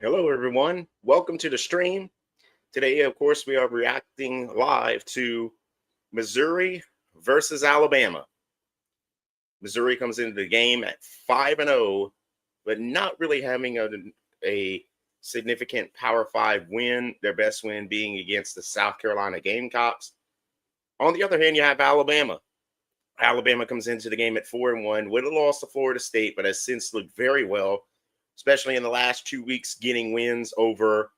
Hello, everyone. Welcome to the stream. Today, of course, we are reacting live to Missouri versus Alabama. Missouri comes into the game at 5-0, but not really having a significant Power 5 win, their best win being against the South Carolina Gamecocks. On the other hand, you have Alabama. Alabama comes into the game at 4-1, would have lost to Florida State, but has since looked very well, especially in the last 2 weeks, getting wins over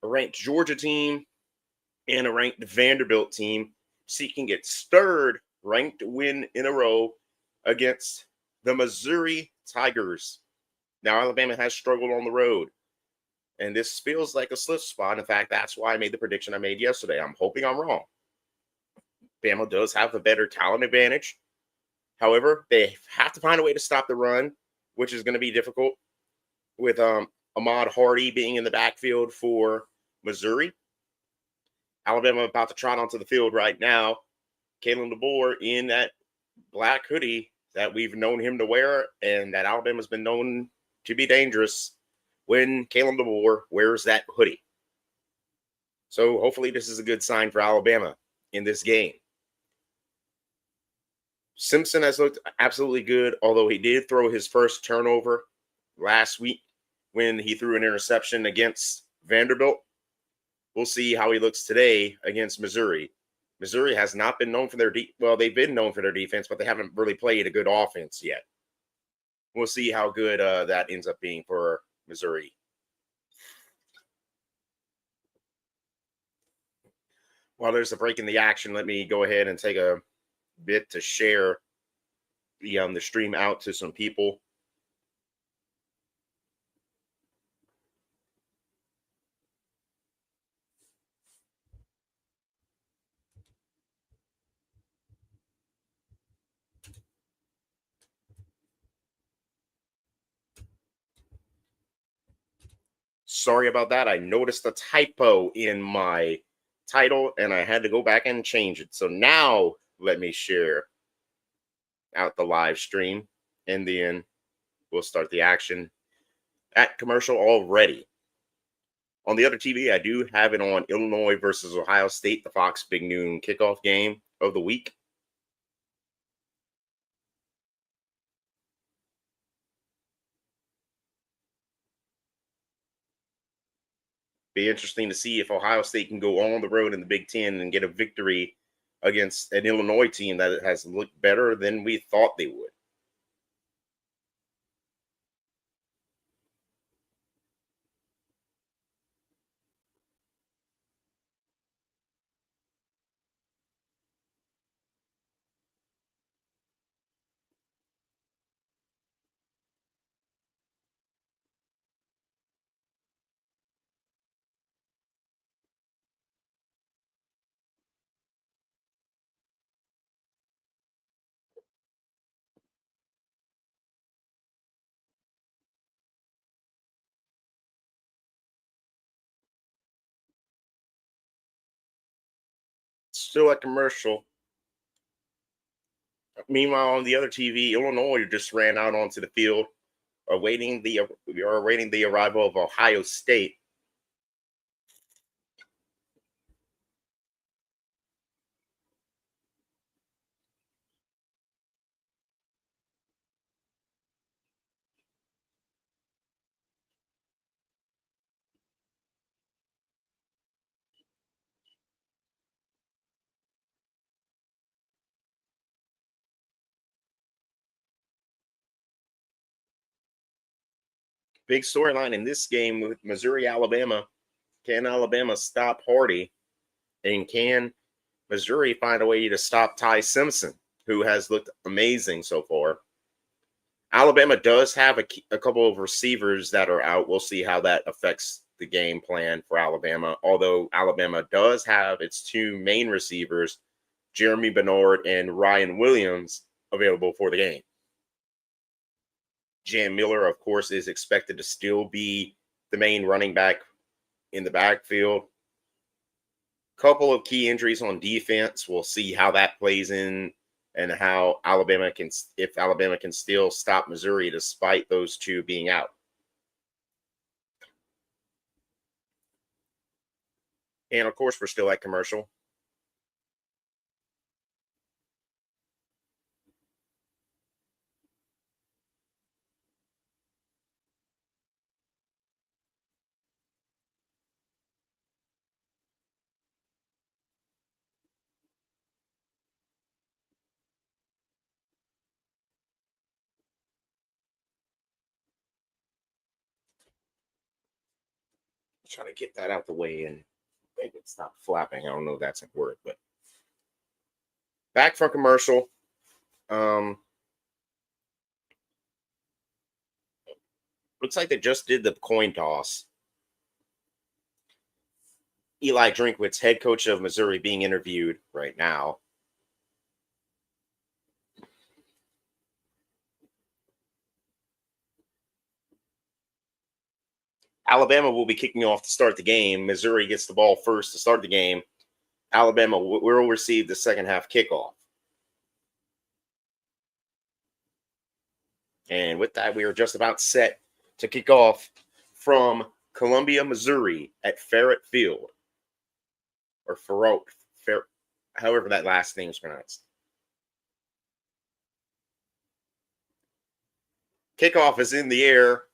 a ranked Georgia team and a ranked Vanderbilt team, seeking its third ranked win in a row against the Missouri Tigers. Now, Alabama has struggled on the road, and this feels like a slip spot. In fact, that's why I made the prediction I made yesterday. I'm hoping I'm wrong. Bama does have a better talent advantage. However, they have to find a way to stop the run, which is going to be difficult with Ahmad Hardy being in the backfield for Missouri. Alabama about to trot onto the field right now. Kalen DeBoer in that black hoodie that we've known him to wear and that Alabama's been known to be dangerous when Kalen DeBoer wears that hoodie. So hopefully this is a good sign for Alabama in this game. Simpson has looked absolutely good, although he did throw his first turnover last week when he threw an interception against Vanderbilt. We'll see how he looks today against Missouri. Missouri has not been known for their they've been known for their defense, but they haven't really played a good offense yet. We'll see how good that ends up being for Missouri. While there's a break in the action, let me go ahead and take a bit to share the stream out to some people. Sorry about that. I noticed a typo in my title and I had to go back and change it. So now let me share out the live stream and then we'll start the action at commercial already. On the other TV, I do have it on Illinois versus Ohio State, the Fox Big Noon kickoff game of the week. Be interesting to see if Ohio State can go on the road in the Big Ten and get a victory against an Illinois team that has looked better than we thought they would. Still at commercial. Meanwhile, on the other TV, Illinois just ran out onto the field, we are awaiting the arrival of Ohio State. Big storyline in this game with Missouri, Alabama. Can Alabama stop Hardy? And can Missouri find a way to stop Ty Simpson, who has looked amazing so far? Alabama does have a couple of receivers that are out. We'll see how that affects the game plan for Alabama. Although Alabama does have its two main receivers, Jeremy Bernard and Ryan Williams, available for the game. Jam Miller, of course, is expected to still be the main running back in the backfield. Couple of key injuries on defense. We'll see how that plays in and how if Alabama can still stop Missouri despite those two being out. And of course, we're still at commercial. Trying to get that out the way and make it stop flapping. I don't know if that's a word, but back from commercial. Looks like they just did the coin toss. Eli Drinkwitz, head coach of Missouri, being interviewed right now. Alabama will be kicking off to start the game. Missouri gets the ball first to start the game. Alabama will receive the second half kickoff. And with that, we are just about set to kick off from Columbia, Missouri at Farrett Field. Or Farrell, however that last name is pronounced. Kickoff is in the air.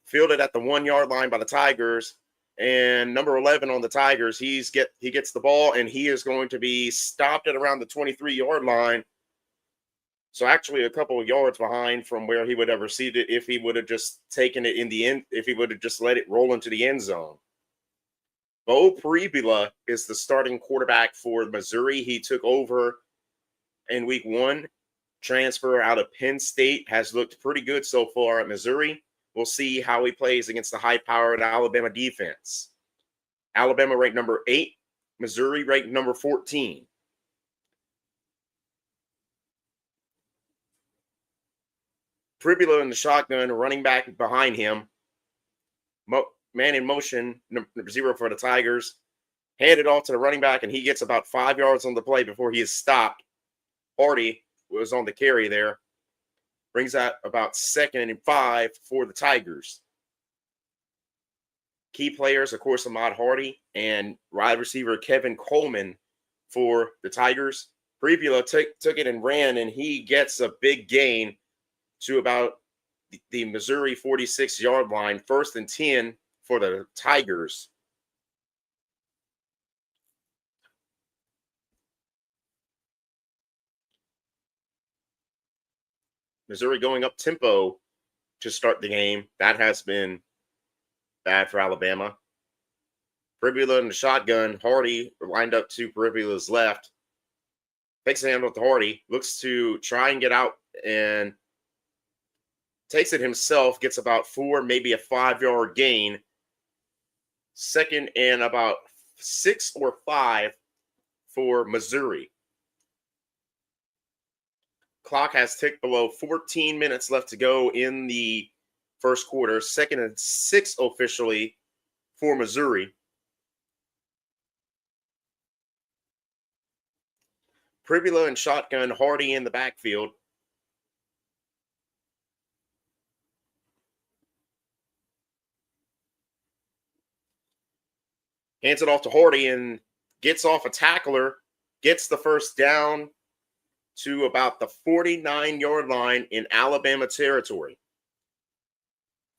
Fielded at the 1 yard line by the Tigers. And number 11 on the Tigers, he gets the ball, and he is going to be stopped at around the 23-yard line. So actually a couple of yards behind from where he would have received it if he would have just taken it in the end, if he would have just let it roll into the end zone. Bo Pribula is the starting quarterback for Missouri. He took over in week 1. Transfer out of Penn State, has looked pretty good so far at Missouri. We'll see how he plays against the high-powered Alabama defense. Alabama ranked number 8. Missouri ranked number 14. Pribula in the shotgun, running back behind him. Man in motion, number 0 for the Tigers. Handed off to the running back, and he gets about 5 yards on the play before he is stopped. Hardy was on the carry there. Brings out about 2nd and 5 for the Tigers. Key players, of course, Ahmad Hardy and wide receiver Kevin Coleman for the Tigers. Pribula took it and ran, and he gets a big gain to about the Missouri 46-yard line. 1st and 10 for the Tigers. Missouri going up tempo to start the game. That has been bad for Alabama. Pribula in the shotgun. Hardy lined up to Pribula's left. Takes a hand with Hardy. Looks to try and get out and takes it himself. Gets about 4, maybe a 5-yard gain. 2nd and about 6 or 5 for Missouri. Clock has ticked below 14 minutes left to go in the first quarter. 2nd and 6 officially for Missouri. Pribula and shotgun, Hardy in the backfield. Hands it off to Hardy and gets off a tackler. Gets the first down to about the 49-yard line in Alabama territory.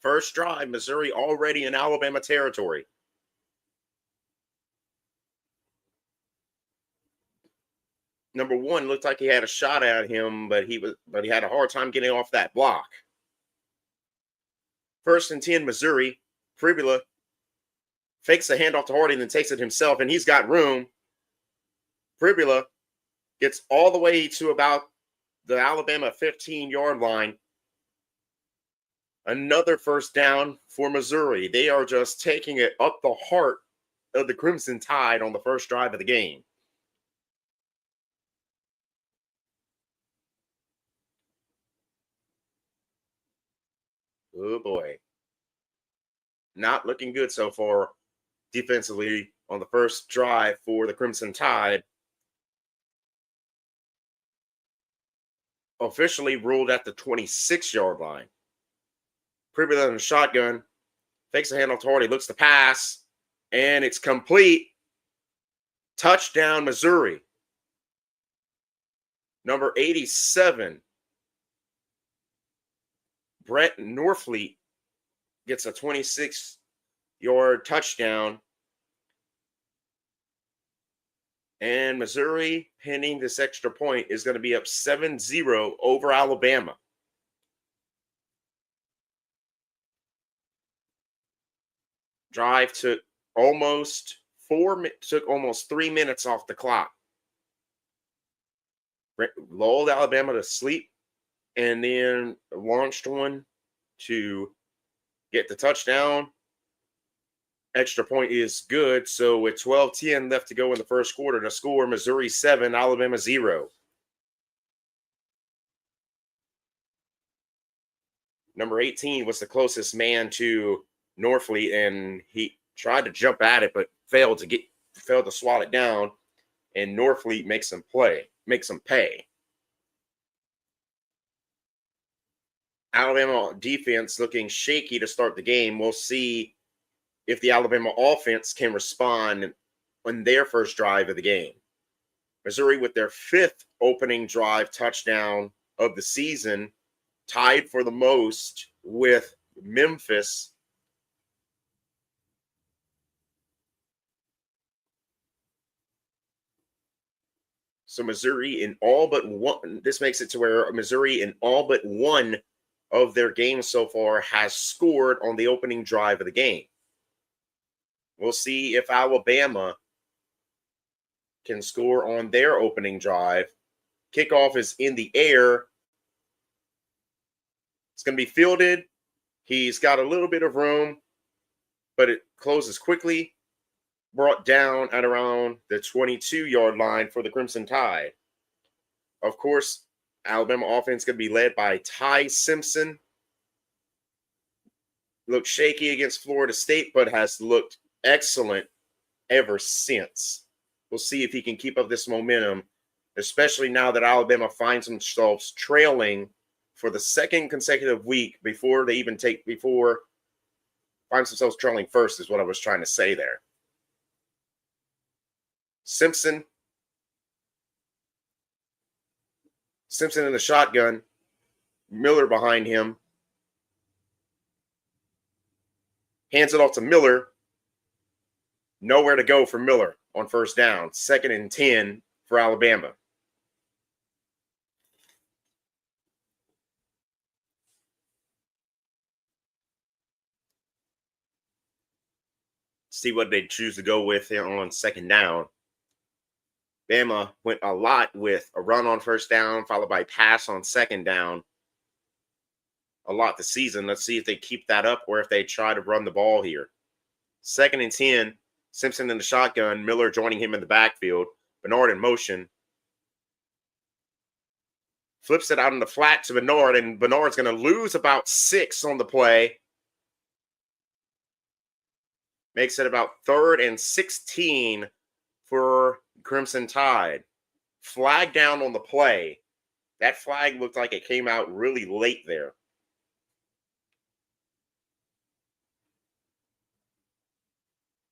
First drive, Missouri already in Alabama territory. Number 1 looked like he had a shot at him, but he had a hard time getting off that block. 1st and 10, Missouri. Pribula fakes the handoff to Hardy and then takes it himself, and he's got room. Pribula gets all the way to about the Alabama 15-yard line. Another first down for Missouri. They are just taking it up the heart of the Crimson Tide on the first drive of the game. Oh, boy. Not looking good so far defensively on the first drive for the Crimson Tide. Officially ruled at the 26-yard line. Pribula in the shotgun. Fakes a handoff to Hardy. Looks to pass. And it's complete. Touchdown, Missouri. Number 87, Brett Norfleet gets a 26-yard touchdown. And Missouri, pinning this extra point, is going to be up 7-0 over Alabama. Drive took almost 3 minutes off the clock. Lulled Alabama to sleep and then launched one to get the touchdown. Extra point is good. So with 12:10 left to go in the first quarter, the score Missouri 7, Alabama 0. Number 18 was the closest man to Norfleet, and he tried to jump at it, but failed to swat it down. And Norfleet makes him pay. Alabama defense looking shaky to start the game. We'll see if the Alabama offense can respond on their first drive of the game. Missouri with their 5th opening drive touchdown of the season, tied for the most with Memphis. So Missouri in all but one, this makes it to where Missouri in all but one of their games so far has scored on the opening drive of the game. We'll see if Alabama can score on their opening drive. Kickoff is in the air. It's going to be fielded. He's got a little bit of room, but it closes quickly. Brought down at around the 22-yard line for the Crimson Tide. Of course, Alabama offense going to be led by Ty Simpson. Looked shaky against Florida State, but has looked excellent ever since. We'll see if he can keep up this momentum, especially now that Alabama finds themselves trailing for the second consecutive week finds themselves trailing first is what I was trying to say there. Simpson in the shotgun. Miller behind him. Hands it off to Miller. Nowhere to go for Miller on first down. 2nd and 10 for Alabama. See what they choose to go with on 2nd down. Bama went a lot with a run on first down, followed by pass on 2nd down. A lot this season. Let's see if they keep that up or if they try to run the ball here. 2nd and 10. Simpson in the shotgun. Miller joining him in the backfield. Bernard in motion. Flips it out in the flat to Bernard, and Bernard's going to lose about 6 on the play. Makes it about 3rd and 16 for Crimson Tide. Flag down on the play. That flag looked like it came out really late there.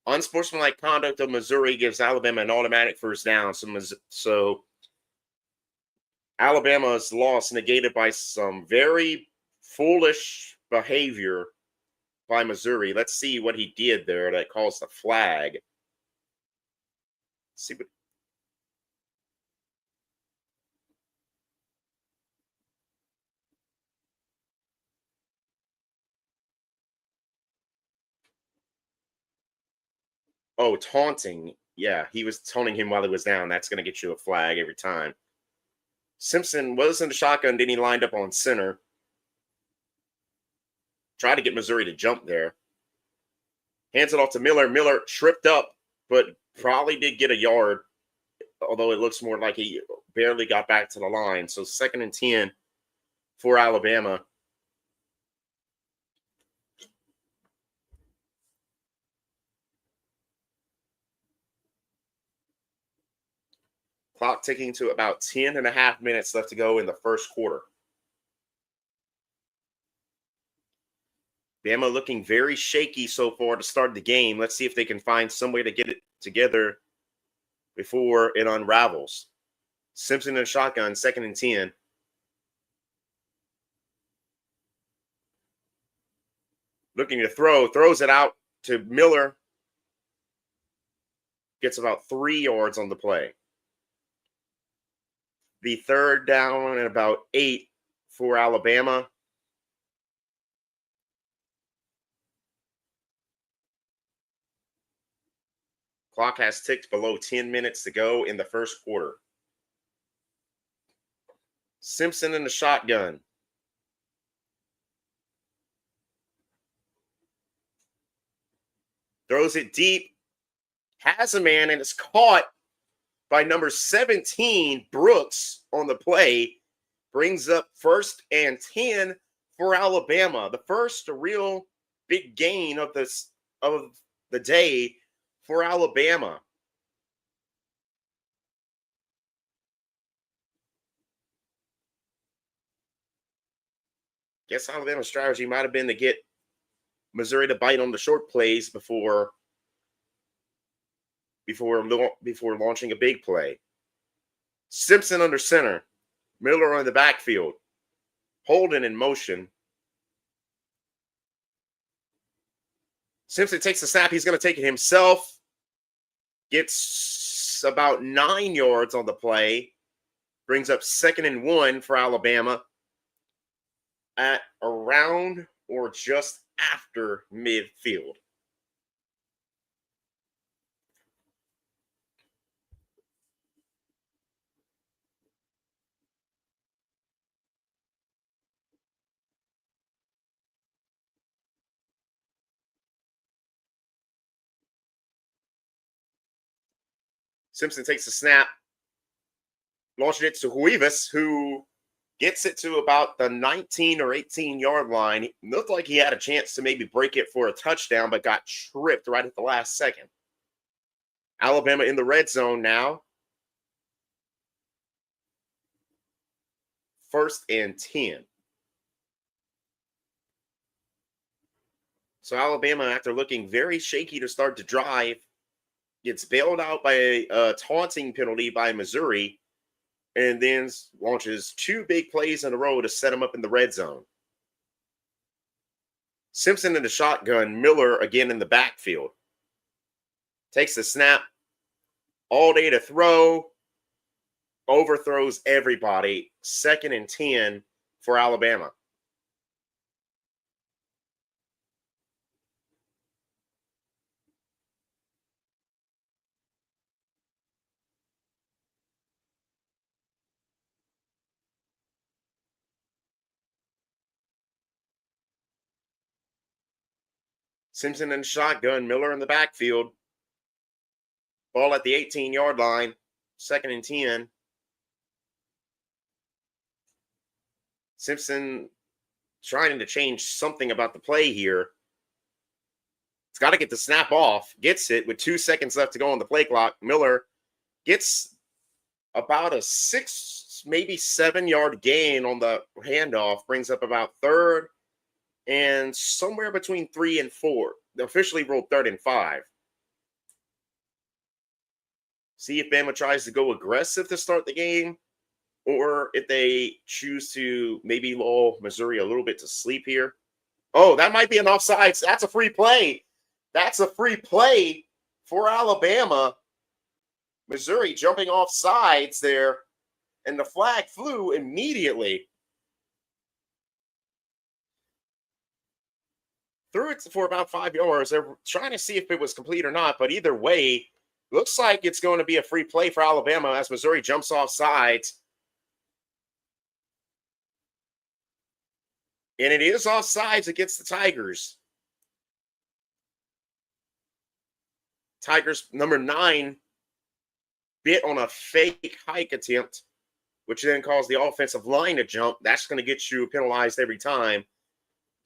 Unsportsmanlike conduct of Missouri gives Alabama an automatic first down. So Alabama's loss negated by some very foolish behavior by Missouri. Let's see what he did there that caused the flag. Let's see what. Oh, taunting. Yeah, he was taunting him while he was down. That's going to get you a flag every time. Simpson was in the shotgun, then he lined up on center. Tried to get Missouri to jump there. Hands it off to Miller. Miller tripped up, but probably did get a yard, although it looks more like he barely got back to the line. So 2nd and 10 for Alabama. Clock ticking to about 10 and a half minutes left to go in the first quarter. Bama looking very shaky so far to start the game. Let's see if they can find some way to get it together before it unravels. Simpson in a shotgun, 2nd and 10. Looking to throw, throws it out to Miller. Gets about 3 yards on the play. The 3rd down and about 8 for Alabama. Clock has ticked below 10 minutes to go in the first quarter. Simpson in the shotgun. Throws it deep. Has a man and is caught by number 17, Brooks, on the play. Brings up 1st and 10 for Alabama. The first real big gain of the day for Alabama. Guess Alabama's strategy might have been to get Missouri to bite on the short plays before launching a big play. Simpson under center. Miller on the backfield. Holden in motion. Simpson takes the snap. He's going to take it himself. Gets about 9 yards on the play. Brings up 2nd and 1 for Alabama at around or just after midfield. Simpson takes the snap, launching it to Huivas, who gets it to about the 19 or 18-yard line. It looked like he had a chance to maybe break it for a touchdown, but got tripped right at the last second. Alabama in the red zone now. 1st and 10. So Alabama, after looking very shaky to start the drive, gets bailed out by a taunting penalty by Missouri, and then launches 2 big plays in a row to set them up in the red zone. Simpson in the shotgun, Miller again in the backfield. Takes the snap, all day to throw, overthrows everybody. 2nd and 10 for Alabama. Simpson in shotgun, Miller in the backfield. Ball at the 18-yard line, 2nd and 10. Simpson trying to change something about the play here. It's got to get the snap off. Gets it with 2 seconds left to go on the play clock. Miller gets about a 6, maybe 7-yard gain on the handoff. Brings up about 3rd and somewhere between 3 and 4. They officially ruled 3rd and 5. See if Bama tries to go aggressive to start the game, or if they choose to maybe lull Missouri a little bit to sleep here. Oh, that might be an offsides. That's a free play. That's a free play for Alabama. Missouri jumping off sides there, and the flag flew immediately. Threw it for about 5 yards. They're trying to see if it was complete or not, but either way, looks like it's going to be a free play for Alabama as Missouri jumps off sides. And it is offsides against the Tigers. Tigers, number 9, bit on a fake hike attempt, which then caused the offensive line to jump. That's going to get you penalized every time.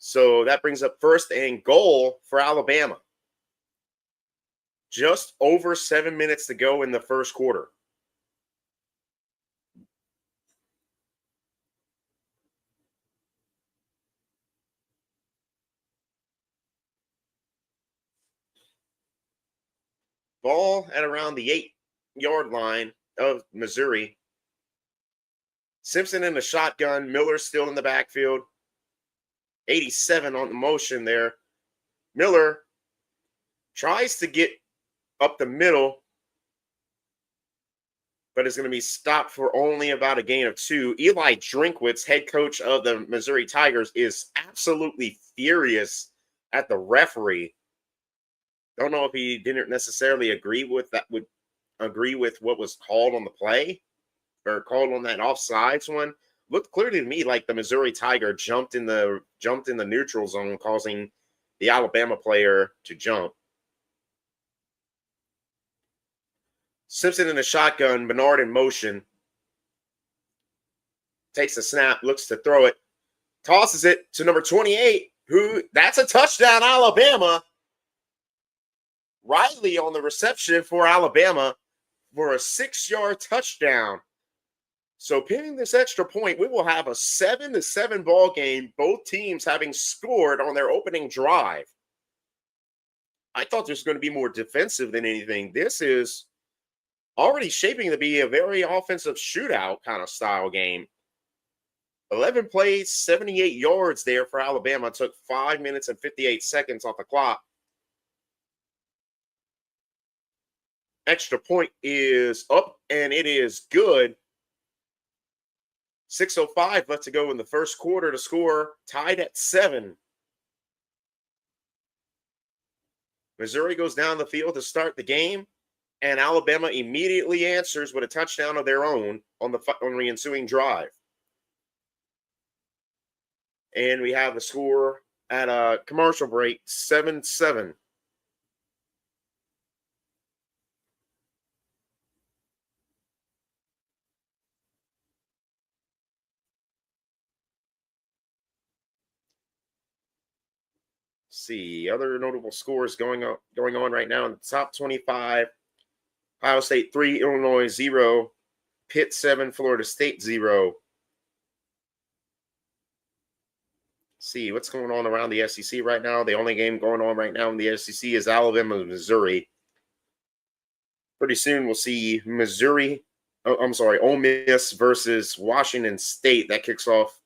So that brings up 1st and goal for Alabama. Just over 7 minutes to go in the first quarter. Ball at around the 8-yard line of Missouri. Simpson in the shotgun. Miller still in the backfield. 87 on the motion there. Miller tries to get up the middle, but is going to be stopped for only about a gain of 2. Eli Drinkwitz, head coach of the Missouri Tigers, is absolutely furious at the referee. Don't know if he didn't necessarily agree with that, would agree with what was called on the play or called on that offsides one. Looked clearly to me like the Missouri Tiger jumped in the neutral zone, causing the Alabama player to jump. Simpson in the shotgun, Bernard in motion. Takes a snap, looks to throw it, tosses it to number 28, that's a touchdown, Alabama. Riley on the reception for Alabama for a 6-yard touchdown. So pinning this extra point, we will have a 7-7 ball game, both teams having scored on their opening drive. I thought this was going to be more defensive than anything. This is already shaping to be a very offensive shootout kind of style game. 11 plays, 78 yards there for Alabama. Took 5 minutes and 58 seconds off the clock. Extra point is up, and it is good. 6:05 left to go in the first quarter. The score tied at 7. Missouri goes down the field to start the game, and Alabama immediately answers with a touchdown of their own on the ensuing drive. And we have the score at a commercial break, 7-7. See other notable scores going on right now in the top 25. Ohio State 3, Illinois 0, Pitt 7, Florida State 0. See what's going on around the SEC right now. The only game going on right now in the SEC is Alabama, Missouri. Pretty soon we'll see Ole Miss versus Washington State. That kicks off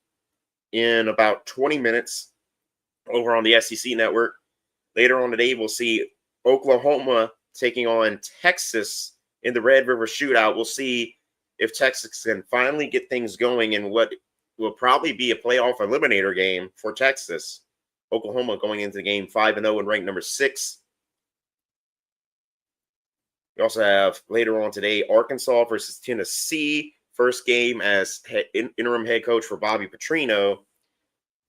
in about 20 minutes over on the SEC network. Later on today, we'll see Oklahoma taking on Texas in the Red River Shootout. We'll see if Texas can finally get things going in what will probably be a playoff eliminator game for Texas. Oklahoma going into the game 5-0 and ranked number 6. We also have later on today Arkansas versus Tennessee. First game as interim head coach for Bobby Petrino.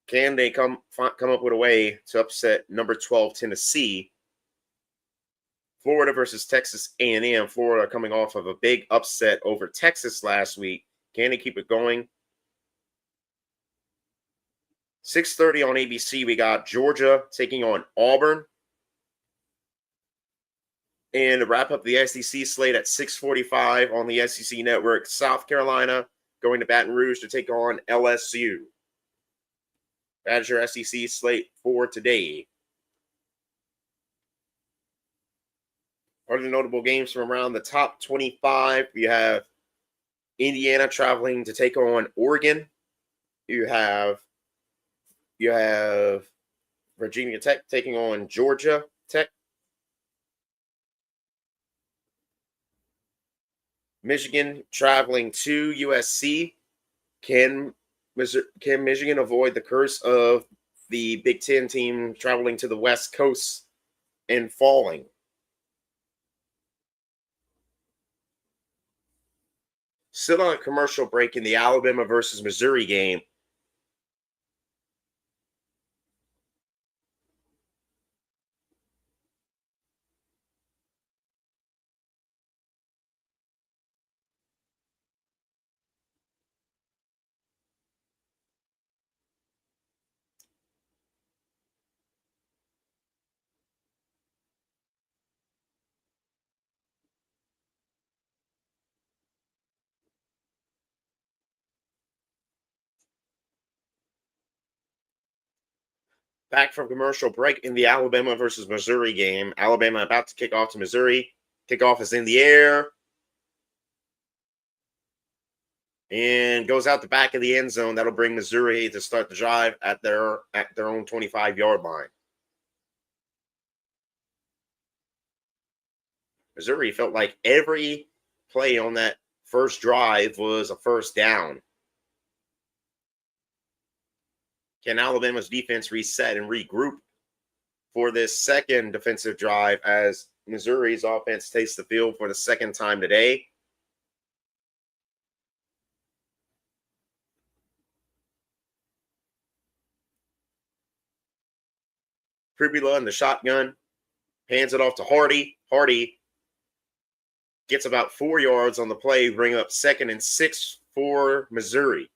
Can they come up with a way to upset number 12 Tennessee? Florida versus Texas A&M. Florida coming off of a big upset over Texas last week. Can they keep it going? 6:30 on ABC, we got Georgia taking on Auburn. And to wrap up the SEC slate at 6:45 on the SEC network, South Carolina going to Baton Rouge to take on LSU. That is your SEC slate for today. Other notable games from around the top 25, we have Indiana traveling to take on Oregon. You have Virginia Tech taking on Georgia Tech. Michigan traveling to USC. Can Michigan avoid the curse of the Big Ten team traveling to the West Coast and falling? Still on a commercial break in the Alabama versus Missouri game. Back from commercial break in the Alabama versus Missouri game. Alabama about to kick off to Missouri. Kickoff is in the air and goes out the back of the end zone. That'll bring Missouri to start the drive at their own 25-yard line. Missouri felt like every play on that first drive was a first down. Can Alabama's defense reset and regroup for this second defensive drive as Missouri's offense takes the field for the second time today? Pribula in the shotgun, hands it off to Hardy. Hardy gets about 4 yards on the play, bring up 2nd and 6 for Missouri.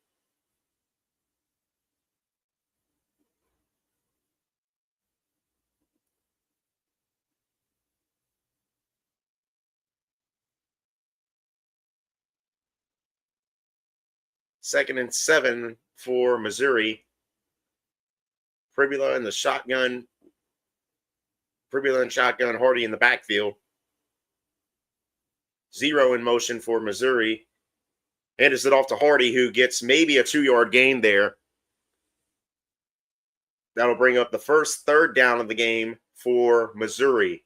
Second and 7 for Missouri. Pribula in the shotgun. Pribula and shotgun, Hardy in the backfield. 0 in motion for Missouri. Hands it off to Hardy, who gets maybe a 2-yard gain there. That'll bring up the first third down of the game for Missouri.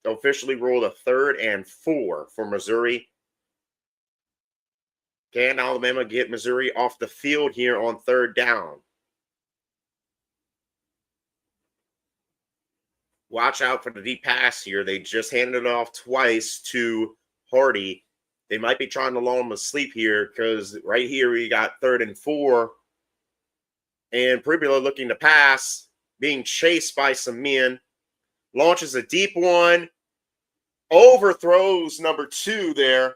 They'll officially roll a 3rd and 4 for Missouri. Can Alabama get Missouri off the field here on 3rd down? Watch out for the deep pass here. They just handed it off twice to Hardy. They might be trying to lull him asleep here because right here we got 3rd and 4. And Pribula looking to pass, being chased by some men. Launches a deep one. Overthrows number 2 there.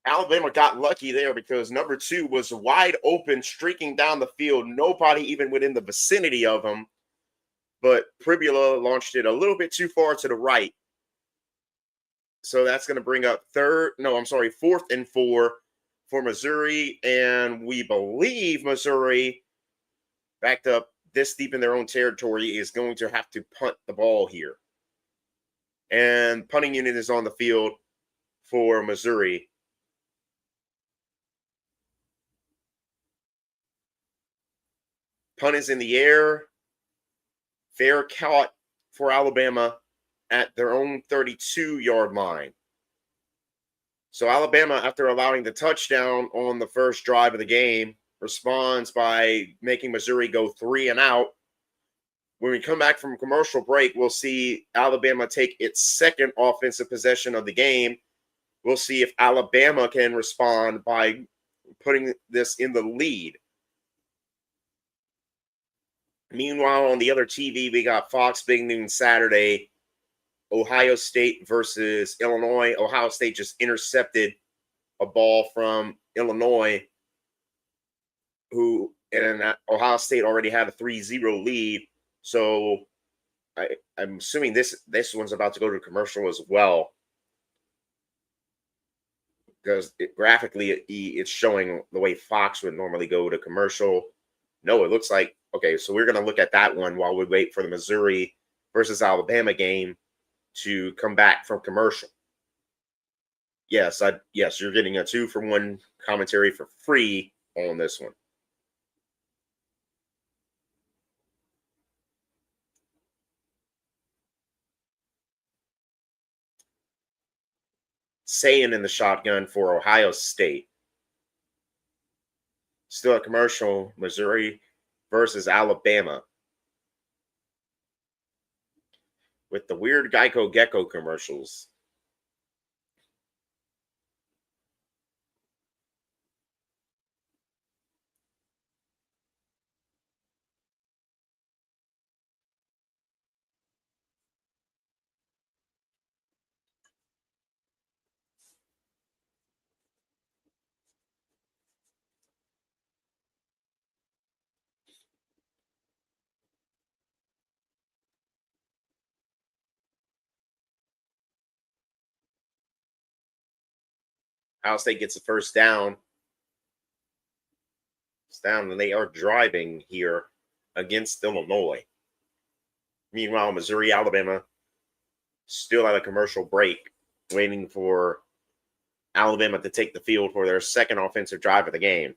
Alabama got lucky there because number 2 was wide open, streaking down the field. Nobody even within the vicinity of him. But Pribula launched it a little bit too far to the right. So that's going to bring up 4th and 4 for Missouri. And we believe Missouri, backed up this deep in their own territory, is going to have to punt the ball here. And punting unit is on the field for Missouri. Punt is in the air. Fair caught for Alabama at their own 32-yard line. So Alabama, after allowing the touchdown on the first drive of the game, responds by making Missouri go 3 and out. When we come back from commercial break, we'll see Alabama take its 2nd offensive possession of the game. We'll see if Alabama can respond by putting this in the lead. Meanwhile, on the other TV, we got Fox Big Noon Saturday, Ohio State versus Illinois. Ohio State just intercepted a ball from Illinois, and Ohio State already had a 3-0 lead. So I'm assuming this one's about to go to commercial as well, because graphically it's showing the way Fox would normally go to commercial. No, it looks like, okay, so we're going to look at that one while we wait for the Missouri versus Alabama game to come back from commercial. Yes, you're getting a 2-for-1 commentary for free on this one. Sayin in the shotgun for Ohio State. Still a commercial, Missouri versus Alabama. With the weird Geico Gecko commercials. Ohio State gets the first down. It's down, and they are driving here against Illinois. Meanwhile, Missouri, Alabama still at a commercial break, waiting for Alabama to take the field for their second offensive drive of the game.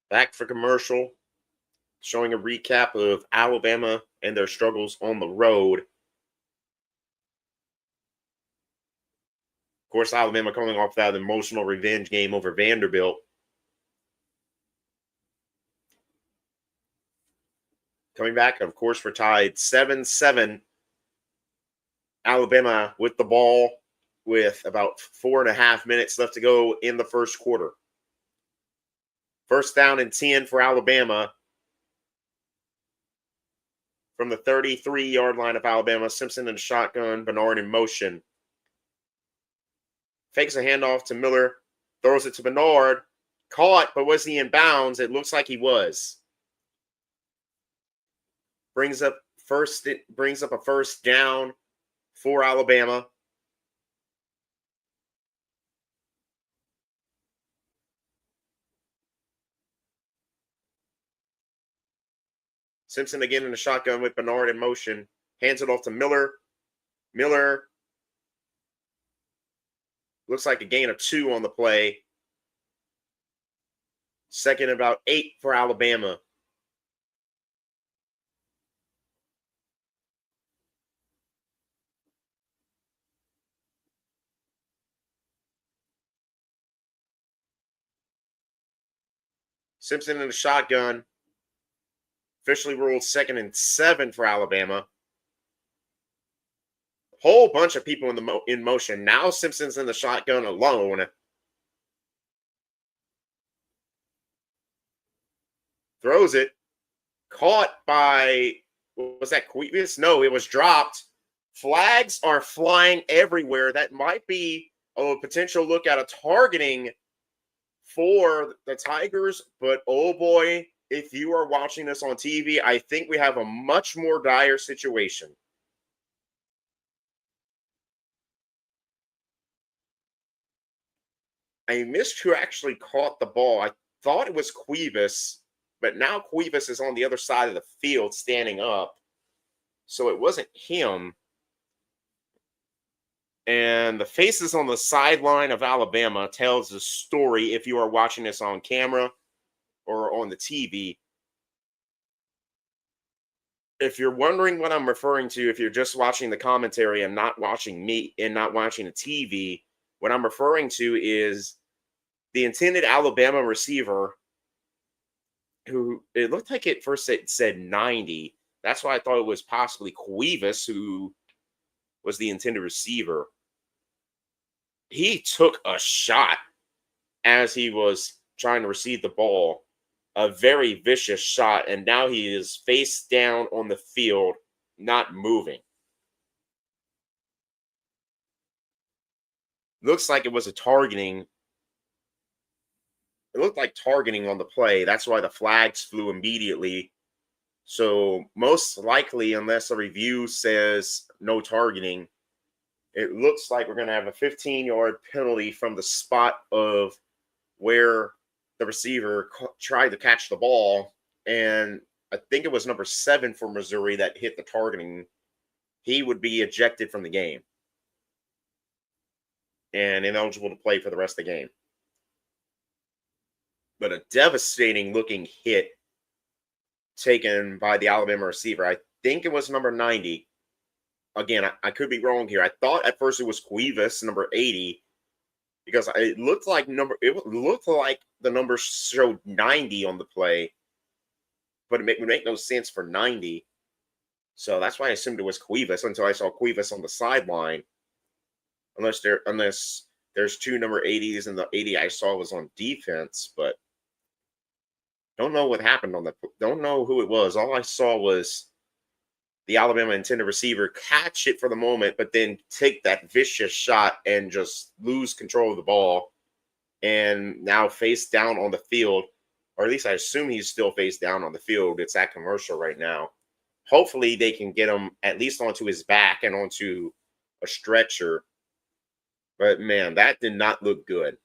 Back for commercial, showing a recap of Alabama and their struggles on the road. Of course, Alabama coming off that emotional revenge game over Vanderbilt. Coming back, of course, we're tied 7-7. Alabama with the ball with about 4.5 minutes left to go in the first quarter. First down and 10 for Alabama. From the 33-yard line of Alabama, Simpson in the shotgun, Bernard in motion. Fakes a handoff to Miller, throws it to Bernard. Caught, but was he in bounds? It looks like he was. Brings up a first down for Alabama. Simpson again in the shotgun with Bernard in motion. Hands it off to Miller. Miller looks like a gain of 2 on the play. Second about 8 for Alabama. Simpson in the shotgun. Officially ruled 2nd and 7 for Alabama. A whole bunch of people in motion. Now Simpson's in the shotgun alone. Throws it. Caught by, was that Cuevas? No, it was dropped. Flags are flying everywhere. That might be a potential look at a targeting for the Tigers. But oh boy, if you are watching this on TV, I think we have a much more dire situation. I missed who actually caught the ball. I thought it was Cuevas, but now Cuevas is on the other side of the field standing up. So it wasn't him. And the faces on the sideline of Alabama tells the story if you are watching this on camera or on the TV. If you're wondering what I'm referring to, if you're just watching the commentary and not watching me and not watching the TV, what I'm referring to is the intended Alabama receiver who it looked like at first it said 90. That's why I thought it was possibly Cuevas who was the intended receiver. He took a shot as he was trying to receive the ball, a very vicious shot, and now he is face down on the field, not moving. Looks like it was a targeting. It looked like targeting on the play. That's why the flags flew immediately. So most likely, unless a review says no targeting, it looks like we're going to have a 15-yard penalty from the spot of where the receiver tried to catch the ball. And I think it was number 7 for Missouri that hit the targeting. He would be ejected from the game and ineligible to play for the rest of the game. But a devastating looking hit taken by the Alabama receiver. I think it was number 90. Again, I could be wrong here. I thought at first it was Cuevas, number 80, because it looked like the number showed 90 on the play, but it would make no sense for 90. So that's why I assumed it was Cuevas until I saw Cuevas on the sideline. Unless there's 2 number 80s and the 80 I saw was on defense, but don't know what happened don't know who it was. All I saw was the Alabama intended receiver catch it for the moment, but then take that vicious shot and just lose control of the ball, and now face down on the field, or at least I assume he's still face down on the field. It's at commercial right now. Hopefully they can get him at least onto his back and onto a stretcher. But man, that did not look good.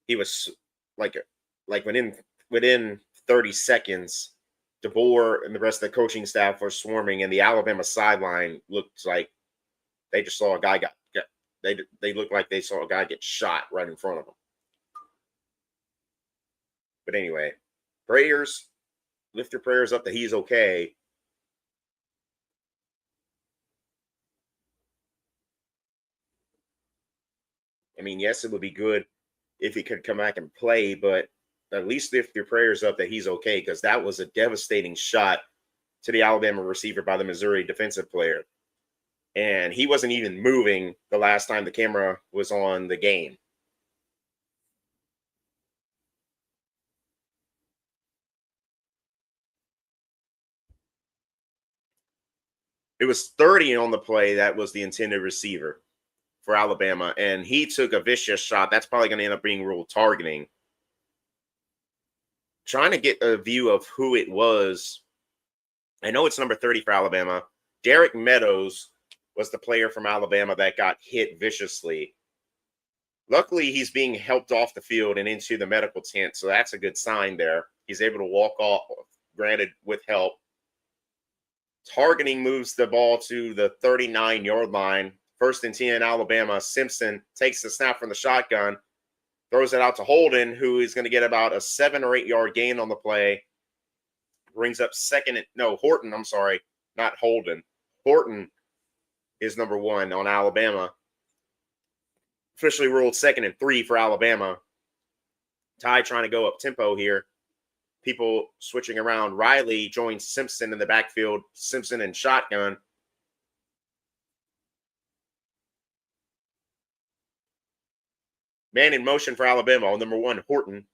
He was like within 30 seconds, DeBoer and the rest of the coaching staff were swarming, and the Alabama sideline looked like they just saw a guy they looked like they saw a guy get shot right in front of them. But anyway, prayers, lift your prayers up that he's okay. I mean, yes, it would be good if he could come back and play, but at least lift your prayers up that he's okay, because that was a devastating shot to the Alabama receiver by the Missouri defensive player. And he wasn't even moving the last time the camera was on the game. It was 30 on the play. That was the intended receiver for Alabama, and he took a vicious shot. That's probably going to end up being ruled targeting. Trying to get a view of who it was. I know it's number 30 for Alabama. Derek Meadows was the player from Alabama that got hit viciously. Luckily, he's being helped off the field and into the medical tent, so that's a good sign there. He's able to walk off, granted, with help. Targeting moves the ball to the 39-yard line. 1st and 10, Alabama. Simpson takes the snap from the shotgun, throws it out to Holden, who is going to get about a 7 or 8 yard gain on the play. Brings up Horton, I'm sorry, not Holden. Horton is number 1 on Alabama. Officially ruled 2nd and 3 for Alabama. Ty trying to go up tempo here. People switching around. Riley joins Simpson in the backfield. Simpson in shotgun. Man in motion for Alabama. Number 1, Horton.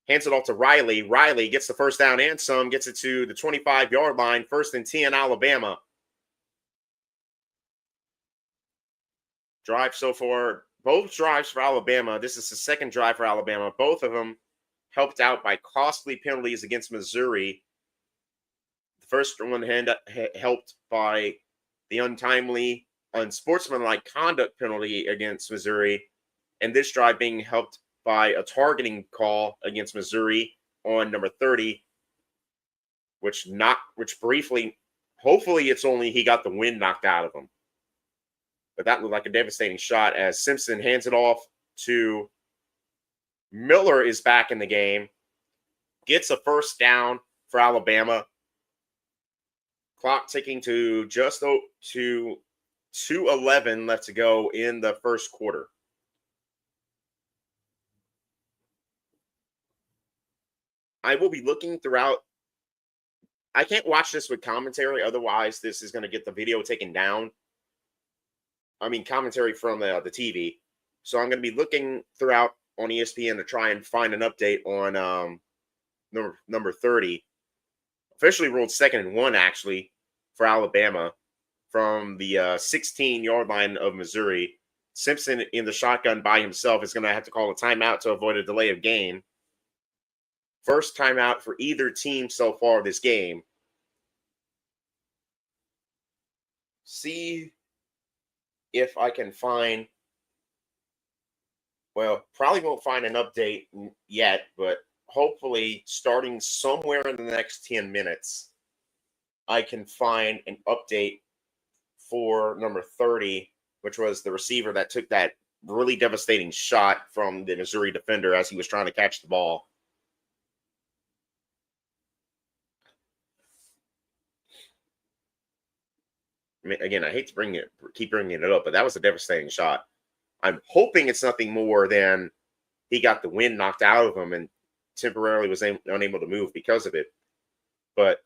Hands it off to Riley. Riley gets the first down and some. Gets it to the 25-yard line. 1st and 10, Alabama. Drive so far. Both drives for Alabama. This is the second drive for Alabama. Both of them helped out by costly penalties against Missouri. The first one helped by the untimely, unsportsmanlike conduct penalty against Missouri. And this drive being helped by a targeting call against Missouri on number 30, which briefly, hopefully it's only he got the wind knocked out of him. But that looked like a devastating shot as Simpson hands it off to Miller. Is back in the game. Gets a first down for Alabama. Clock ticking to just to 2:11 left to go in the first quarter. I will be looking throughout. I can't watch this with commentary. Otherwise, this is going to get the video taken down. I mean, commentary from the TV. So I'm going to be looking throughout on ESPN to try and find an update on number 30. Officially ruled 2nd and 1, actually, for Alabama from the 16-yard line of Missouri. Simpson in the shotgun by himself is going to have to call a timeout to avoid a delay of game. First timeout for either team so far this game. See if I can find, well, probably won't find an update yet, but hopefully starting somewhere in the next 10 minutes, I can find an update for number 30, which was the receiver that took that really devastating shot from the Missouri defender as he was trying to catch the ball. I mean, again, I hate to keep bringing it up, but that was a devastating shot. I'm hoping it's nothing more than he got the wind knocked out of him and temporarily was unable to move because of it. But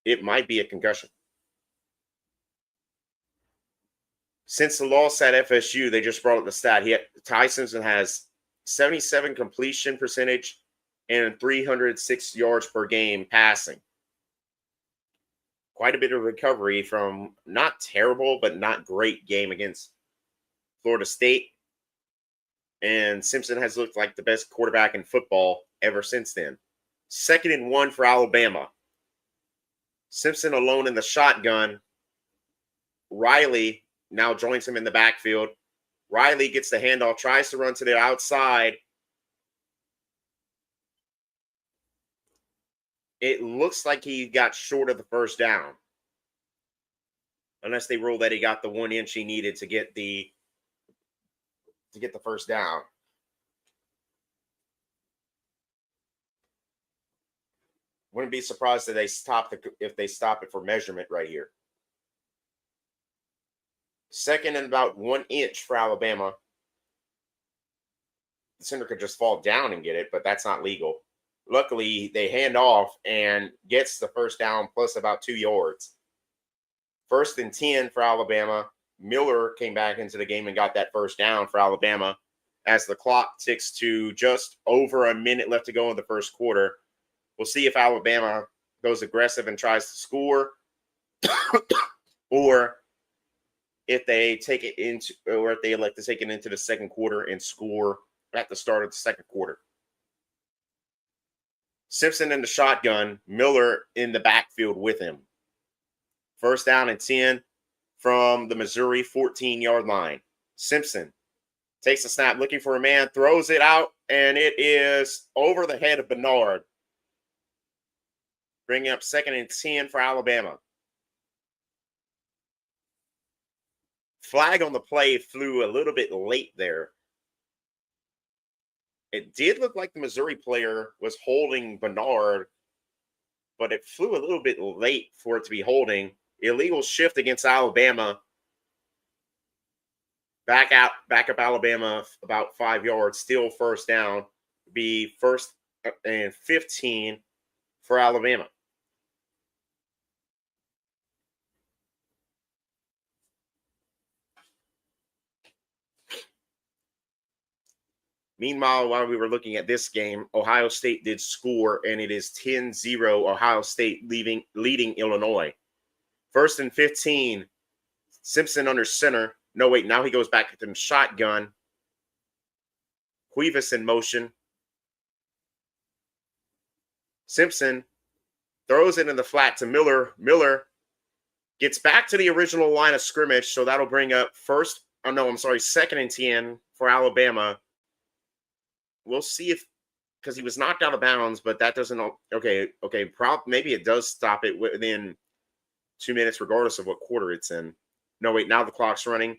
it might be a concussion. Since the loss at FSU, they just brought up the stat. Ty Simpson has 77 completion percentage, and 306 yards per game passing. Quite a bit of recovery from not terrible, but not great game against Florida State. And Simpson has looked like the best quarterback in football ever since then. 2nd and 1 for Alabama. Simpson alone in the shotgun. Riley now joins him in the backfield. Riley gets the handoff, tries to run to the outside. It looks like he got short of the first down. Unless they rule that he got the 1 inch he needed to get the first down. Wouldn't be surprised if they stop it for measurement right here. 2nd and about 1 inch for Alabama. The center could just fall down and get it, but that's not legal. Luckily, they hand off and gets the first down plus about 2 yards. 1st and 10 for Alabama. Miller came back into the game and got that first down for Alabama as the clock ticks to just over a minute left to go in the first quarter. We'll see if Alabama goes aggressive and tries to score or if they take it into, or if they elect to take it into the second quarter and score at the start of the second quarter. Simpson in the shotgun, Miller in the backfield with him. 1st down and 10 from the Missouri 14-yard line. Simpson takes a snap, looking for a man, throws it out, and it is over the head of Bernard, bringing up 2nd and 10 for Alabama. Flag on the play flew a little bit late there. It did look like the Missouri player was holding Bernard, but it flew a little bit late for it to be holding. Illegal shift against Alabama. Back up Alabama about 5 yards, still first down. Be 1st and 15 for Alabama. Meanwhile, while we were looking at this game, Ohio State did score, and it is 10-0 Ohio State leading Illinois. 1st and 15, Simpson under center. No, wait, now he goes back to the shotgun. Cuevas in motion. Simpson throws it in the flat to Miller. Miller gets back to the original line of scrimmage, so that'll bring up 2nd and 10 for Alabama. We'll see if, because he was knocked out of bounds, but that doesn't, maybe it does stop it within 2 minutes, regardless of what quarter it's in. No, wait, now the clock's running.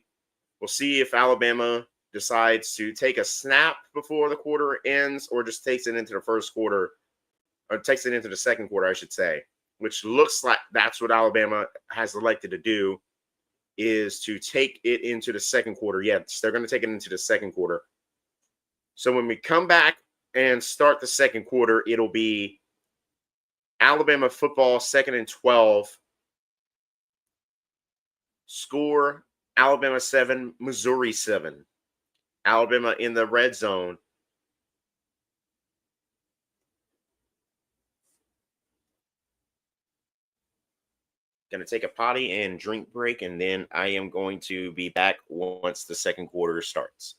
We'll see if Alabama decides to take a snap before the quarter ends or just takes it into the first quarter, or takes it into the second quarter, I should say, which looks like that's what Alabama has elected to do, is to take it into the second quarter. Yes, they're going to take it into the second quarter. So when we come back and start the second quarter, it'll be Alabama football, 2nd and 12. Score, Alabama 7, Missouri 7. Alabama in the red zone. Going to take a potty and drink break, and then I am going to be back once the second quarter starts.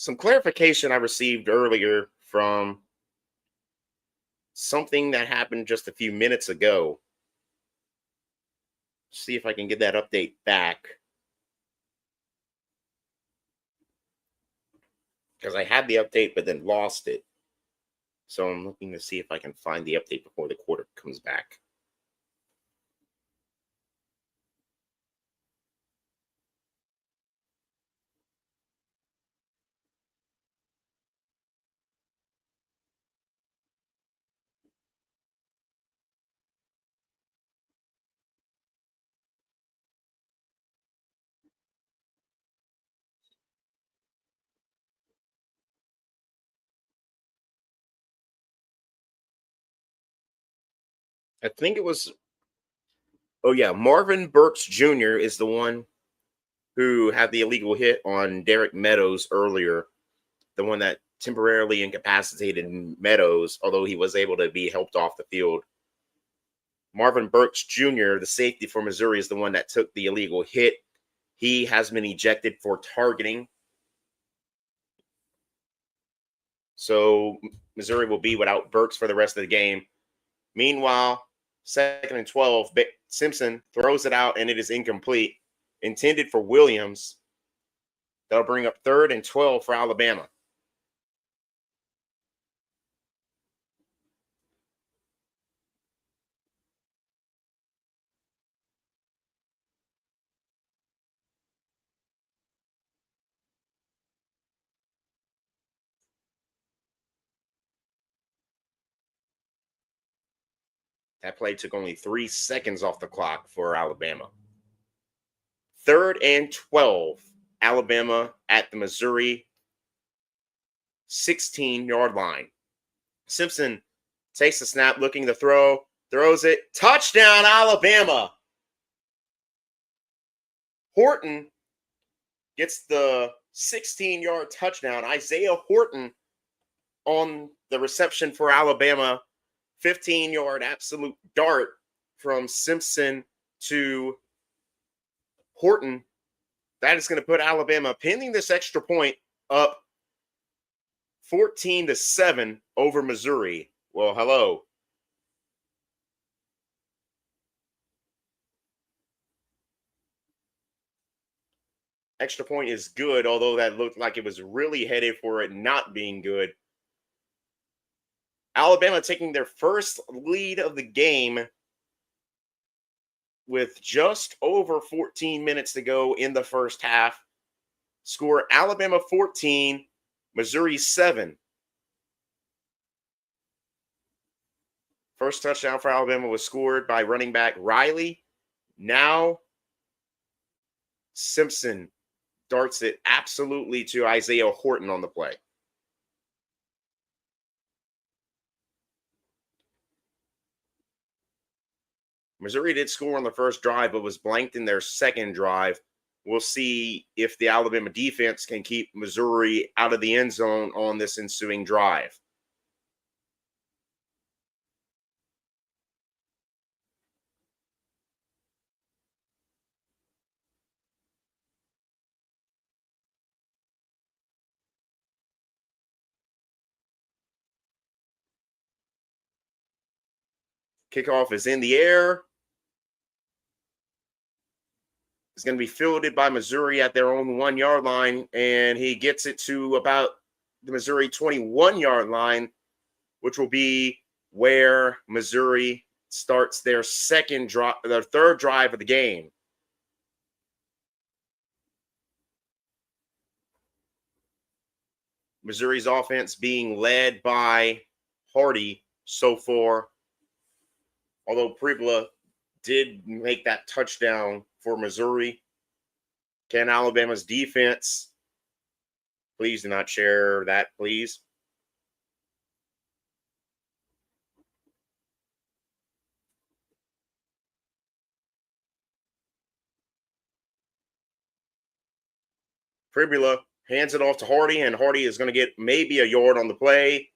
some clarification I received earlier from something that happened just a few minutes ago. See if I can get that update back. Because I had the update but then lost it. So I'm looking to see if I can find the update before the quarter comes back. I think it was, oh yeah, Marvin Burks Jr. is the one who had the illegal hit on Derek Meadows earlier, the one that temporarily incapacitated Meadows, although he was able to be helped off the field. Marvin Burks Jr., the safety for Missouri, is the one that took the illegal hit. He has been ejected for targeting. So Missouri will be without Burks for the rest of the game. Meanwhile, 2nd and 12, Simpson throws it out and it is incomplete. Intended for Williams. That'll bring up 3rd and 12 for Alabama. That play took only 3 seconds off the clock for Alabama. 3rd and 12, Alabama at the Missouri 16-yard line. Simpson takes the snap, looking to throw, throws it. Touchdown, Alabama. Horton gets the 16-yard touchdown. Isaiah Horton on the reception for Alabama. 15-yard absolute dart from Simpson to Horton. That is going to put Alabama, pending this extra point, up 14-7 over Missouri. Well, hello. Extra point is good, although that looked like it was really headed for it not being good. Alabama taking their first lead of the game with just over 14 minutes to go in the first half. Score Alabama 14, Missouri 7. First touchdown for Alabama was scored by running back Riley. Now Simpson darts it absolutely to Isaiah Horton on the play. Missouri did score on the first drive, but was blanked in their second drive. We'll see if the Alabama defense can keep Missouri out of the end zone on this ensuing drive. Kickoff is in the air. It's going to be fielded by Missouri at their own 1-yard line, and he gets it to about the Missouri 21-yard line, which will be where Missouri starts their third drive of the game. Missouri's offense being led by Hardy so far, although Pribula did make that touchdown for Missouri. Can Alabama's defense, please do not share that, please. Pribula hands it off to Hardy, and Hardy is going to get maybe a yard on the play.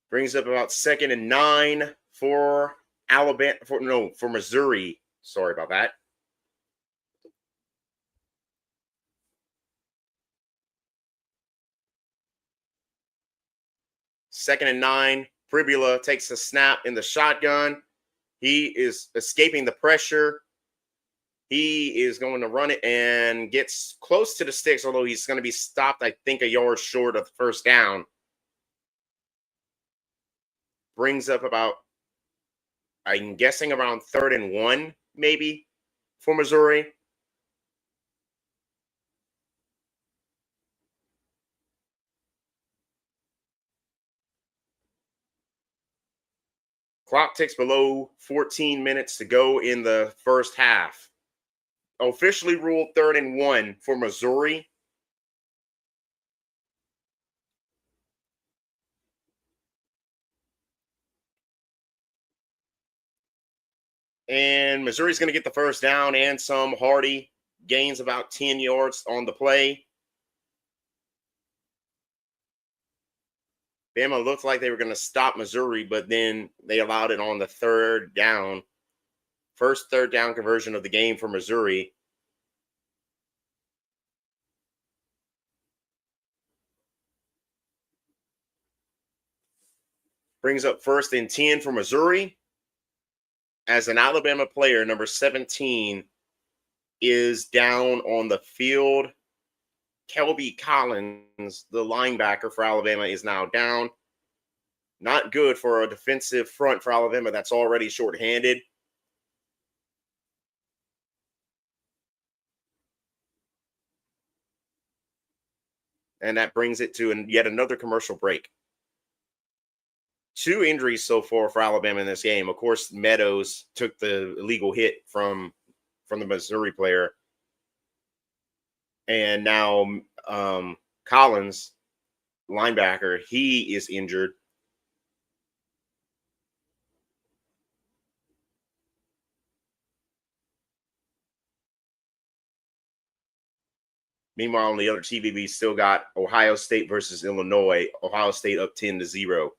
Brings up about 2nd and 9 for for Missouri. Sorry about that. 2nd and 9. Pribula takes a snap in the shotgun. He is escaping the pressure. He is going to run it and gets close to the sticks, although he's going to be stopped, I think, a yard short of the first down. Brings up about, I'm guessing, around 3rd and 1, maybe, for Missouri. Clock ticks below 14 minutes to go in the first half. Officially ruled 3rd and 1 for Missouri. And Missouri's going to get the first down and some. Hardy gains about 10 yards on the play. Bama looked like they were going to stop Missouri, but then they allowed it on the 3rd down. First 3rd down conversion of the game for Missouri. Brings up 1st and 10 for Missouri. As an Alabama player, number 17 is down on the field. Kelby Collins, the linebacker for Alabama, is now down. Not good for a defensive front for Alabama that's already shorthanded. And that brings it to yet another commercial break. 2 injuries so far for Alabama in this game. Of course, Meadows took the illegal hit from the Missouri player. And now Collins, linebacker, he is injured. Meanwhile, on the other TV, we still got Ohio State versus Illinois. Ohio State up 10-0.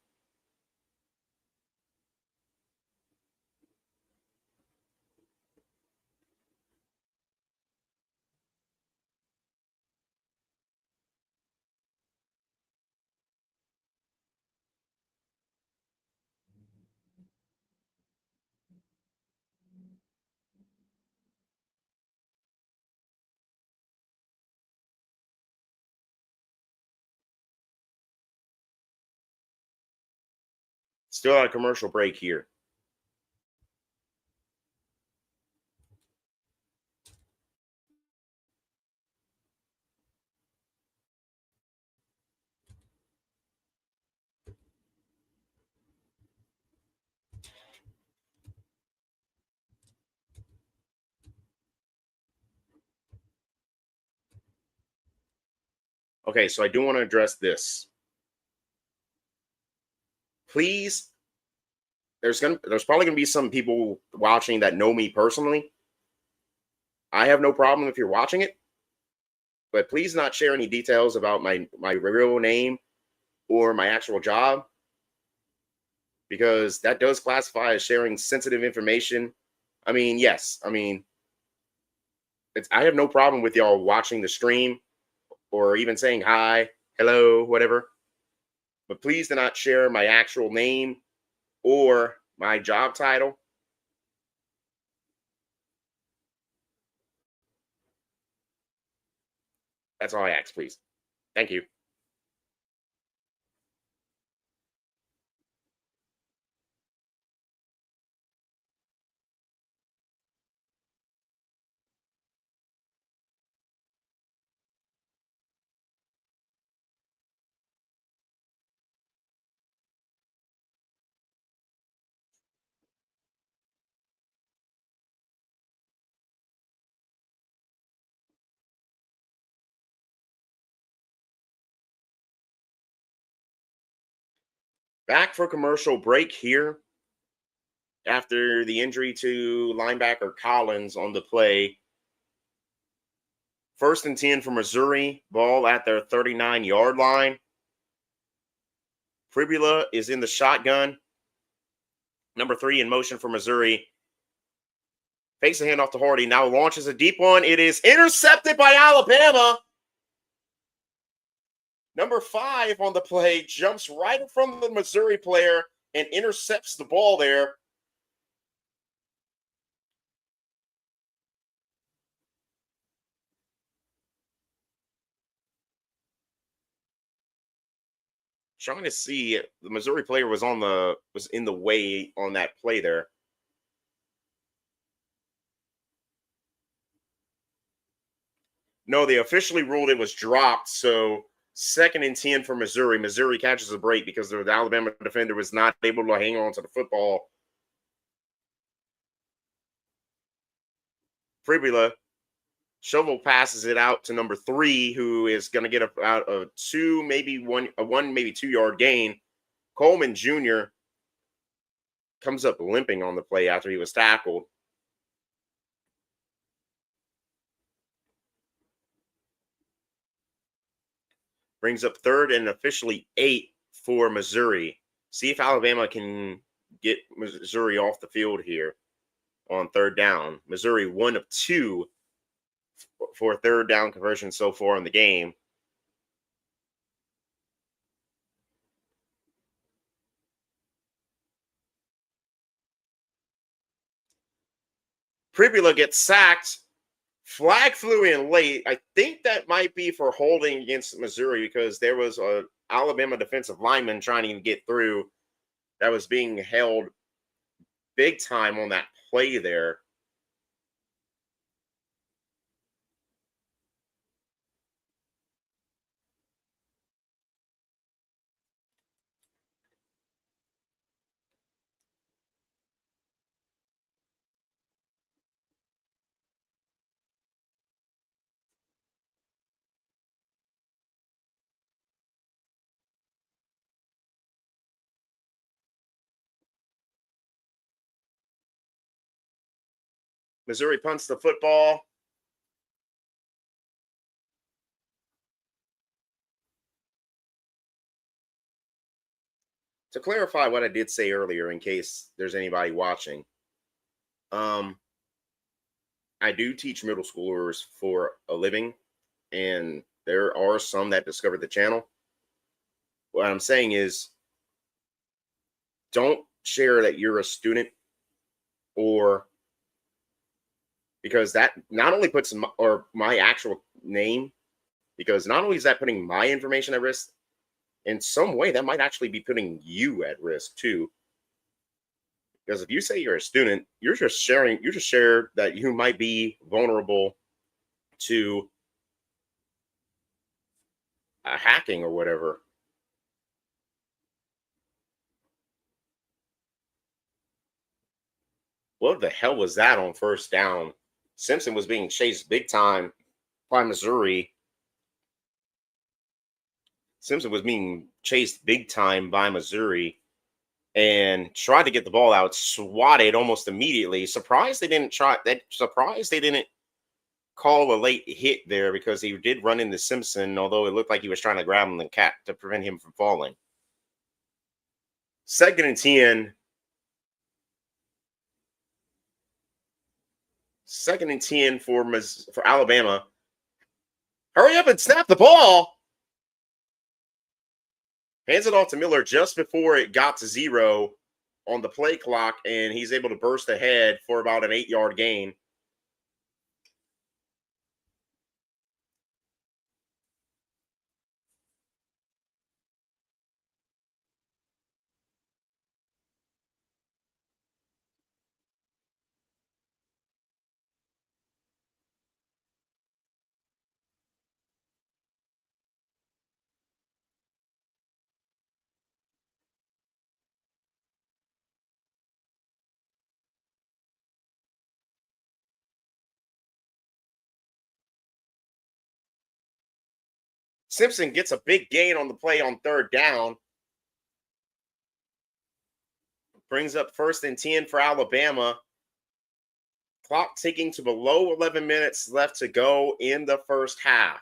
Still on a commercial break here. Okay, so I do want to address this. Please, there's probably going to be some people watching that know me personally. I have no problem if you're watching it, but please not share any details about my real name or my actual job, because that does classify as sharing sensitive information. I mean, yes, I mean, I have no problem with y'all watching the stream or even saying hi, hello, whatever. But please do not share my actual name or my job title. That's all I ask, please. Thank you. Back for commercial break here after the injury to linebacker Collins on the play. 1st and 10 for Missouri, ball at their 39-yard line. Pribula is in the shotgun. Number 3 in motion for Missouri. Fakes the handoff to Hardy. Now launches a deep one. It is intercepted by Alabama. Number 5 on the play jumps right in front of the Missouri player and intercepts the ball there. Trying to see, the Missouri player was in the way on that play there. No, they officially ruled it was dropped. So 2nd and 10 for Missouri. Missouri catches a break because the Alabama defender was not able to hang on to the football. Fribula shovel passes it out to number 3, who is going to get about a 2, maybe 1, maybe 2 yard gain. Coleman Jr. comes up limping on the play after he was tackled. Brings up 3rd and officially 8 for Missouri. See if Alabama can get Missouri off the field here on 3rd down. Missouri 1 of 2 for 3rd down conversion so far in the game. Pribula gets sacked. Flag flew in late. I think that might be for holding against Missouri because there was a Alabama defensive lineman trying to get through that was being held big time on that play there. Missouri punts the football. To clarify what I did say earlier, in case there's anybody watching, um, I do teach middle schoolers for a living, and there are some that discovered the channel. What I'm saying is, don't share that you're a student, or because that not only puts my actual name, because not only is that putting my information at risk, in some way that might actually be putting you at risk too. Because if you say you're a student, you just share that you might be vulnerable to hacking or whatever. What the hell was that on 1st down? Simpson was being chased big time by Missouri. Simpson was being chased big time by Missouri and tried to get the ball out, swatted almost immediately. Surprised they didn't call a late hit there because he did run into Simpson, although it looked like he was trying to grab him the cat to prevent him from falling. 2nd and 10. 2nd and 10 for Alabama. Hurry up and snap the ball. Hands it off to Miller just before it got to 0 on the play clock, and he's able to burst ahead for about an 8-yard gain. Simpson gets a big gain on the play on 3rd down. Brings up 1st and 10 for Alabama. Clock ticking to below 11 minutes left to go in the 1st half.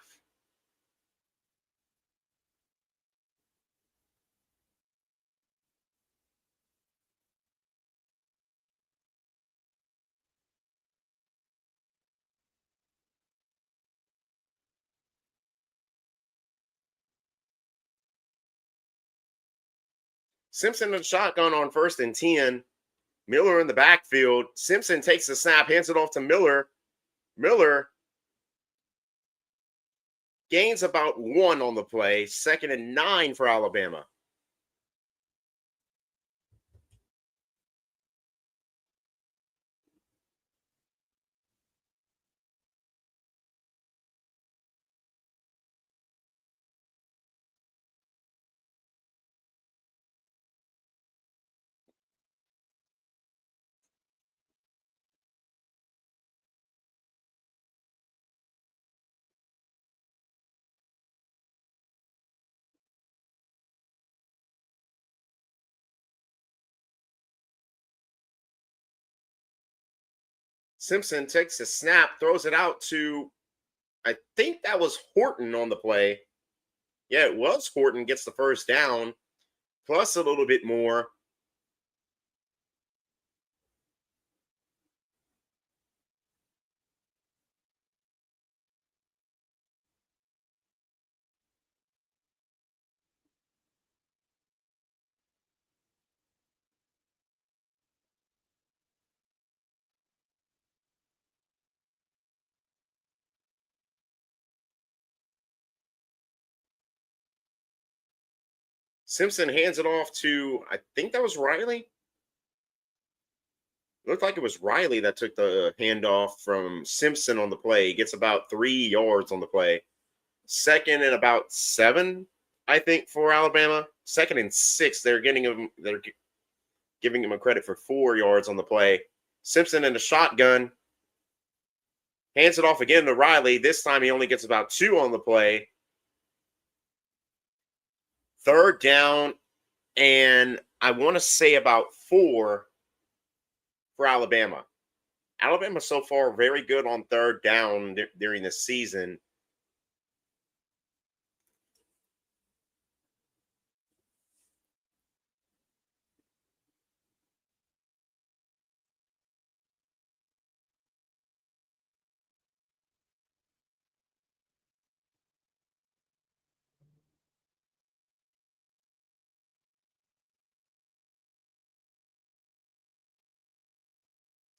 Simpson in the shotgun on 1st and 10. Miller in the backfield. Simpson takes the snap, hands it off to Miller. Miller gains about 1 on the play. 2nd and 9 for Alabama. Simpson takes a snap, throws it out to, I think that was Horton on the play. Yeah, it was Horton, gets the first down, plus a little bit more. Simpson hands it off to, I think that was Riley. Looked like it was Riley that took the handoff from Simpson on the play. He gets about 3 yards on the play. 2nd and about 7, I think, for Alabama. 2nd and 6. They're giving him a credit for 4 yards on the play. Simpson in the shotgun. Hands it off again to Riley. This time he only gets about 2 on the play. 3rd down, and I want to say about 4 for Alabama. Alabama so far very good on 3rd down during the season.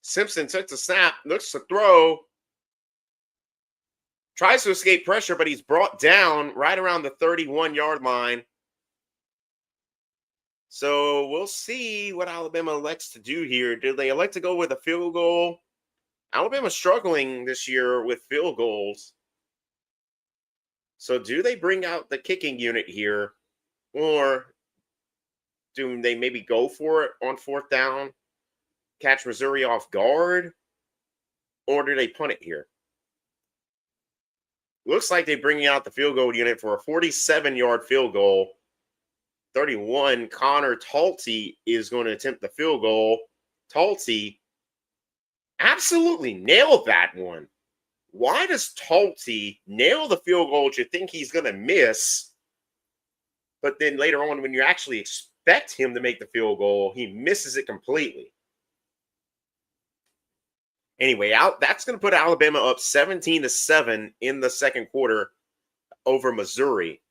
Simpson took the snap, looks to throw, tries to escape pressure, but he's brought down right around the 31-yard line. So we'll see what Alabama elects to do here. Do they elect to go with a field goal? Alabama's struggling this year with field goals. So do they bring out the kicking unit here? Or do they maybe go for it on 4th down, catch Missouri off guard? Or do they punt it here? Looks like they're bringing out the field goal unit for a 47-yard field goal. 31, Connor Talty is going to attempt the field goal. Talty absolutely nailed that one. Why does Talty nail the field goal that you think he's going to miss? But then later on, when you actually expect him to make the field goal, he misses it completely. Anyway, that's going to put Alabama up 17-7 in the 2nd quarter over Missouri.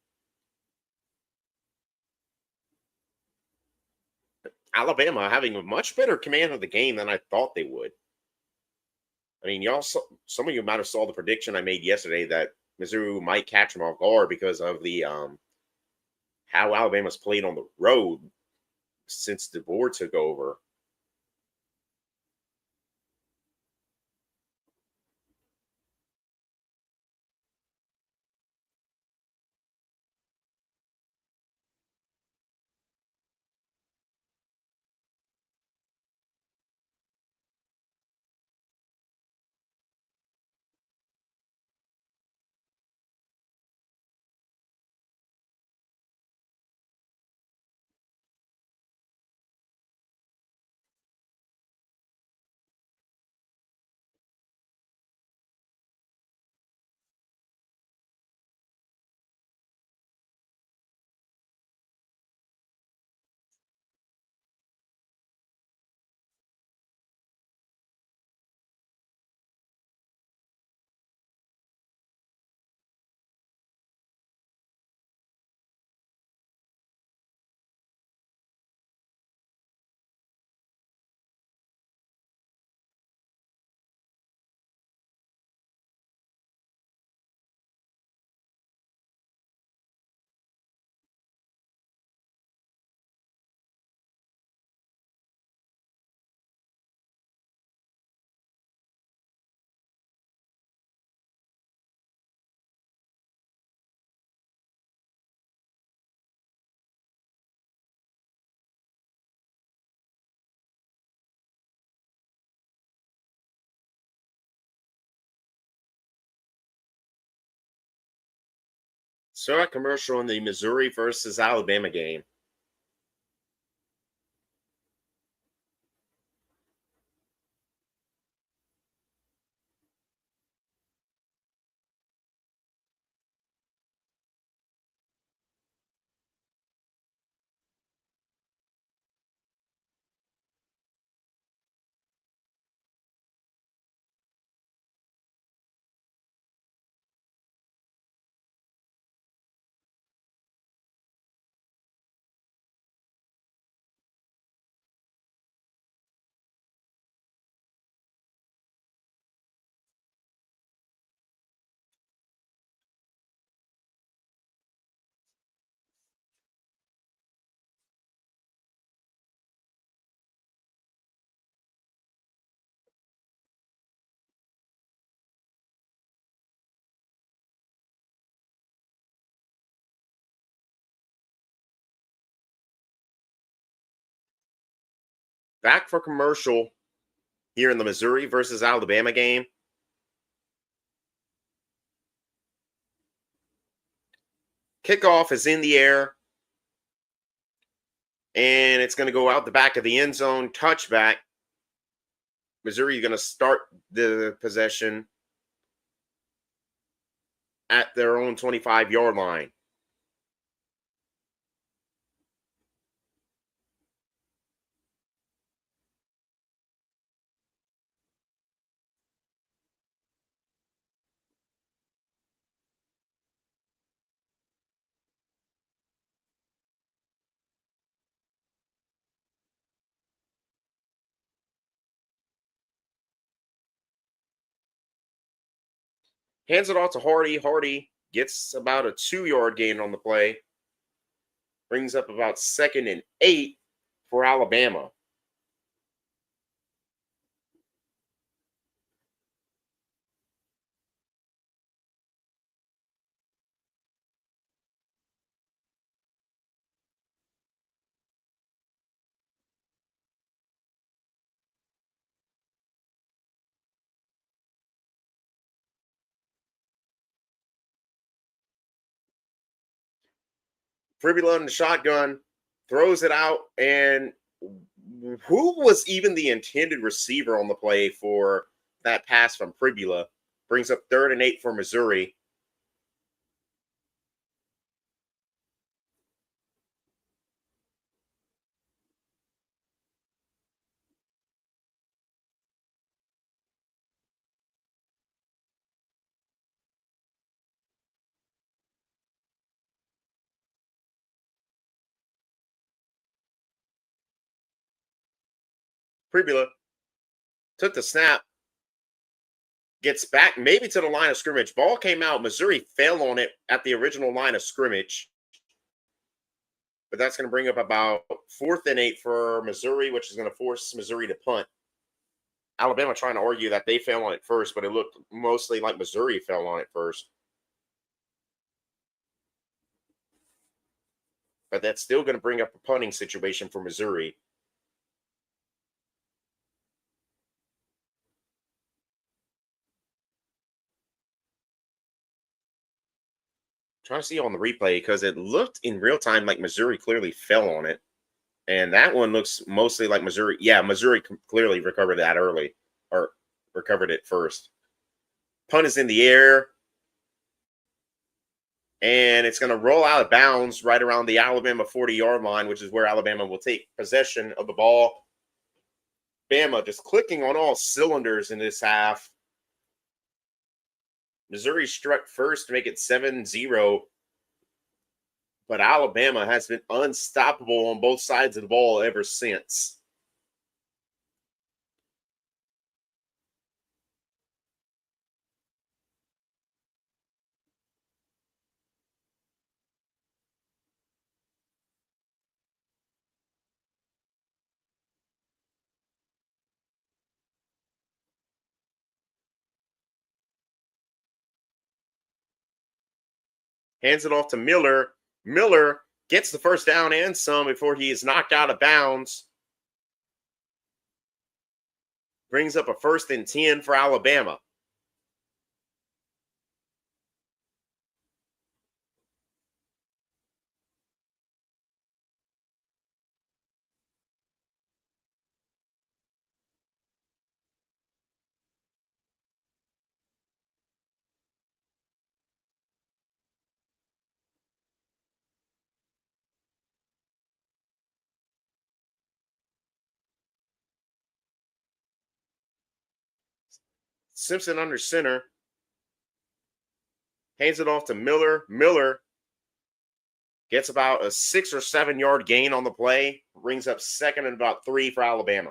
Alabama having a much better command of the game than I thought they would. I mean, some of you might have saw the prediction I made yesterday that Missouri might catch them off guard because of the how Alabama's played on the road since DeBoer took over. So a commercial in the Missouri versus Alabama game. Back for commercial here in the Missouri versus Alabama game. Kickoff is in the air, and it's going to go out the back of the end zone. Touchback. Missouri is going to start the possession at their own 25-yard line. Hands it off to Hardy. Hardy gets about a 2-yard gain on the play. Brings up about 2nd and 8 for Alabama. Fribula in the shotgun, throws it out, and who was even the intended receiver on the play for that pass from Fribula? Brings up 3rd and 8 for Missouri. Fribula took the snap, gets back maybe to the line of scrimmage. Ball came out. Missouri fell on it at the original line of scrimmage. But that's going to bring up about 4th and 8 for Missouri, which is going to force Missouri to punt. Alabama trying to argue that they fell on it first, but it looked mostly like Missouri fell on it first. But that's still going to bring up a punting situation for Missouri. Trying to see on the replay because it looked in real time like Missouri clearly fell on it. And that one looks mostly like Missouri. Yeah, Missouri clearly recovered that early or recovered it first. Punt is in the air. And it's going to roll out of bounds right around the Alabama 40-yard line, which is where Alabama will take possession of the ball. Bama just clicking on all cylinders in this half. Missouri struck first to make it 7-0. But Alabama has been unstoppable on both sides of the ball ever since. Hands it off to Miller. Miller gets the first down and some before he is knocked out of bounds. Brings up a 1st and 10 for Alabama. Simpson under center. Hands it off to Miller. Miller gets about a 6 or 7 yard gain on the play. Brings up second and about 3 for Alabama.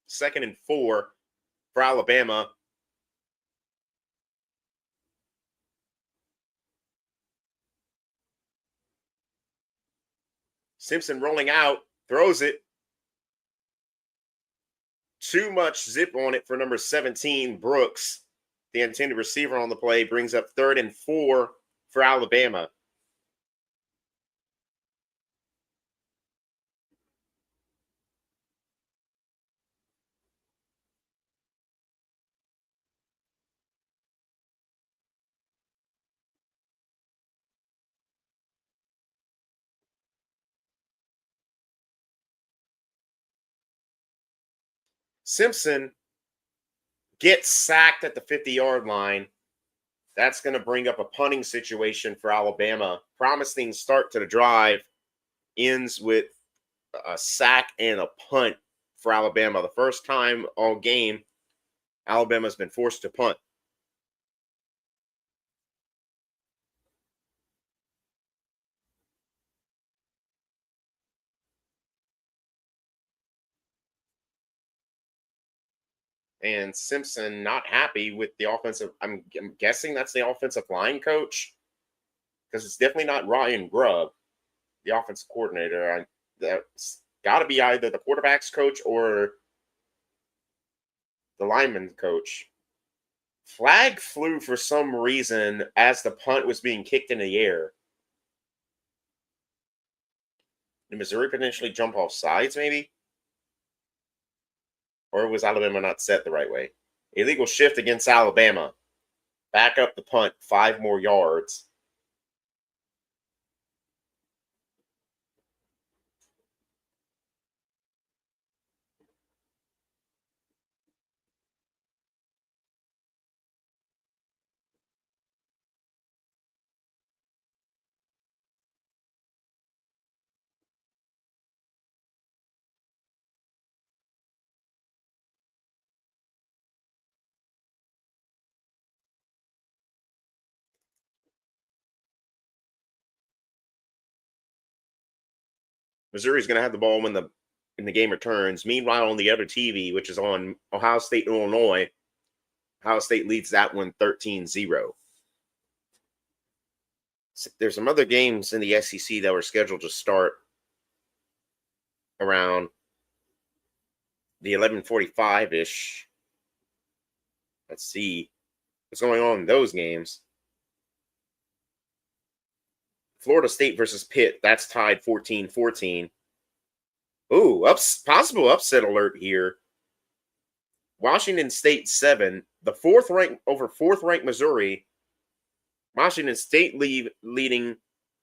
Second and 4 for Alabama. Simpson rolling out, throws it. Too much zip on it for number 17, Brooks. The intended receiver on the play brings up third and 4 for Alabama. Simpson gets sacked at the 50-yard line. That's going to bring up a punting situation for Alabama. Promising start to the drive ends with a sack and a punt for Alabama. The first time all game Alabama's been forced to punt. And Simpson not happy with the offensive. I'm guessing that's the offensive line coach, because it's definitely not Ryan Grubb, the offensive coordinator. That's got to be either the quarterback's coach or the lineman coach. Flag flew for some reason as the punt was being kicked in the air. Did Missouri potentially jump off sides, maybe? Or was Alabama not set the right way? Illegal shift against Alabama. Back up the punt, 5 more yards. Missouri's going to have the ball when the game returns. Meanwhile, on the other TV, which is on Ohio State, Illinois, Ohio State leads that one 13-0. There's some other games in the SEC that were scheduled to start around the 11:45-ish. Let's see what's going on in those games. Florida State versus Pitt. That's tied 14-14. Ooh, possible upset alert here. Washington State 7, the fourth rank over fourth ranked Missouri. Washington State leading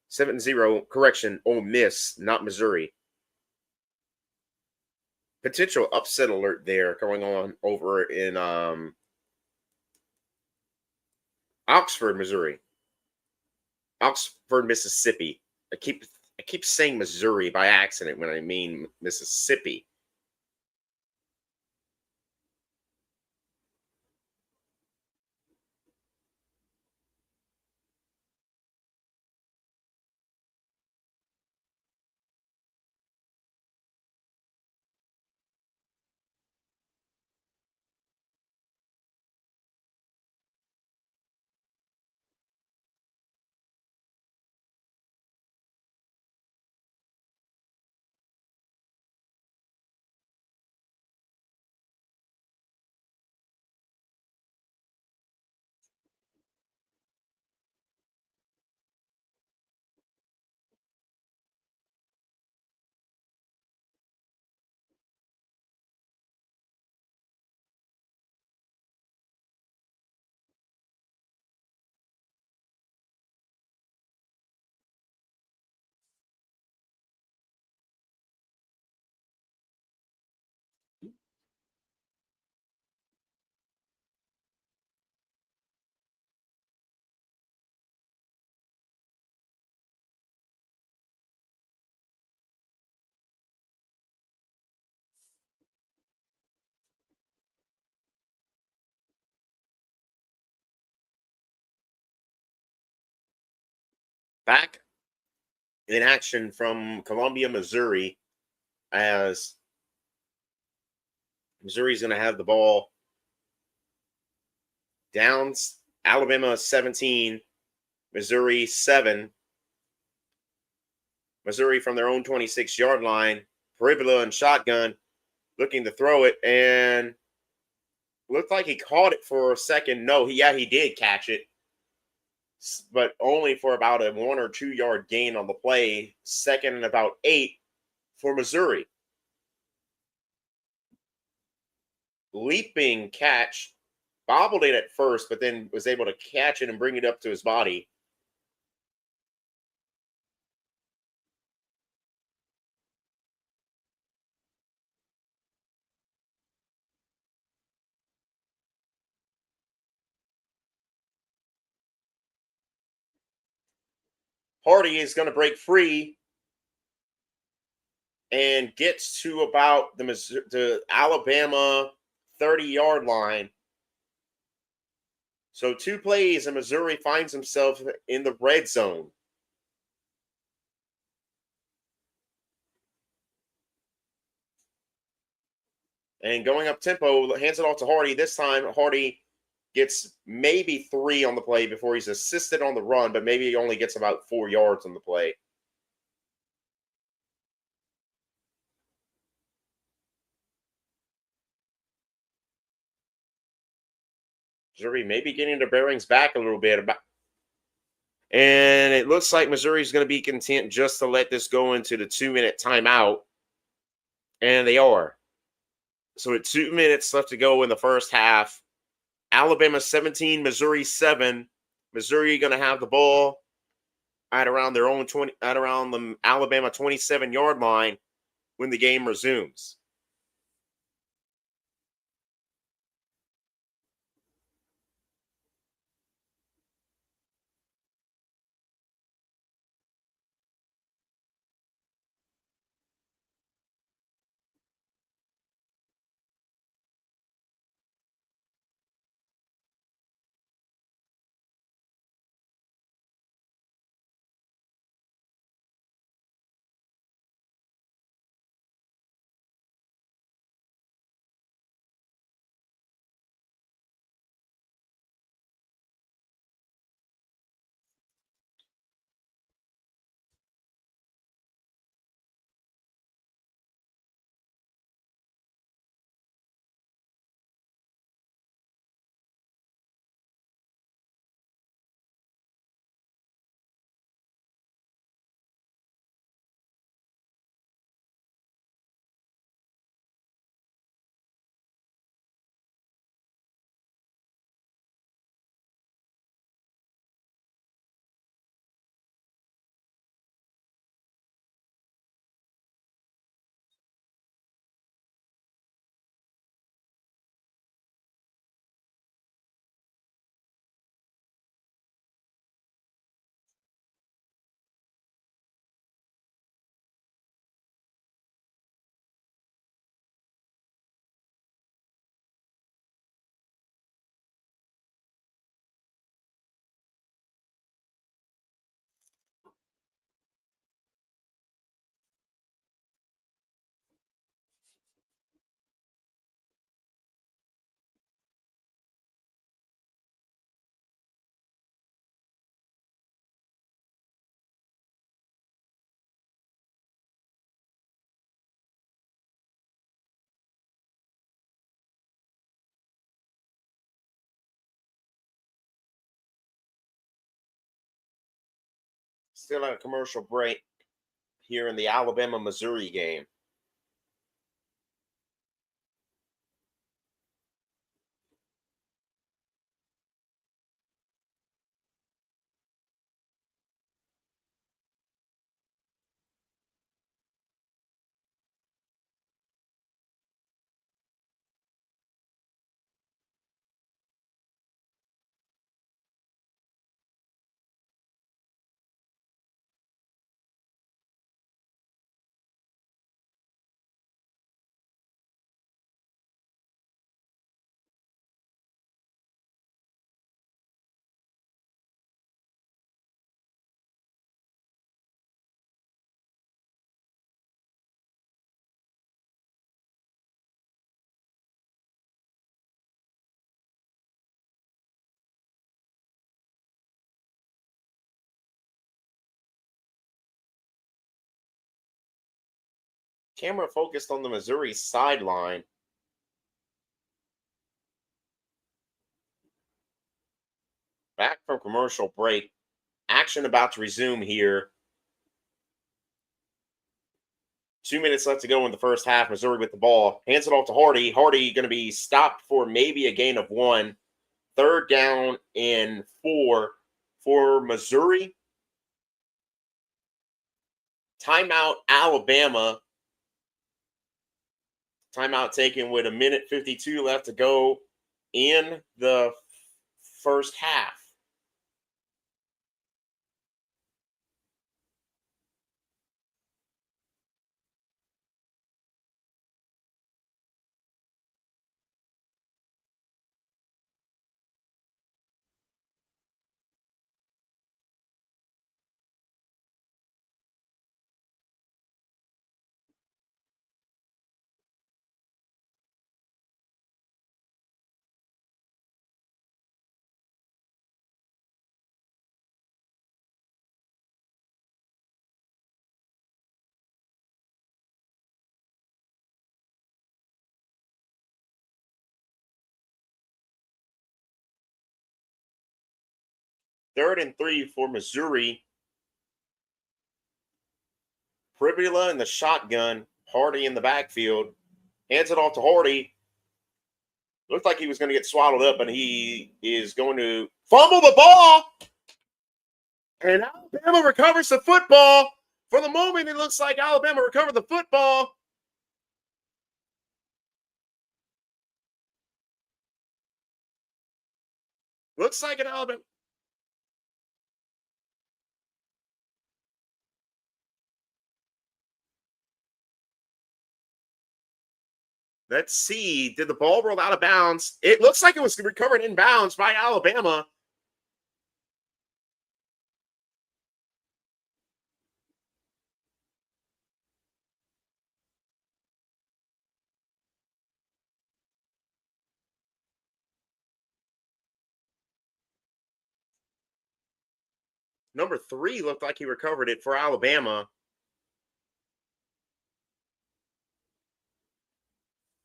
7-0. Correction, Ole Miss, not Missouri. Potential upset alert there going on over in Oxford, Missouri. Oxford, Mississippi. I keep saying Missouri by accident when I mean Mississippi. Back in action from Columbia, Missouri, as Missouri's going to have the ball down. Alabama 17, Missouri 7. Missouri from their own 26-yard line. Paribula and shotgun looking to throw it, and looked like he caught it for a second. No, he did catch it, but only for about a 1 or 2 yard gain on the play. Second and about 8 for Missouri. Leaping catch, bobbled it at first, but then was able to catch it and bring it up to his body. Hardy is going to break free and gets to about the Alabama 30-yard line. So 2 plays and Missouri finds himself in the red zone. And going up tempo, hands it off to Hardy. This time, Hardy gets maybe 3 on the play before he's assisted on the run, but maybe he only gets about 4 yards on the play. Missouri maybe getting their bearings back a little bit. And it looks like Missouri's going to be content just to let this go into the 2-minute timeout. And they are. So with 2 minutes left to go in the first half, Alabama 17, Missouri 7. Missouri going to have the ball at around their own 20, at around the Alabama 27-yard line when the game resumes. Still on a commercial break here in the Alabama Missouri game. Camera focused on the Missouri sideline. Back from commercial break. Action about to resume here. 2 minutes left to go in the first half. Missouri with the ball. Hands it off to Hardy. Hardy going to be stopped for maybe a gain of 1. 3rd down and 4 for Missouri. Timeout, Alabama. Timeout taken with 1:52 left to go in the first half. Third and 3 for Missouri. Pribula in the shotgun. Hardy in the backfield. Hands it off to Hardy. Looked like he was going to get swallowed up, and he is going to fumble the ball. And Alabama recovers the football. For the moment, it looks like Alabama recovered the football. Looks like an Alabama. Let's see. Did the ball roll out of bounds? It looks like it was recovered in bounds by Alabama. Number 3 looked like he recovered it for Alabama.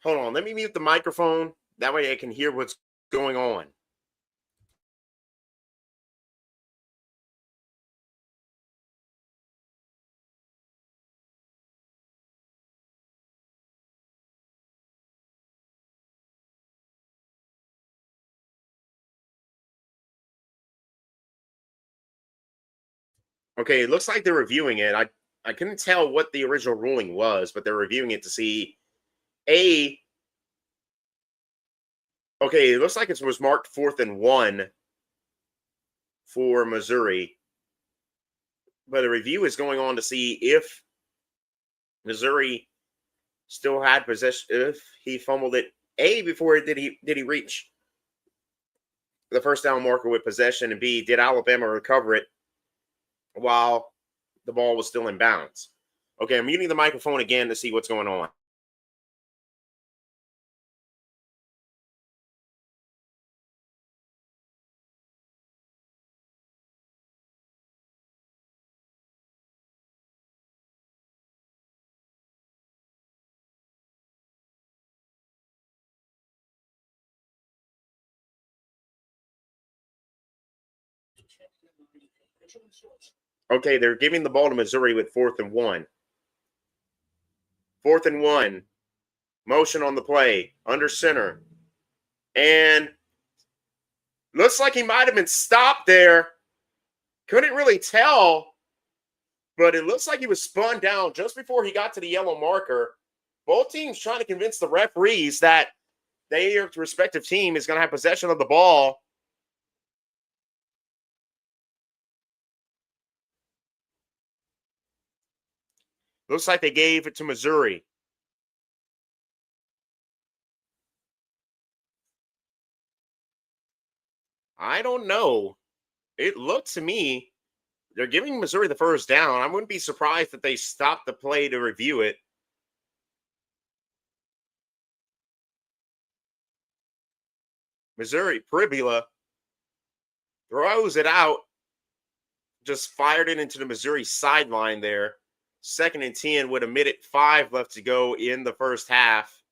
Hold on. Let me mute the microphone. That way I can hear what's going on. Okay, it looks like they're reviewing it. I couldn't tell what the original ruling was, but they're reviewing it to see okay, it looks like it was marked 4th and 1 for Missouri. But a review is going on to see if Missouri still had possession, if he fumbled it before did he reach the first down marker with possession, and B, did Alabama recover it while the ball was still in bounds. Okay, I'm muting the microphone again to see what's going on. Okay, they're giving the ball to Missouri with 4th and 1. 4th and 1. Motion on the play, under center. And looks like he might have been stopped there. Couldn't really tell, but it looks like he was spun down just before he got to the yellow marker. Both teams trying to convince the referees that their respective team is going to have possession of the ball. Looks like they gave it to Missouri. I don't know. It looked to me they're giving Missouri the first down. I wouldn't be surprised if they stopped the play to review it. Missouri, Pribula throws it out, just fired it into the Missouri sideline there. 2nd and 10 with a minute 5 left to go in the first half.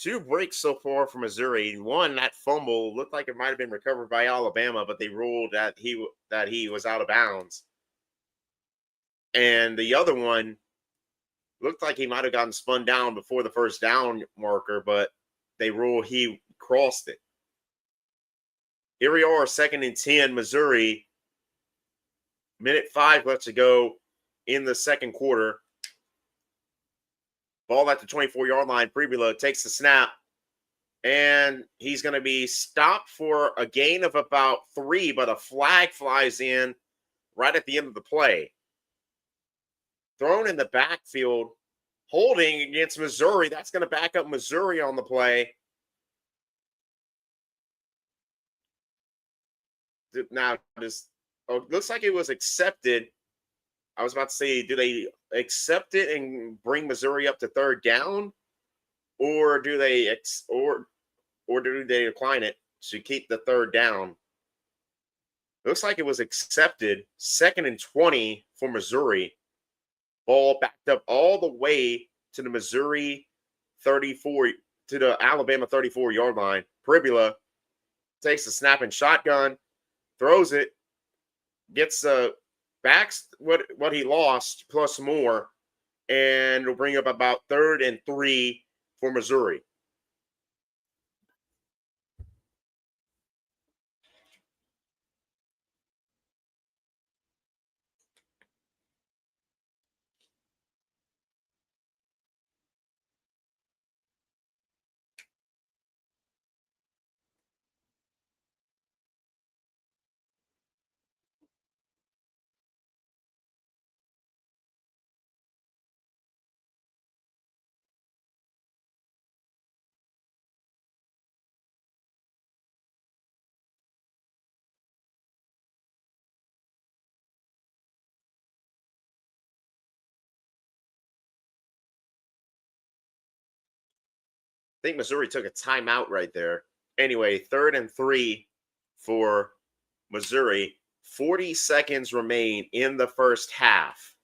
2 breaks so far for Missouri. One, that fumble looked like it might have been recovered by Alabama, but they ruled that he was out of bounds. And the other one looked like he might have gotten spun down before the first down marker, but they ruled he crossed it. Here we are, 2nd and 10, Missouri. Minute 5 left to go in the second quarter. Ball at the 24-yard line. Pribula takes the snap, and he's going to be stopped for a gain of about 3, but a flag flies in right at the end of the play. Thrown in the backfield, holding against Missouri. That's going to back up Missouri on the play. Now, this looks like it was accepted. I was about to say, do they accept it and bring Missouri up to third down, or do they do they decline it to keep the third down? Looks like it was accepted. 2nd and 20 for Missouri. Ball backed up all the way to the Missouri 34 to the Alabama 34-yard line. Pribula takes the snap and shotgun, throws it, gets backs what he lost plus more, and will bring up about 3rd and 3 for Missouri. I think Missouri took a timeout right there. Anyway, 3rd and 3 for Missouri. 40 seconds remain in the first half.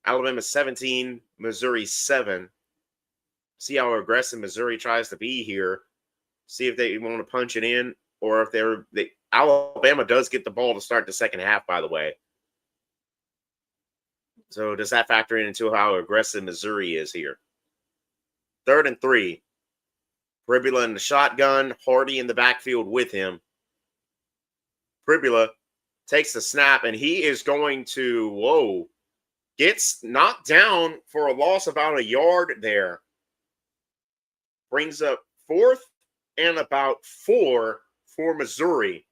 Alabama 17, Missouri 7. See how aggressive Missouri tries to be here. See if they want to punch it in, or if Alabama does get the ball to start the second half, by the way. So does that factor into how aggressive Missouri is here? 3rd and 3. Pribula in the shotgun, Hardy in the backfield with him. Pribula takes the snap, and he is going to, gets knocked down for a loss of about a yard there. Brings up 4th and about 4 for Missouri.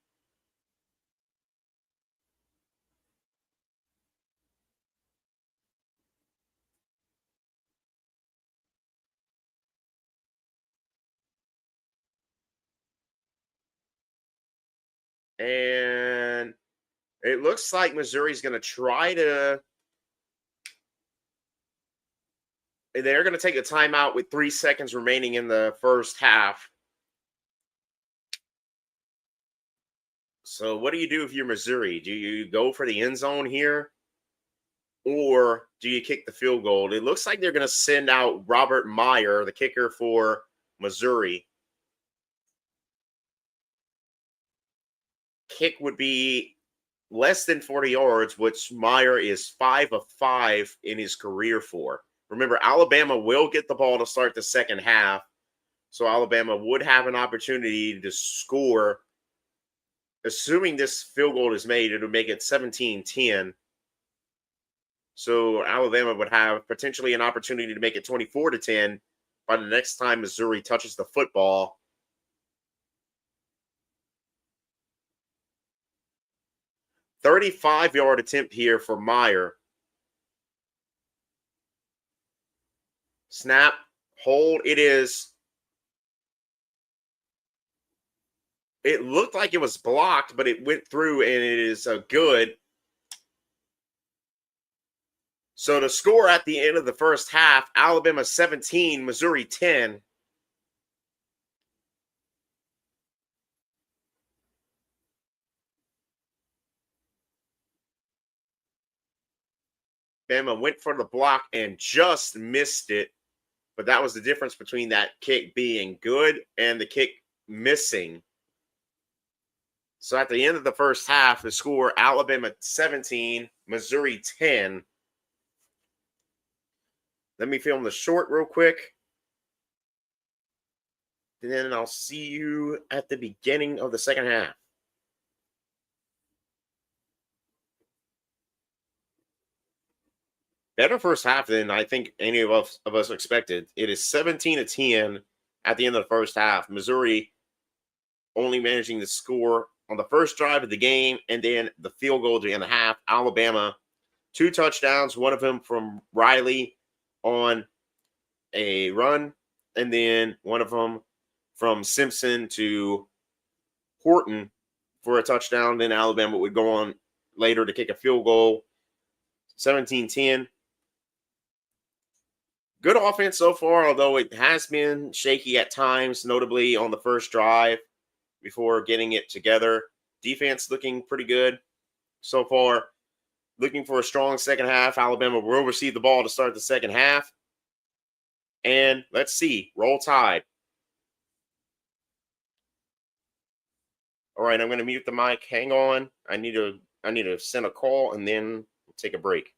And it looks like Missouri's going to try to. They're going to take a timeout with 3 seconds remaining in the first half. So what do you do if you're Missouri? Do you go for the end zone here, or do you kick the field goal? It looks like they're going to send out Robert Meyer, the kicker for Missouri. Kick would be less than 40 yards, which Meyer is 5 of 5 in his career for. Remember, Alabama will get the ball to start the second half, so Alabama would have an opportunity to score. Assuming this field goal is made, it'll make it 17-10. So Alabama would have potentially an opportunity to make it 24-10 by the next time Missouri touches the football. 35-yard attempt here for Meyer. Snap, hold. It looked like it was blocked, but it went through, and it is good. So the score at the end of the first half, Alabama 17, Missouri 10. Bama went for the block and just missed it. But that was the difference between that kick being good and the kick missing. So at the end of the first half, the score Alabama 17, Missouri 10. Let me film the short real quick. And then I'll see you at the beginning of the second half. Better first half than I think any of us expected. It is 17-10 at the end of the first half. Missouri only managing to score on the first drive of the game and then the field goal at the end of the half. Alabama, 2 touchdowns, one of them from Riley on a run, and then one of them from Simpson to Horton for a touchdown. Then Alabama would go on later to kick a field goal. 17-10. Good offense so far, although it has been shaky at times, notably on the first drive before getting it together. Defense looking pretty good so far. Looking for a strong second half. Alabama will receive the ball to start the second half. And let's see. Roll Tide. All right, I'm going to mute the mic. Hang on. I need to send a call and then take a break.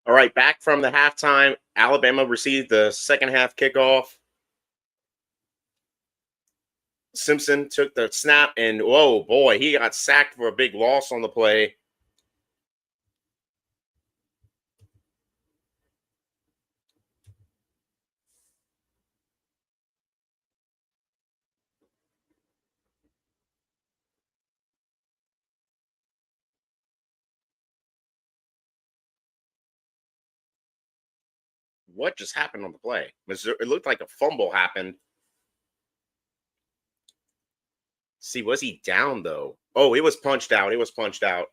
All right, back from the halftime. Alabama received the second half kickoff. Simpson took the snap, and whoa, boy, he got sacked for a big loss on the play. What just happened on the play? Missouri, it looked like a fumble happened. See, was he down though? Oh, it was punched out. It was punched out.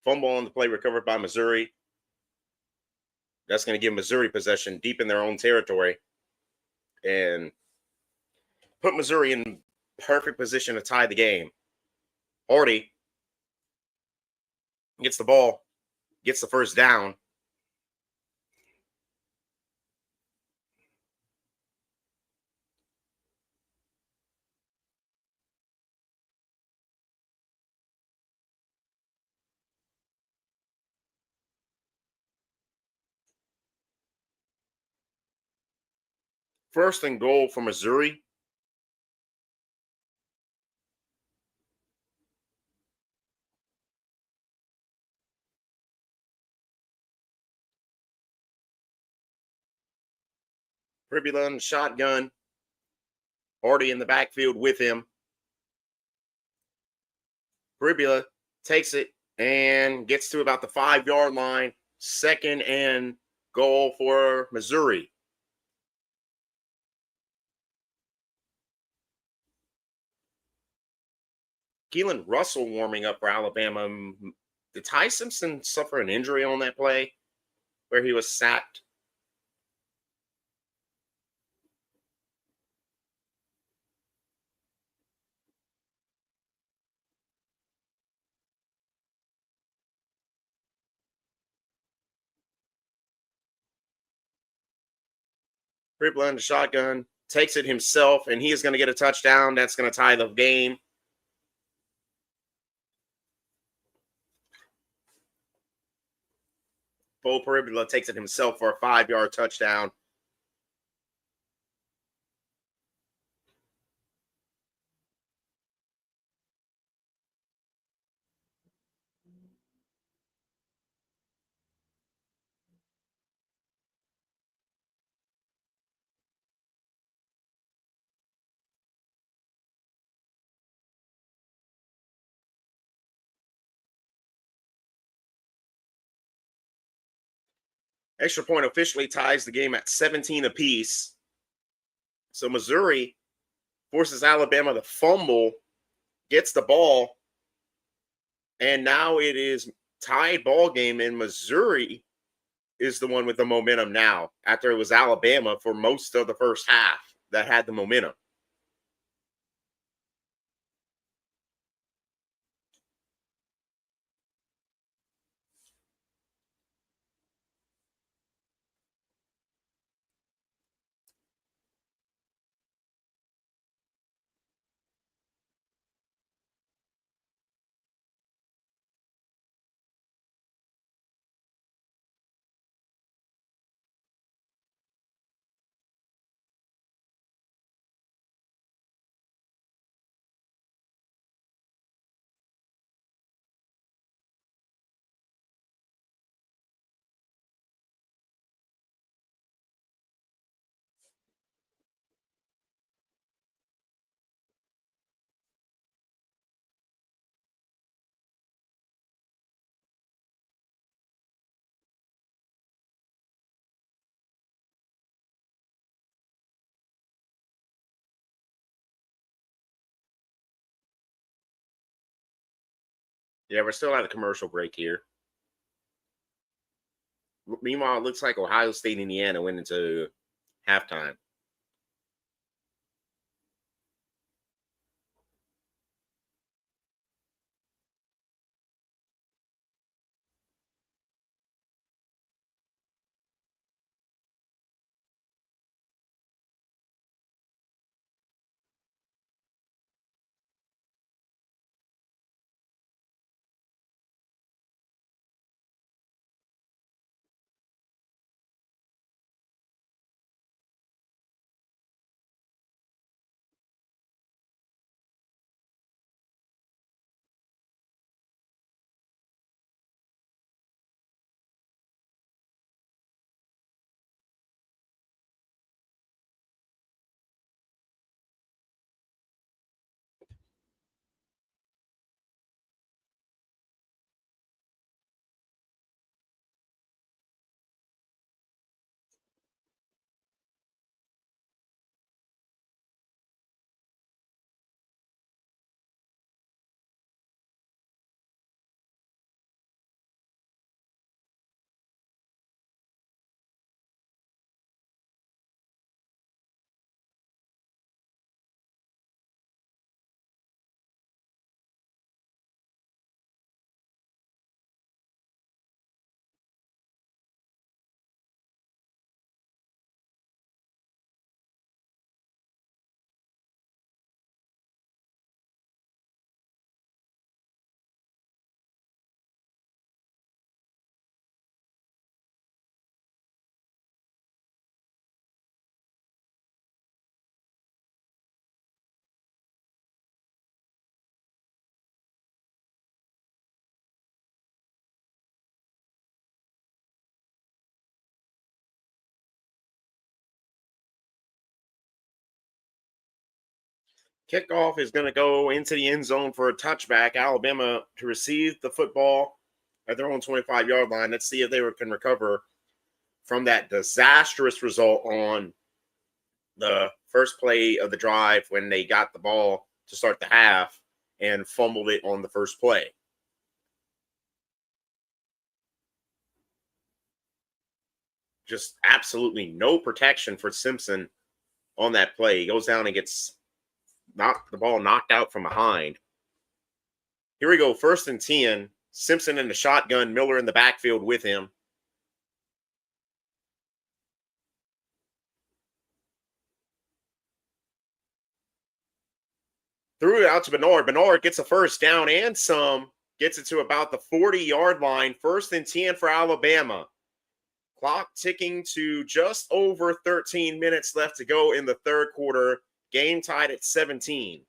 Fumble on the play recovered by Missouri. That's going to give Missouri possession deep in their own territory and put Missouri in perfect position to tie the game. Hardy gets the ball, gets the first down. First and goal for Missouri. Pribula in the shotgun. Hardy in the backfield with him. Pribula takes it and gets to about the 5-yard line. Second and goal for Missouri. Keelan Russell warming up for Alabama. Did Ty Simpson suffer an injury on that play where he was sacked? Pribula in the shotgun, takes it himself, and he is going to get a touchdown. That's going to tie the game. Bo Pribula takes it himself for a 5-yard touchdown. Extra point officially ties the game at 17 apiece. So Missouri forces Alabama to fumble, gets the ball, and now it is tied ball game, and Missouri is the one with the momentum now after it was Alabama for most of the first half that had the momentum. Yeah, we're still at a commercial break here. Meanwhile, it looks like Ohio State, Indiana went into halftime. Kickoff is going to go into the end zone for a touchback. Alabama to receive the football at their own 25-yard line. Let's see if they can recover from that disastrous result on the first play of the drive when they got the ball to start the half and fumbled it on the first play. Just absolutely no protection for Simpson on that play. He goes down and gets the ball knocked out from behind. Here we go, 1st and 10. Simpson in the shotgun, Miller in the backfield with him. Threw it out to Bernard. Bernard gets a first down and some. Gets it to about the 40-yard line. 1st and 10 for Alabama. Clock ticking to just over 13 minutes left to go in the third quarter. Game tied at 17.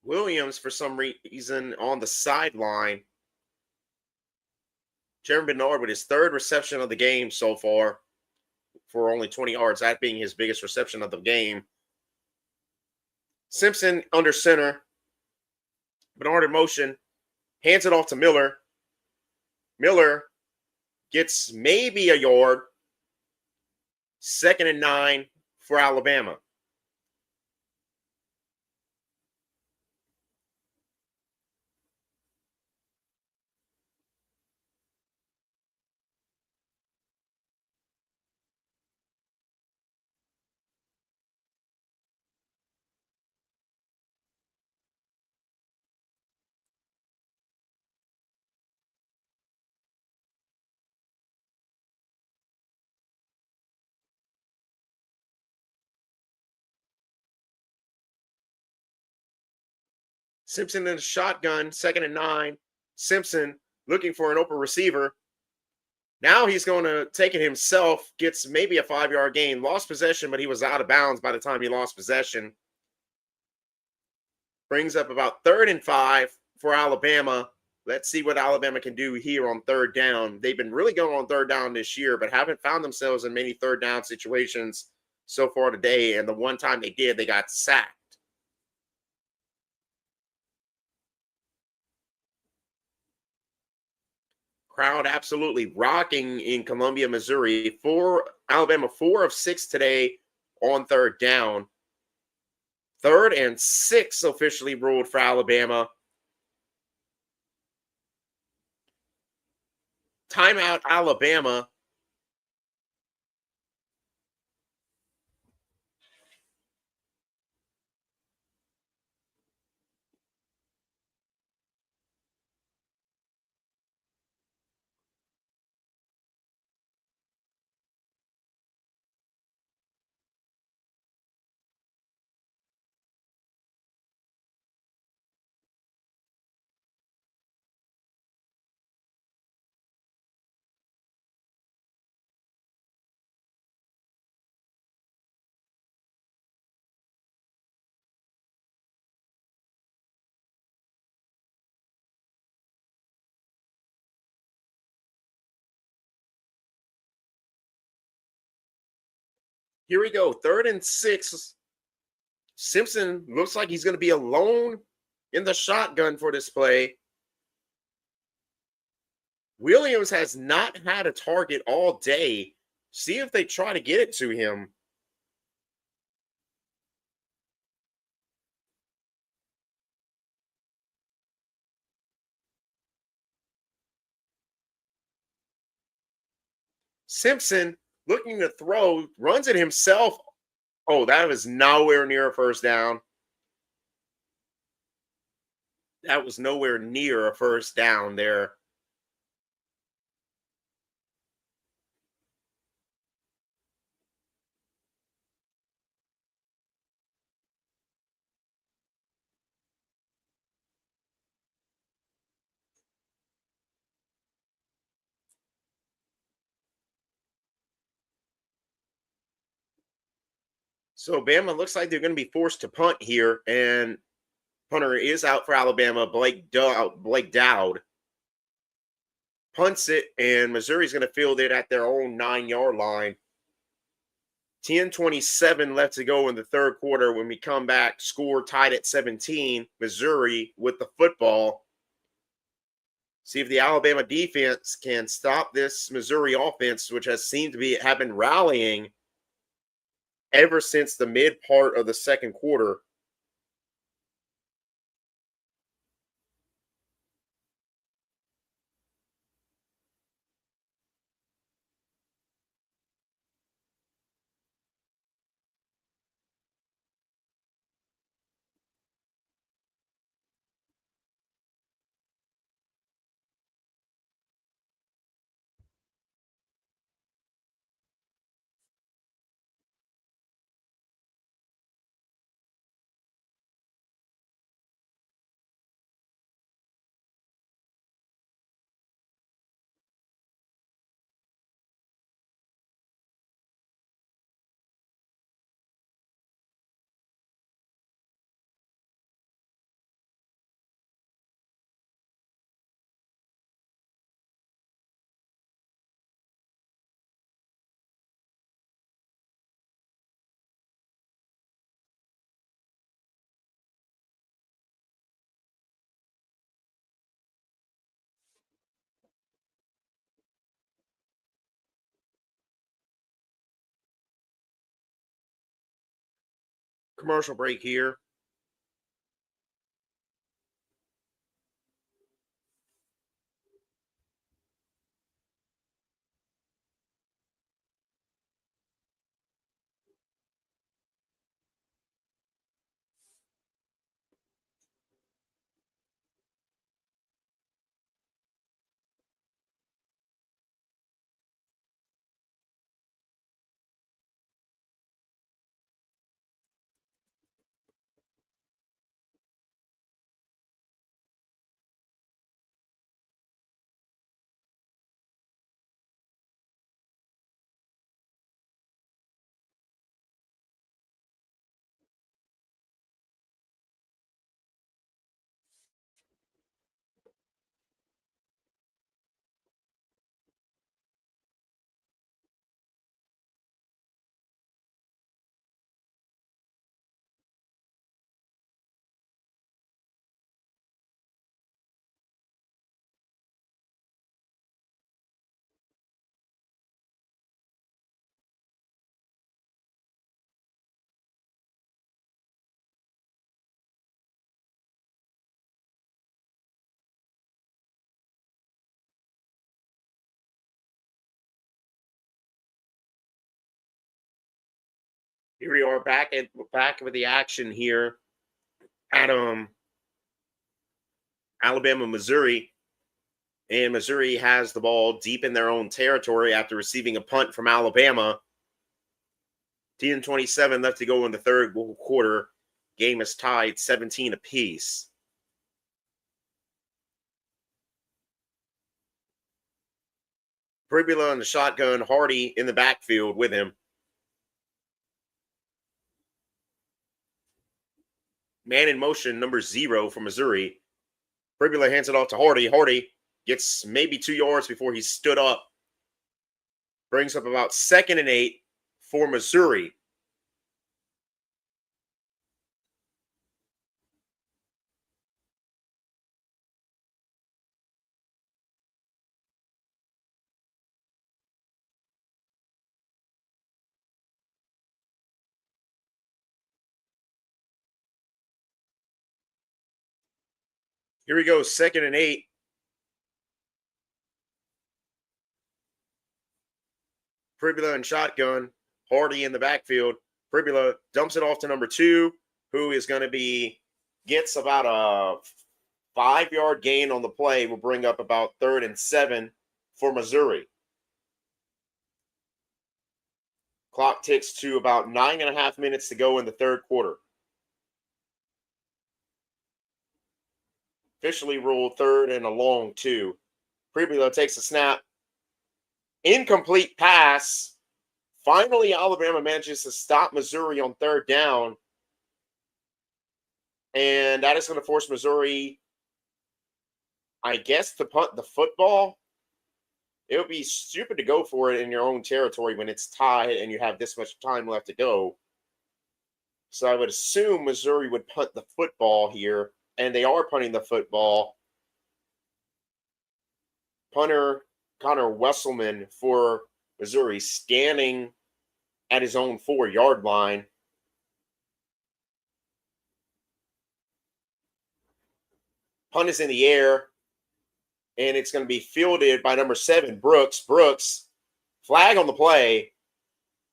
Williams, for some reason, on the sideline. Jeremy Bernard with his 3rd reception of the game so far for only 20 yards, that being his biggest reception of the game. Simpson under center. Bernard in motion. Hands it off to Miller. Miller gets maybe a yard. 2nd and 9 for Alabama. Simpson in the shotgun, 2nd and 9. Simpson looking for an open receiver. Now he's going to take it himself, gets maybe a 5-yard gain. Lost possession, but he was out of bounds by the time he lost possession. Brings up about 3rd and 5 for Alabama. Let's see what Alabama can do here on 3rd down. They've been really going on 3rd down this year, but haven't found themselves in many 3rd down situations so far today. And the one time they did, they got sacked. Crowd absolutely rocking in Columbia, Missouri. Alabama 4 of 6 today on 3rd down. 3rd and 6 officially ruled for Alabama. Timeout, Alabama. Here we go, 3rd and 6. Simpson looks like he's going to be alone in the shotgun for this play. Williams has not had a target all day. See if they try to get it to him. Simpson looking to throw, runs it himself. Oh, that was nowhere near a 1st down. That was nowhere near a 1st down there. So Bama looks like they're going to be forced to punt here, and punter is out for Alabama. Blake Dowd punts it, and Missouri's going to field it at their own 9-yard line. 10:27 left to go in the third quarter. When we come back, score tied at 17. Missouri with the football. See if the Alabama defense can stop this Missouri offense, which has seemed to have been rallying ever since the mid part of the second quarter. Commercial break here. Here we are back with the action here at Alabama, Missouri. And Missouri has the ball deep in their own territory after receiving a punt from Alabama. 10:27 left to go in the third quarter. Game is tied 17 apiece. Pribula in the shotgun, Hardy in the backfield with him. Man in motion, number 0 for Missouri. Pribula hands it off to Hardy. Hardy gets maybe 2 yards before he stood up. Brings up about 2nd and 8 for Missouri. Here we go, 2nd and 8. Pribula in shotgun, Hardy in the backfield. Pribula dumps it off to number 2, who is going to gets about a 5-yard gain on the play. Will bring up about 3rd and 7 for Missouri. Clock ticks to about 9.5 minutes to go in the third quarter. Officially ruled 3rd and a long 2. Pribula takes a snap. Incomplete pass. Finally, Alabama manages to stop Missouri on 3rd down. And that is going to force Missouri, I guess, to punt the football. It would be stupid to go for it in your own territory when it's tied and you have this much time left to go. So I would assume Missouri would punt the football here, and they are punting the football. Punter Connor Wesselman for Missouri standing at his own 4-yard line. Punt is in the air, and it's going to be fielded by number 7, Brooks. Brooks, flag on the play.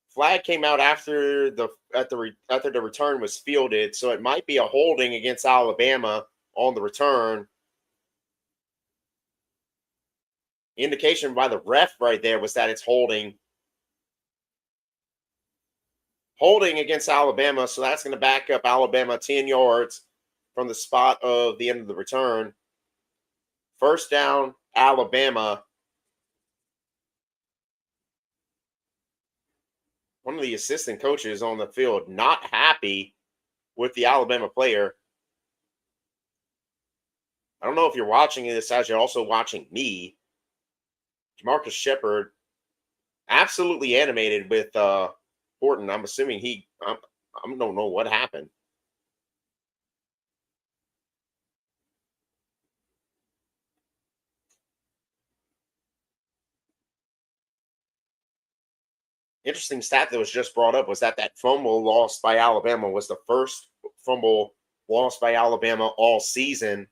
Flag came out after the return was fielded, so it might be a holding against Alabama on the return. Indication by the ref right there was that it's holding. Holding against Alabama, so that's going to back up Alabama 10 yards from the spot of the end of the return. First down, Alabama. One of the assistant coaches on the field not happy with the Alabama player. I don't know if you're watching this as you're also watching me. Jamarcus Shepard, absolutely animated with Horton. I'm assuming I don't know what happened. Interesting stat that was just brought up was that fumble lost by Alabama was the first fumble lost by Alabama all season.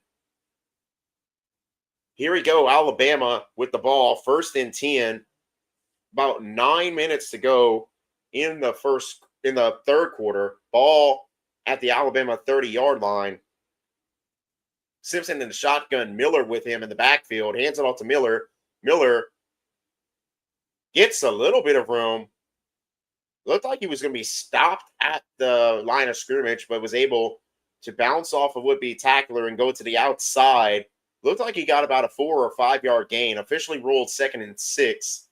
Here we go, Alabama with the ball, 1st and 10. About 9 minutes to go in the third quarter. Ball at the Alabama 30-yard line. Simpson in the shotgun, Miller with him in the backfield, hands it off to Miller. Miller gets a little bit of room. Looked like he was going to be stopped at the line of scrimmage, but was able to bounce off of would-be tackler and go to the outside. Looked like he got about a 4 or 5 yard gain. Officially ruled 2nd and 6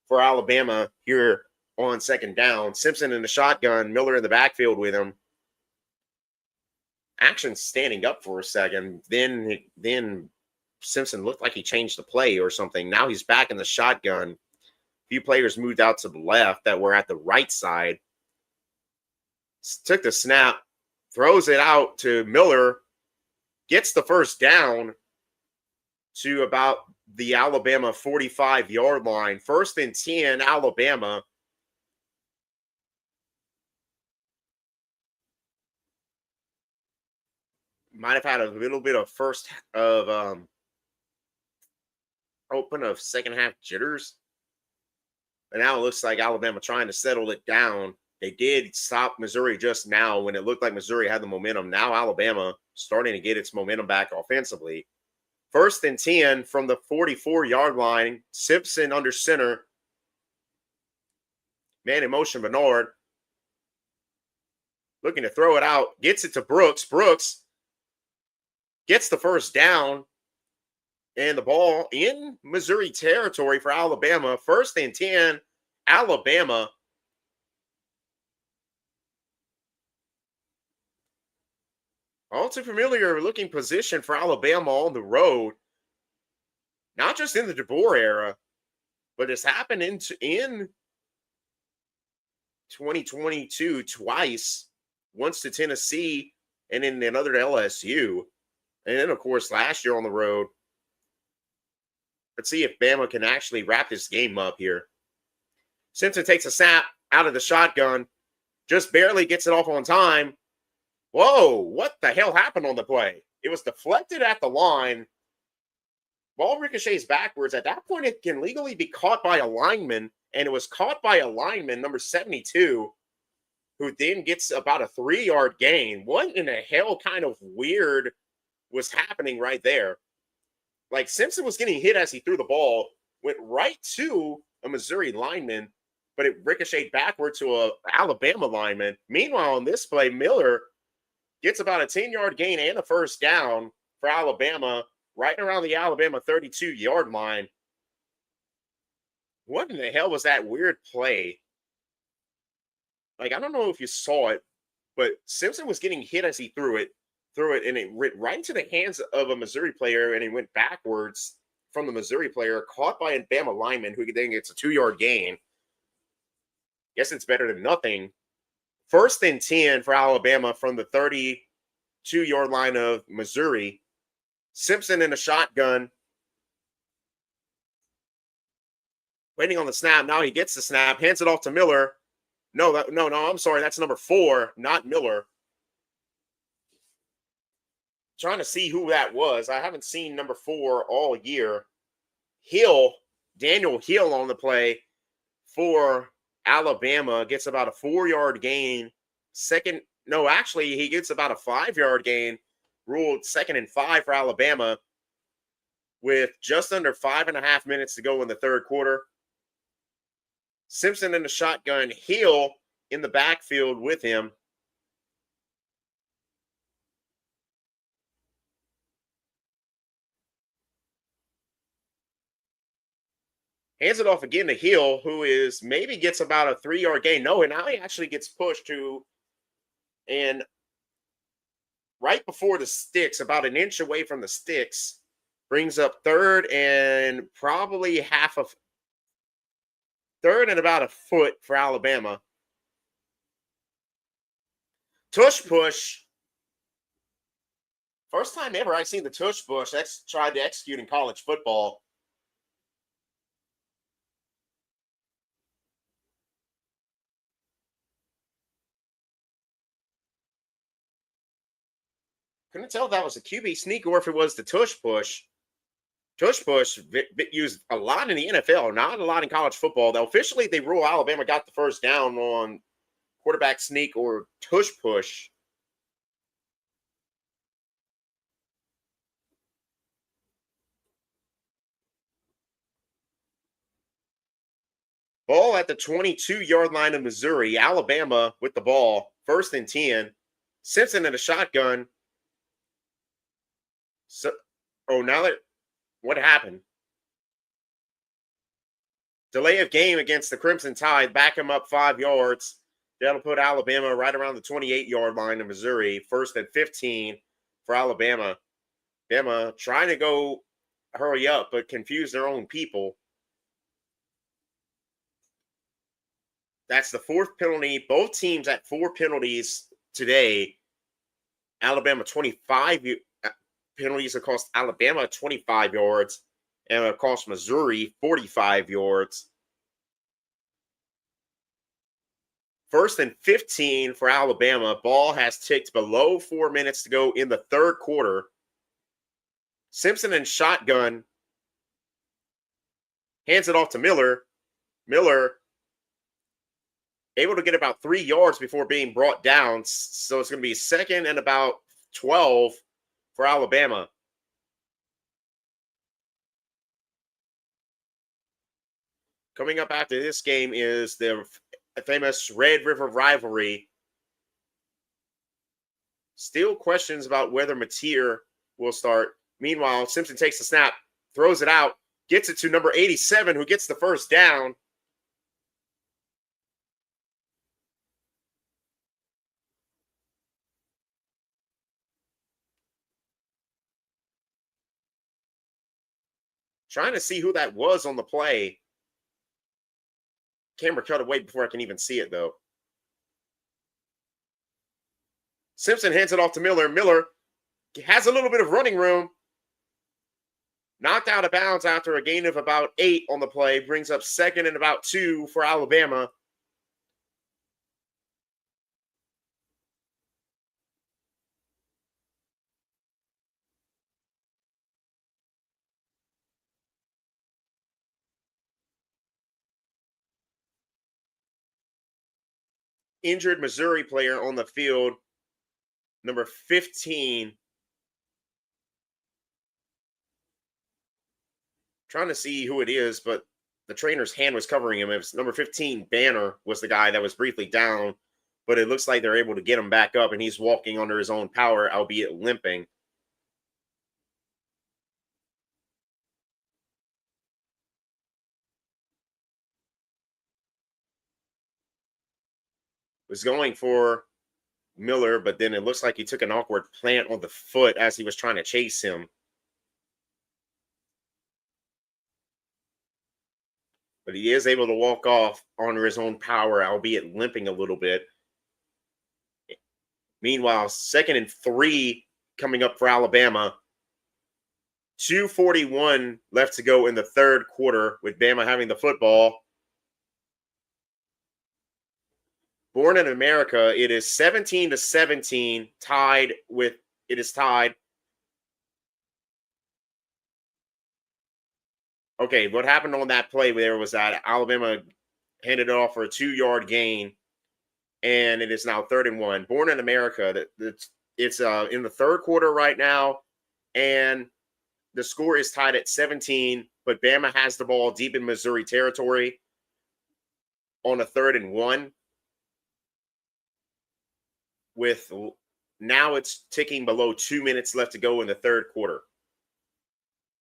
for Alabama here on 2nd down. Simpson in the shotgun, Miller in the backfield with him. Action standing up for a second. Then Simpson looked like he changed the play or something. Now he's back in the shotgun. Few players moved out to the left that were at the right side. Took the snap, throws it out to Miller, gets the first down to about the Alabama 45-yard line. 1st and 10, Alabama. Might have had a little bit of second half jitters. But now it looks like Alabama trying to settle it down. They did stop Missouri just now when it looked like Missouri had the momentum. Now Alabama starting to get its momentum back offensively. 1st and 10 from the 44-yard line. Simpson under center. Man in motion, Bernard. Looking to throw it out. Gets it to Brooks. Brooks gets the first down. And the ball in Missouri territory for Alabama. 1st and 10, Alabama. All too familiar looking position for Alabama on the road. Not just in the DeBoer era, but it's happened in 2022 twice. Once to Tennessee and then another to LSU. And then, of course, last year on the road. Let's see if Bama can actually wrap this game up here. Simpson takes a snap out of the shotgun. Just barely gets it off on time. Whoa, what the hell happened on the play? It was deflected at the line. Ball ricochets backwards. At that point, it can legally be caught by a lineman, and it was caught by a lineman, number 72, who then gets about a 3-yard gain. What in the hell kind of weird was happening right there? Like, Simpson was getting hit as he threw the ball, went right to a Missouri lineman, but it ricocheted backward to a Alabama lineman. Meanwhile, on this play, Miller gets about a 10-yard gain and a first down for Alabama, right around the Alabama 32-yard line. What in the hell was that weird play? Like, I don't know if you saw it, but Simpson was getting hit as he threw it, and it went right into the hands of a Missouri player, and it went backwards. from the Missouri player, caught by a Bama lineman who then gets a 2-yard gain. Guess it's better than nothing. 1st and 10 for Alabama from the 32-yard line of Missouri. Simpson in a shotgun. Waiting on the snap. Now he gets the snap, hands it off to Miller. No, I'm sorry. That's number 4, not Miller. Trying to see who that was. I haven't seen number 4 all year. Daniel Hill on the play for Alabama gets about a 4-yard gain. He gets about a 5-yard gain. Ruled 2nd and 5 for Alabama with just under 5.5 minutes to go in the third quarter. Simpson in the shotgun, Hill in the backfield with him. Hands it off again to Hill, who is maybe gets about a 3-yard gain. No, and now he actually gets pushed to, and right before the sticks, about an inch away from the sticks, brings up third and about a foot for Alabama. Tush push. First time ever I've seen the tush push tried to execute in college football. Couldn't tell if that was a QB sneak or if it was the tush push. Tush push used a lot in the NFL, not a lot in college football. Though officially they rule Alabama got the first down on quarterback sneak or tush push. Ball at the 22-yard line of Missouri. Alabama with the ball. 1st and 10. Simpson in a shotgun. What happened? Delay of game against the Crimson Tide. Back him up 5 yards. That'll put Alabama right around the 28-yard line of Missouri. 1st and 15 for Alabama. Bama trying to go hurry up, but confuse their own people. That's the 4th penalty. Both teams at 4 penalties today. Alabama 25 penalties that cost Alabama 25 yards, and it cost Missouri 45 yards. 1st and 15 for Alabama. Ball has ticked below 4 minutes to go in the third quarter. Simpson in shotgun. Hands it off to Miller. Miller able to get about 3 yards before being brought down. So it's going to be 2nd and about 12 for Alabama. Coming up after this game is the famous Red River rivalry. Still questions about whether Mateer will start. Meanwhile, Simpson takes the snap, throws it out, gets it to number 87, who gets the first down. Trying to see who that was on the play. Camera cut away before I can even see it, though. Simpson hands it off to Miller. Miller has a little bit of running room. Knocked out of bounds after a gain of about 8 on the play. Brings up 2nd and about 2 for Alabama. Injured Missouri player on the field, number 15. Trying to see who it is, but the trainer's hand was covering him. It was number 15, Banner, was the guy that was briefly down, but it looks like they're able to get him back up, and he's walking under his own power, albeit limping. Was going for Miller, but then it looks like he took an awkward plant on the foot as he was trying to chase him. but he is able to walk off under his own power, albeit limping a little bit. Meanwhile, 2nd and 3 coming up for Alabama. 2:41 left to go in the third quarter with Bama having the football. Born in America, it is 17-17, tied. Okay, what happened on that play there was that Alabama handed it off for a 2-yard gain, and it is now 3rd and 1. Born in America, it's in the third quarter right now, and the score is tied at 17, but Bama has the ball deep in Missouri territory on a 3rd and 1. With now it's ticking below 2 minutes left to go in the third quarter.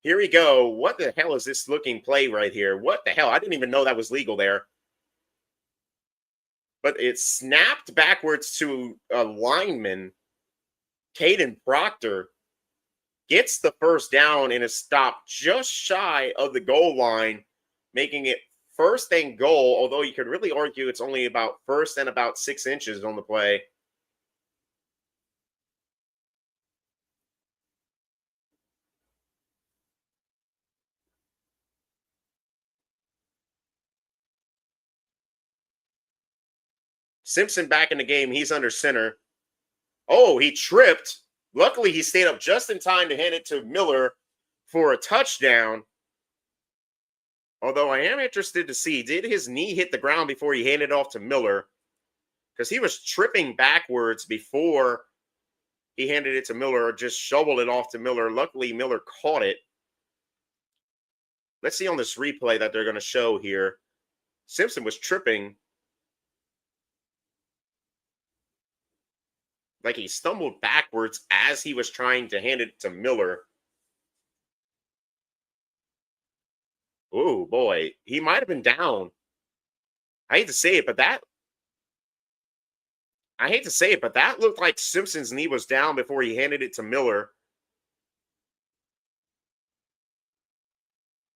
Here we go. What the hell is this looking play right here? What the hell? I didn't even know that was legal there. But it snapped backwards to a lineman. Caden Proctor gets the first down and is stopped just shy of the goal line, making it 1st and goal, although you could really argue it's only about 1st and about 6 inches on the play. Simpson back in the game. He's under center. Oh, he tripped. Luckily, he stayed up just in time to hand it to Miller for a touchdown. Although I am interested to see, did his knee hit the ground before he handed it off to Miller? Because he was tripping backwards before he handed it to Miller, just shoveled it off to Miller. Luckily, Miller caught it. Let's see on this replay that they're going to show here. Simpson was tripping. Like he stumbled backwards as he was trying to hand it to Miller. Oh, boy. He might have been down. I hate to say it, but that looked like Simpson's knee was down before he handed it to Miller.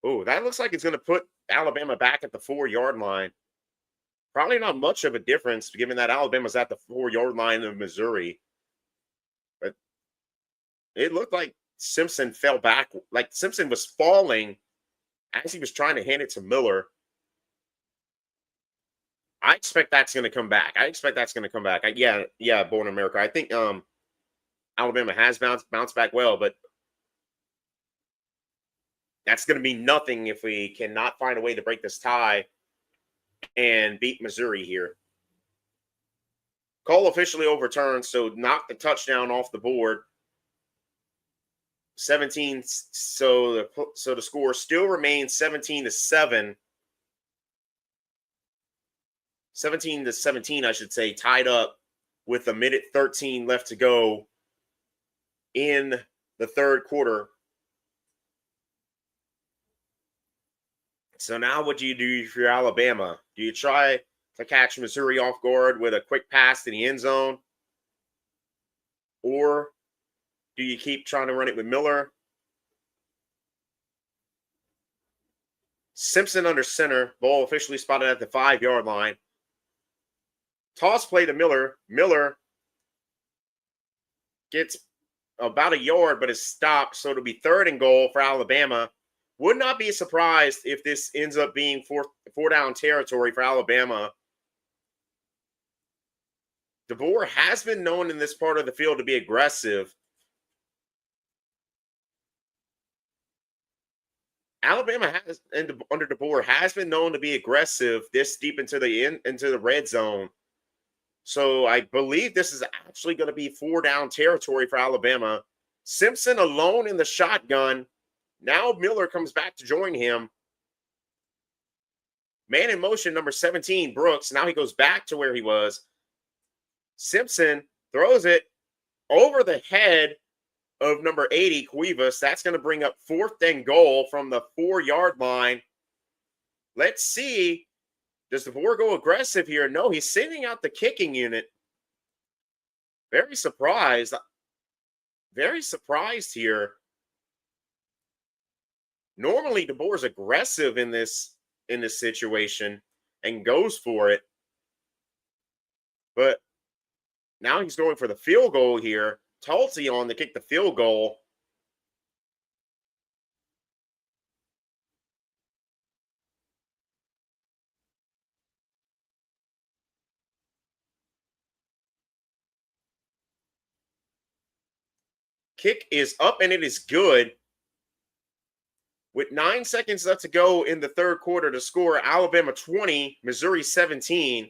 Oh, that looks like it's going to put Alabama back at the 4-yard line. Probably not much of a difference, given that Alabama's at the 4-yard line of Missouri. But it looked like Simpson fell back. Like Simpson was falling as he was trying to hand it to Miller. I expect that's going to come back. Yeah, Born in America. I think Alabama has bounced back well, but that's going to be nothing if we cannot find a way to break this tie and beat Missouri here. Call officially overturned, so knock the touchdown off the board. 17. So the score still remains 17-7. 17-17, I should say, tied up with a minute 13 left to go in the third quarter. So now what do you do for Alabama? Do you try to catch Missouri off guard with a quick pass to the end zone? Or do you keep trying to run it with Miller? Simpson under center. Ball officially spotted at the 5-yard line. Toss play to Miller. Miller gets about a yard, but is stopped. So it'll be 3rd and goal for Alabama. Would not be surprised if this ends up being four down territory for Alabama. DeBoer has been known in this part of the field to be aggressive. Alabama has, under DeBoer, has been known to be aggressive this deep into the red zone. So I believe this is actually going to be 4-down territory for Alabama. Simpson alone in the shotgun. Now Miller comes back to join him. Man in motion, number 17, Brooks. Now he goes back to where he was. Simpson throws it over the head of number 80, Cuevas. That's going to bring up 4th and goal from the 4-yard line. Let's see. Does DeBoer go aggressive here? No, he's sending out the kicking unit. Very surprised. Very surprised here. Normally, DeBoer's aggressive in this in this situation and goes for it. But now he's going for the field goal here. Tulsi on to kick the field goal. Kick is up and it is good. With 9 seconds left to go in the third quarter to score Alabama 20, Missouri 17.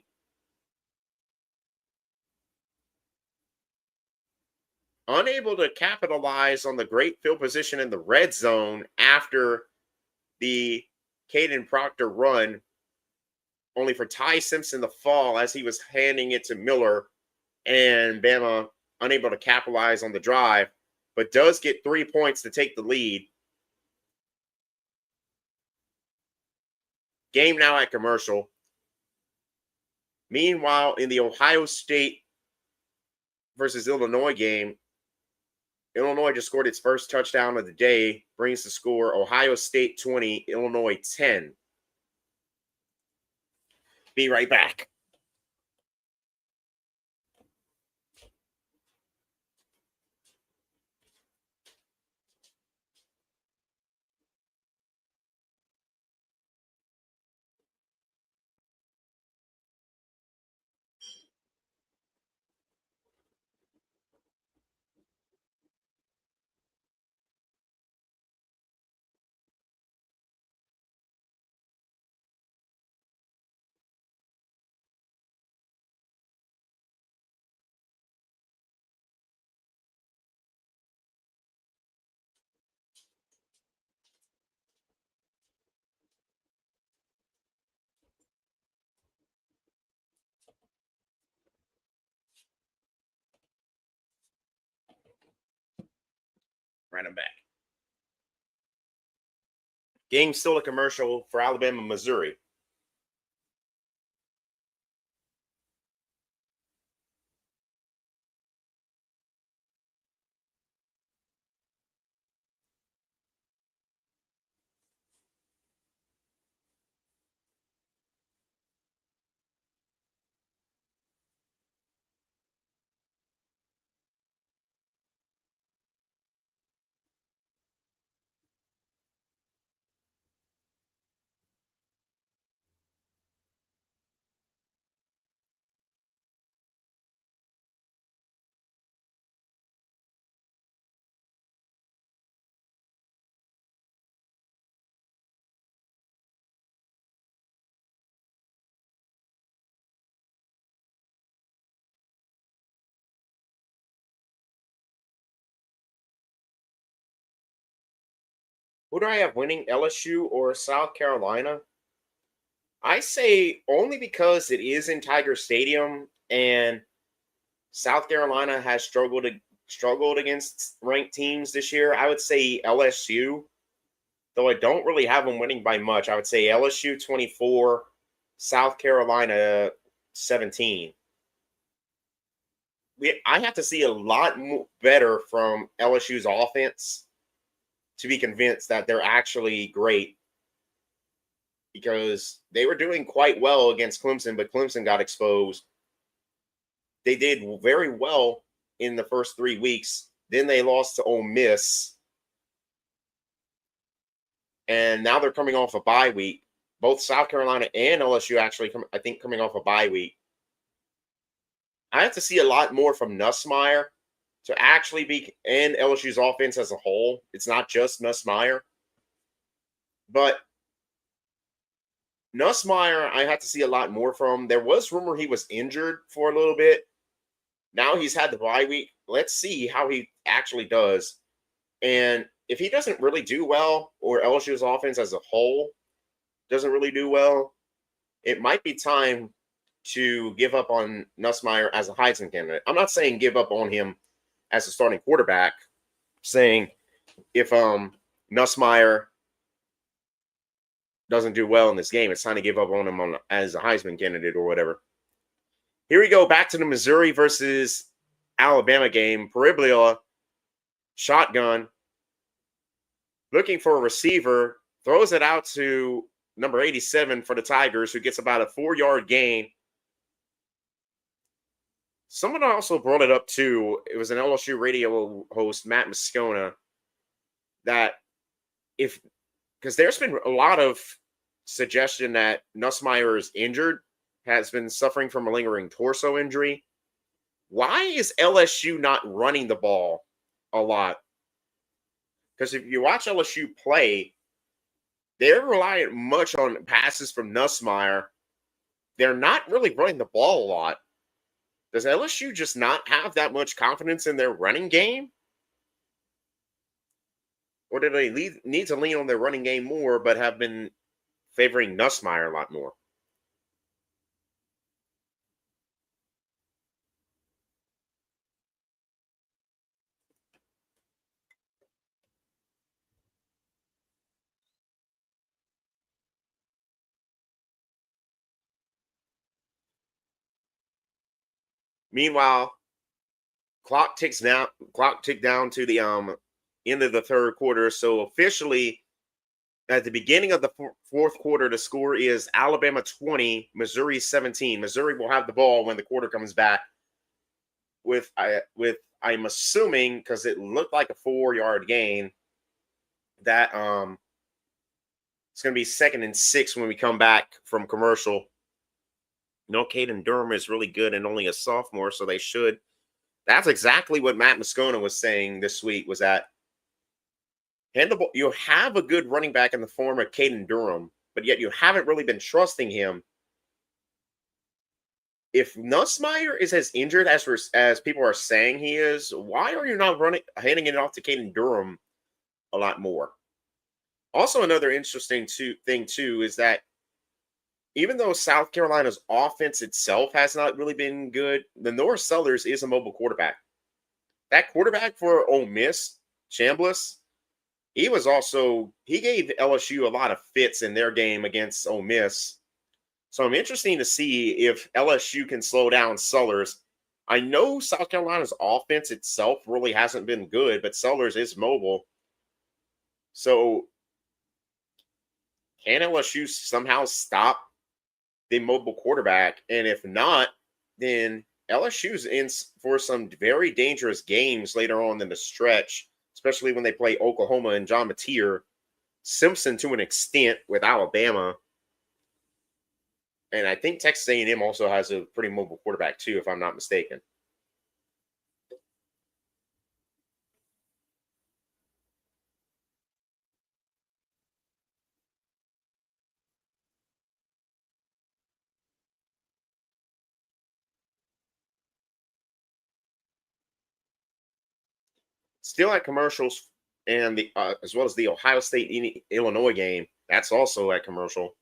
Unable to capitalize on the great field position in the red zone after the Caden Proctor run, only for Ty Simpson to fall as he was handing it to Miller, and Bama unable to capitalize on the drive, but does get 3 points to take the lead. Game now at commercial. Meanwhile, in the Ohio State versus Illinois game, Illinois just scored its first touchdown of the day, brings the score Ohio State 20, Illinois 10. Be right back. Right, I'm back. Game still a commercial for Alabama, Missouri. Who do I have winning, LSU or South Carolina? I say only because it is in Tiger Stadium and South Carolina has struggled against ranked teams this year. I would say LSU, though I don't really have them winning by much. I would say LSU 24, South Carolina 17. I have to see a lot better from LSU's offense to be convinced that they're actually great, because they were doing quite well against Clemson, but Clemson got exposed. They did very well in the first 3 weeks. Then they lost to Ole Miss. And now they're coming off a bye week. Both South Carolina and LSU actually, coming off a bye week. I have to see a lot more from Nussmeier to actually be in LSU's offense as a whole. It's not just Nussmeier. But Nussmeier, I have to see a lot more from. There was rumor he was injured for a little bit. Now he's had the bye week. Let's see how he actually does. And if he doesn't really do well, or LSU's offense as a whole doesn't really do well, it might be time to give up on Nussmeier as a Heisman candidate. I'm not saying give up on him as a starting quarterback. I'm saying if Nussmeier doesn't do well in this game, it's time to give up on him as a Heisman candidate or whatever. Here we go, back to the Missouri versus Alabama game. Pariblia, shotgun, looking for a receiver, throws it out to number 87 for the Tigers, who gets about a 4-yard gain. Someone also brought it up too. It was an LSU radio host, Matt Moscona, that because there's been a lot of suggestion that Nussmeier is injured, has been suffering from a lingering torso injury. Why is LSU not running the ball a lot? Because if you watch LSU play, they're relying much on passes from Nussmeier. They're not really running the ball a lot. Does LSU just not have that much confidence in their running game? Or do they need to lean on their running game more, but have been favoring Nussmeier a lot more? Meanwhile, clock ticked down to the end of the third quarter. So officially, at the beginning of the fourth quarter, the score is Alabama 20, Missouri 17. Missouri will have the ball when the quarter comes back. I'm assuming, because it looked like a 4-yard gain, that it's going to be 2nd and 6 when we come back from commercial. Caden Durham is really good and only a sophomore, so they should. That's exactly what Matt Moscona was saying this week, was that you have a good running back in the form of Caden Durham, but yet you haven't really been trusting him. If Nussmeier is as injured as people are saying he is, why are you not handing it off to Caden Durham a lot more? Also, another interesting thing too is that even though South Carolina's offense itself has not really been good, the Norris Sellers is a mobile quarterback. That quarterback for Ole Miss, Chambliss, he gave LSU a lot of fits in their game against Ole Miss. So I'm interested to see if LSU can slow down Sellers. I know South Carolina's offense itself really hasn't been good, but Sellers is mobile. So can LSU somehow stop the mobile quarterback? And if not, then LSU's in for some very dangerous games later on in the stretch, especially when they play Oklahoma and John Mateer, Simpson to an extent with Alabama. And I think Texas A&M also has a pretty mobile quarterback too, if I'm not mistaken. Still at commercials, and as well as the Ohio State Illinois game, that's also at commercial.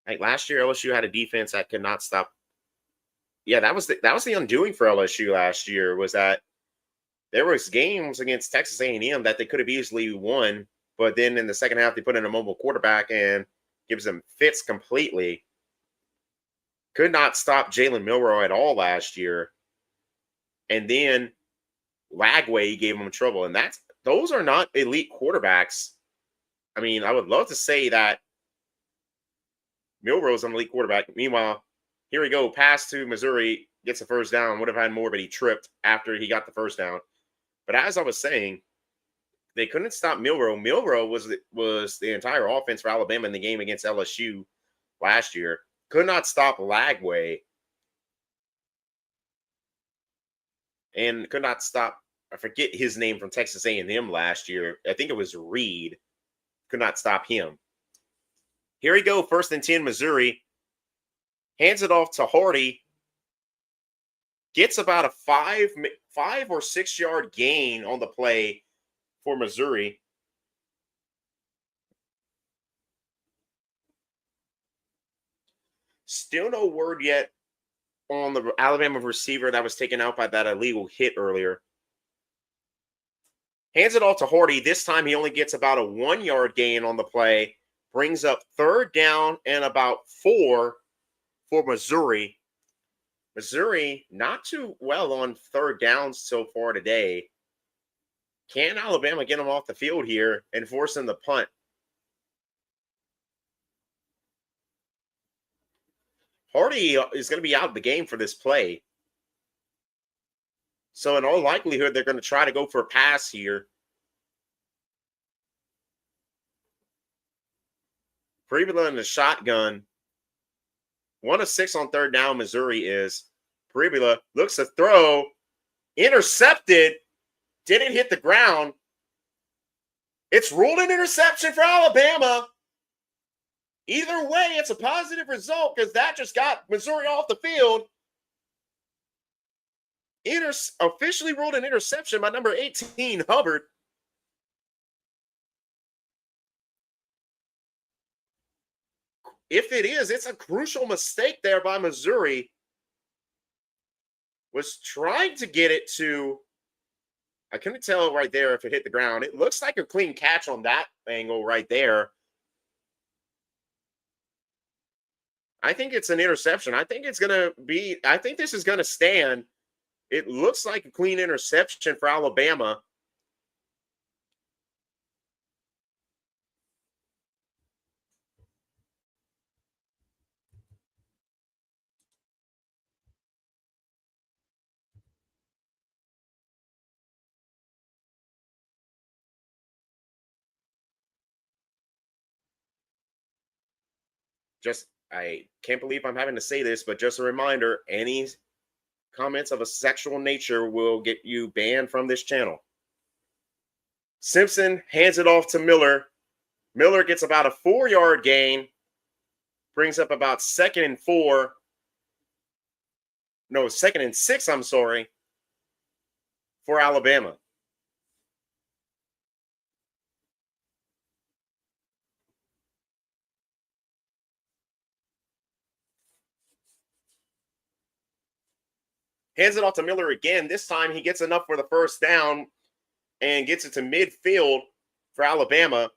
Like last year, LSU had a defense that could not stop. Yeah, that was the undoing for LSU last year, was that there was games against Texas A&M that they could have easily won, but then in the second half they put in a mobile quarterback and gives them fits completely. Could not stop Jalen Milroe at all last year, and then Lagway gave them trouble, and those are not elite quarterbacks. I mean, I would love to say that Milroe's an elite quarterback. Meanwhile, here we go, pass to Missouri, gets the first down. Would have had more, but he tripped after he got the first down. But as I was saying, they couldn't stop Milroe. Milroe was the entire offense for Alabama in the game against LSU last year. Could not stop Lagway. And could not stop, I forget his name from Texas A&M last year. I think it was Reed. Could not stop him. Here we go, 1st and 10, Missouri. Hands it off to Hardy. Gets about a 5 or 6 yard gain on the play for Missouri. Still no word yet on the Alabama receiver that was taken out by that illegal hit earlier. Hands it off to Hardy. This time he only gets about a 1 yard gain on the play. Brings up 3rd down and about 4 for Missouri. Missouri not too well on third downs so far today. Can Alabama get them off the field here and force them to punt? Hardy is going to be out of the game for this play. So in all likelihood, they're going to try to go for a pass here. Pribula in the shotgun. 1 of 6 on third down, Missouri is. Pribula looks to throw. Intercepted. Didn't hit the ground. It's ruled an interception for Alabama. Either way, it's a positive result because that just got Missouri off the field. Officially ruled an interception by number 18, Hubbard. If it is, it's a crucial mistake there by Missouri. Was trying to get it to, I couldn't tell right there if it hit the ground. It looks like a clean catch on that angle right there. I think it's an interception. I think it's going to be, I think this is going to stand. It looks like a clean interception for Alabama. Just, I can't believe I'm having to say this, but just a reminder, any comments of a sexual nature will get you banned from this channel. Simpson hands it off to Miller. Miller gets about a 4-yard gain, brings up about 2nd and 4. No, 2nd and 6, I'm sorry, for Alabama. Hands it off to Miller again. This time he gets enough for the first down and gets it to midfield for Alabama.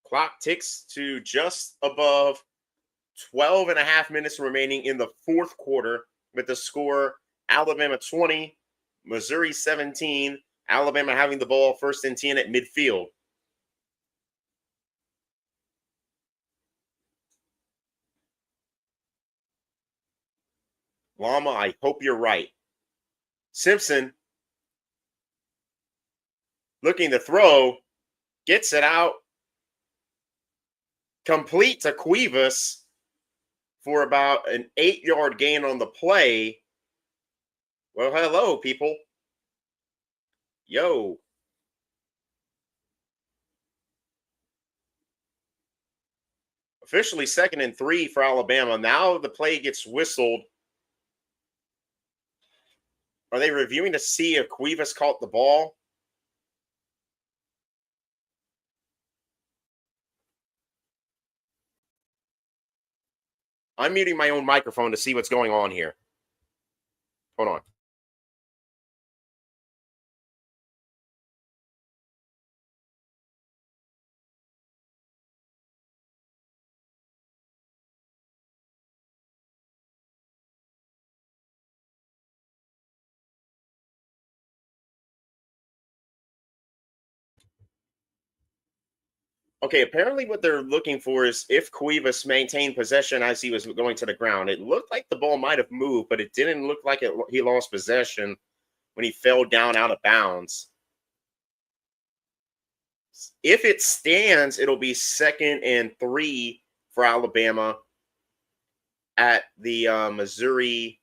Clock ticks to just above 12 and a half minutes remaining in the fourth quarter with the score Alabama 20, Missouri 17. Alabama having the ball 1st and 10 at midfield. Llama, I hope you're right. Simpson looking to throw, gets it out, complete to Cuevas for about an 8-yard gain on the play. Well, hello, people. Yo. Officially 2nd and 3 for Alabama. Now the play gets whistled. Are they reviewing to see if Cuevas caught the ball? I'm muting my own microphone to see what's going on here. Hold on. Okay, apparently what they're looking for is if Cuevas maintained possession as he was going to the ground. It looked like the ball might have moved, but it didn't look like he lost possession when he fell down out of bounds. If it stands, it'll be 2nd and 3 for Alabama at the Missouri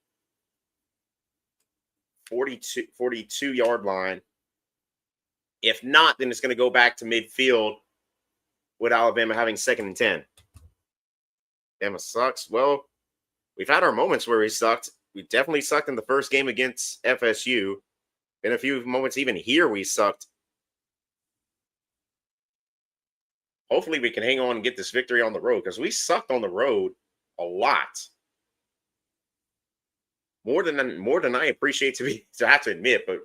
42-yard line. If not, then it's going to go back to midfield with Alabama having 2nd and 10. Alabama sucks. Well, we've had our moments where we sucked. We definitely sucked in the first game against FSU. In a few moments even here we sucked. Hopefully we can hang on and get this victory on the road because we sucked on the road a lot. More than I appreciate to have to admit, but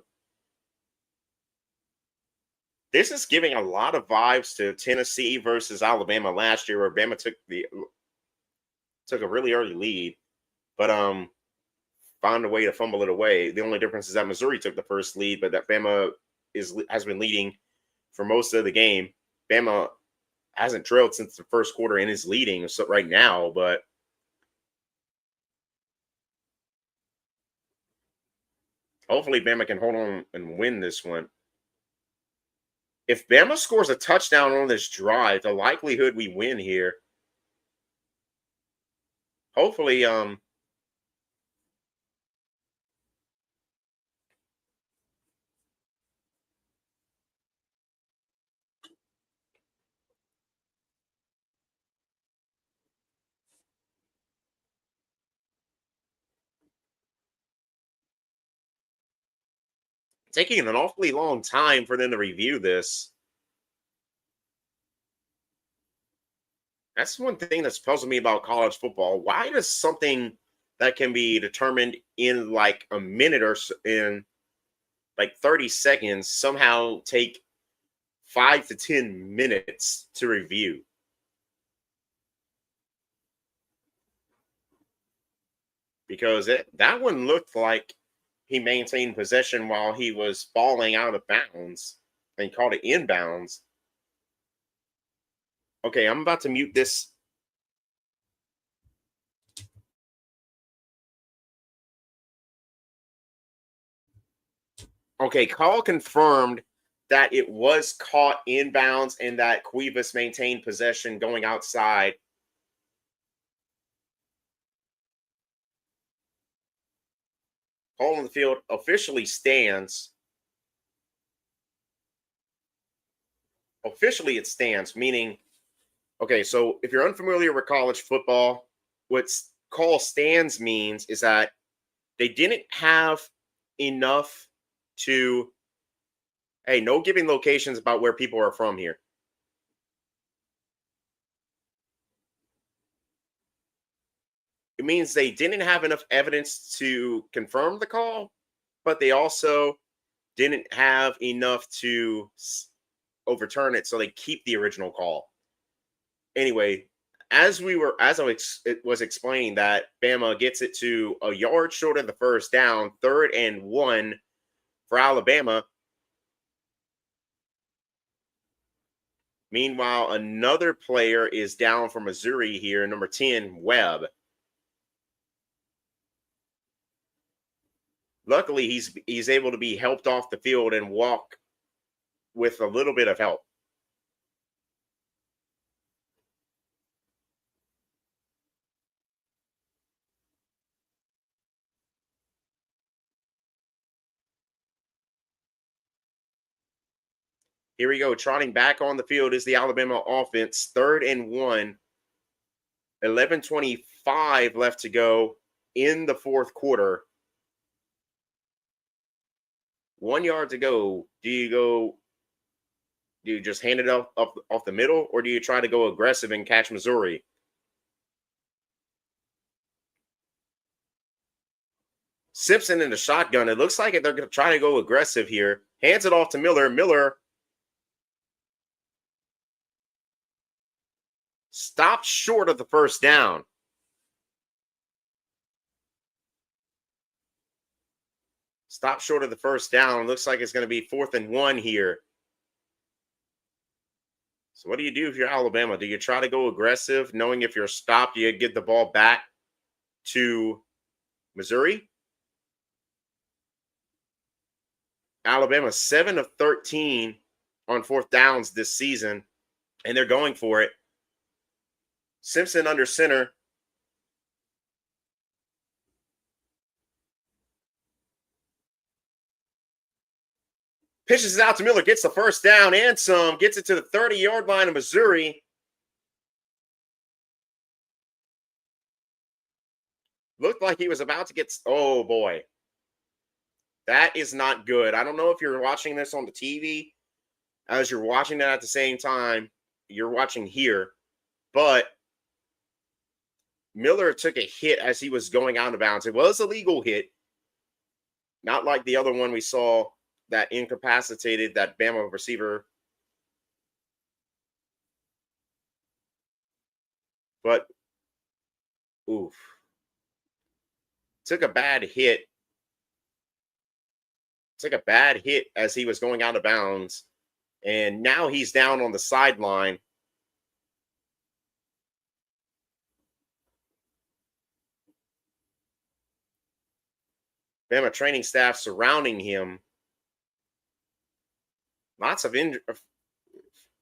This is giving a lot of vibes to Tennessee versus Alabama last year, where Bama took a really early lead, but found a way to fumble it away. The only difference is that Missouri took the first lead, but that Bama has been leading for most of the game. Bama hasn't trailed since the first quarter and is leading so right now, but hopefully Bama can hold on and win this one. If Bama scores a touchdown on this drive, the likelihood we win here. Hopefully, taking an awfully long time for them to review this. That's one thing that's puzzled me about college football. Why does something that can be determined in like a minute or so, in like 30 seconds somehow take 5 to 10 minutes to review? Because that one looked like he maintained possession while he was falling out of bounds and called it inbounds. Okay, I'm about to mute this. Okay, call confirmed that it was caught inbounds and that Cuevas maintained possession going outside. Call on the field officially stands. Officially, it stands, meaning, okay, so if you're unfamiliar with college football, what call stands means is that they didn't have enough to, hey, no giving locations about where people are from here. It means they didn't have enough evidence to confirm the call, but they also didn't have enough to overturn it, so they keep the original call. Anyway, as it was explaining that Bama gets it to a yard short of the first down, 3rd and 1 for Alabama. Meanwhile, another player is down for Missouri here, number 10, Webb. Luckily, he's able to be helped off the field and walk with a little bit of help. Here we go. Trotting back on the field is the Alabama offense. 3rd and 1. 11:25 left to go in the fourth quarter. 1 yard to go. Do you just hand it off the middle, or do you try to go aggressive and catch Missouri? Simpson in the shotgun. It looks like they're going to try to go aggressive here. Hands it off to Miller. Miller stopped short of the first down. Stop short of the first down. Looks like it's going to be 4th and 1 here. So what do you do if you're Alabama? Do you try to go aggressive, knowing if you're stopped, you get the ball back to Missouri? Alabama 7 of 13 on 4th downs this season, and they're going for it. Simpson under center. Pitches it out to Miller, gets the first down and some, gets it to the 30-yard line of Missouri. Looked like he was about to get, oh boy. That is not good. I don't know if you're watching this on the TV as you're watching that at the same time. You're watching here, but Miller took a hit as he was going out of bounds. It was a legal hit, not like the other one we saw that incapacitated that Bama receiver but oof, took a bad hit. Took a bad hit as he was going out of bounds, and now he's down on the sideline. Bama training staff surrounding him. Lots of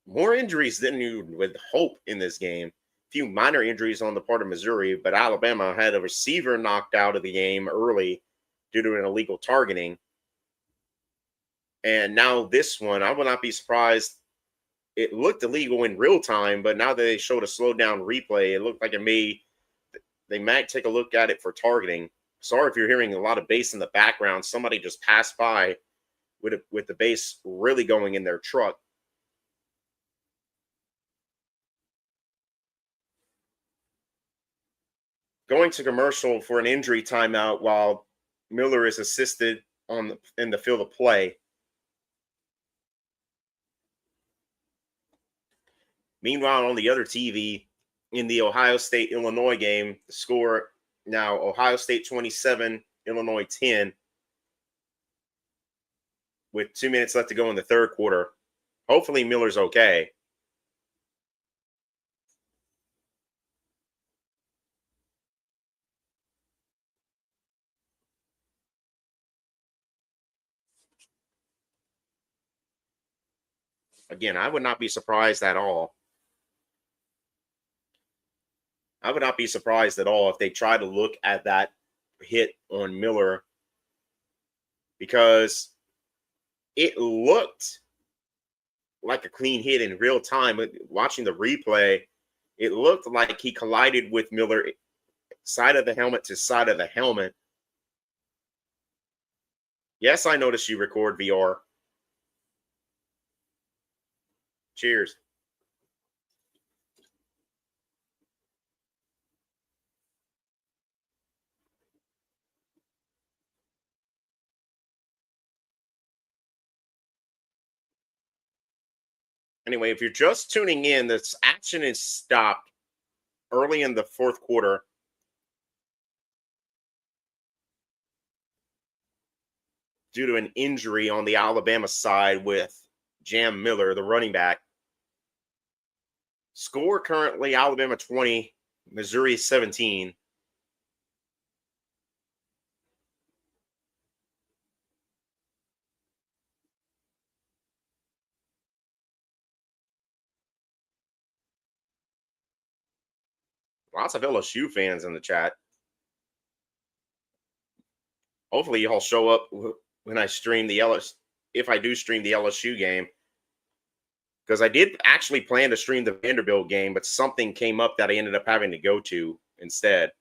more injuries than you would hope in this game. A few minor injuries on the part of Missouri, but Alabama had a receiver knocked out of the game early due to an illegal targeting. And now this one, I would not be surprised. It looked illegal in real time, but now that they showed a slowed down replay, it looked like they might take a look at it for targeting. Sorry if you're hearing a lot of bass in the background. Somebody just passed by with the bass really going in their truck. Going to commercial for an injury timeout while Miller is assisted in the field of play. Meanwhile, on the other TV, in the Ohio State-Illinois game, the score now Ohio State 27, Illinois 10, with 2 minutes left to go in the third quarter. Hopefully Miller's okay. Again, I would not be surprised at all. I would not be surprised at all if they try to look at that hit on Miller, because it looked like a clean hit in real time. Watching the replay, it looked like he collided with Miller side of the helmet to side of the helmet. Yes, I noticed you record VR. Cheers. Anyway, if you're just tuning in, this action is stopped early in the fourth quarter. Due to an injury on the Alabama side with Jam Miller, the running back. Score currently Alabama 20, Missouri 17. Lots of LSU fans in the chat. Hopefully y'all show up when I stream the if I do stream the LSU game. Because I did actually plan to stream the Vanderbilt game, but something came up that I ended up having to go to instead.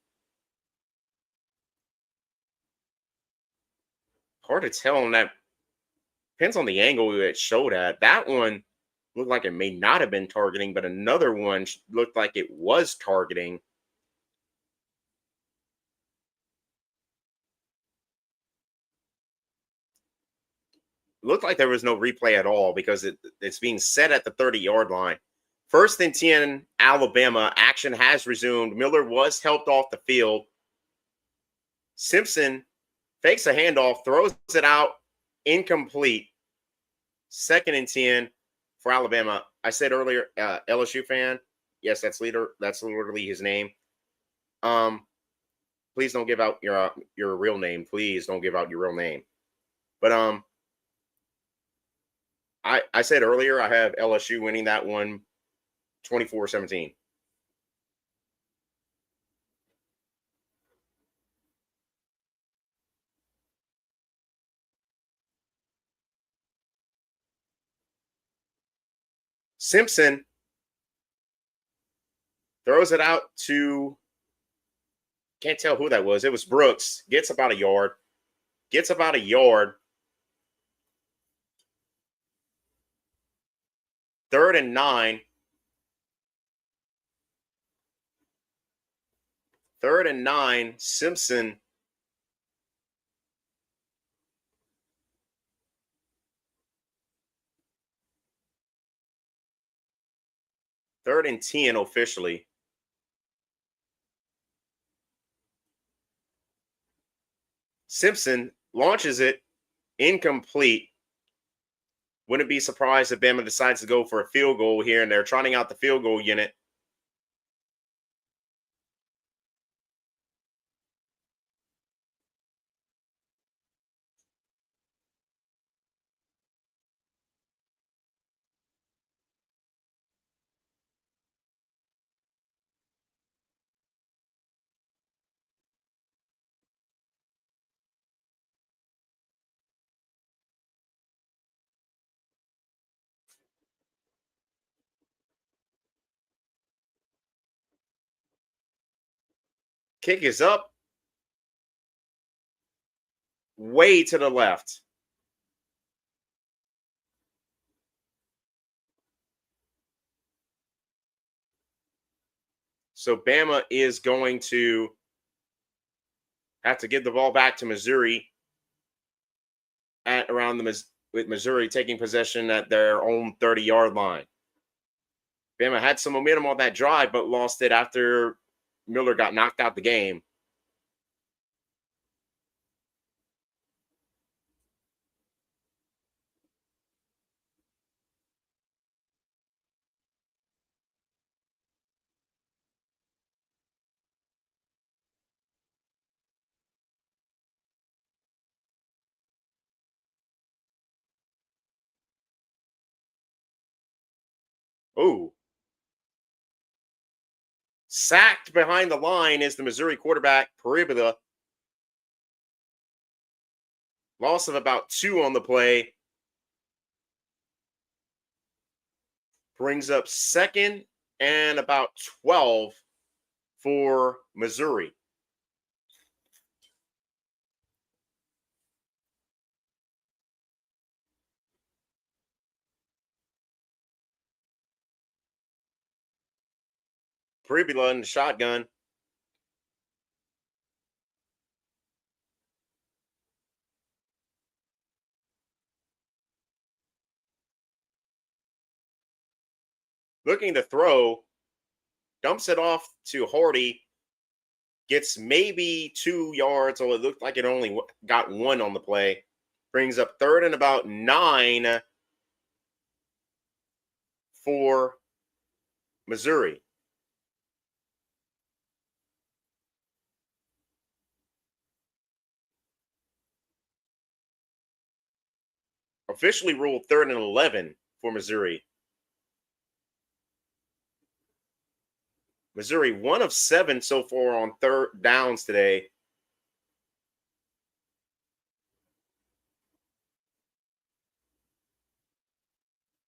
Hard to tell on that. Depends on the angle it showed at. That one looked like it may not have been targeting, but another one looked like it was targeting. Looked like there was no replay at all because it's being set at the 30-yard line. First and 10, Alabama. Action has resumed. Miller was helped off the field. Simpson fakes a handoff, throws it out, incomplete. Second and 10 for Alabama. I said earlier, LSU fan. Yes, that's literally his name. Please don't give out your real name. Please don't give out your real name. But I said earlier I have LSU winning that one 24-17. Simpson throws it out to, can't tell who that was. It was Brooks. Gets about a yard. Third and 9. Third and 9. Simpson. Third and 10 officially. Simpson launches it incomplete. Wouldn't be surprised if Bama decides to go for a field goal here, and they're trying out the field goal unit. Kick is up, way to the left. So Bama is going to have to give the ball back to Missouri at around with Missouri taking possession at their own 30-yard line. Bama had some momentum on that drive, but lost it after Miller got knocked out the game. Ooh. Sacked behind the line is the Missouri quarterback, Paribula. Loss of about 2 on the play. Brings up 2nd and about 12 for Missouri. Paribula in the shotgun. Looking to throw, dumps it off to Hardy, gets maybe 2 yards, although it looked like it only got 1 on the play. Brings up 3rd and about 9 for Missouri. Officially ruled 3rd and 11 for Missouri. Missouri 1 of 7 so far on 3rd downs today.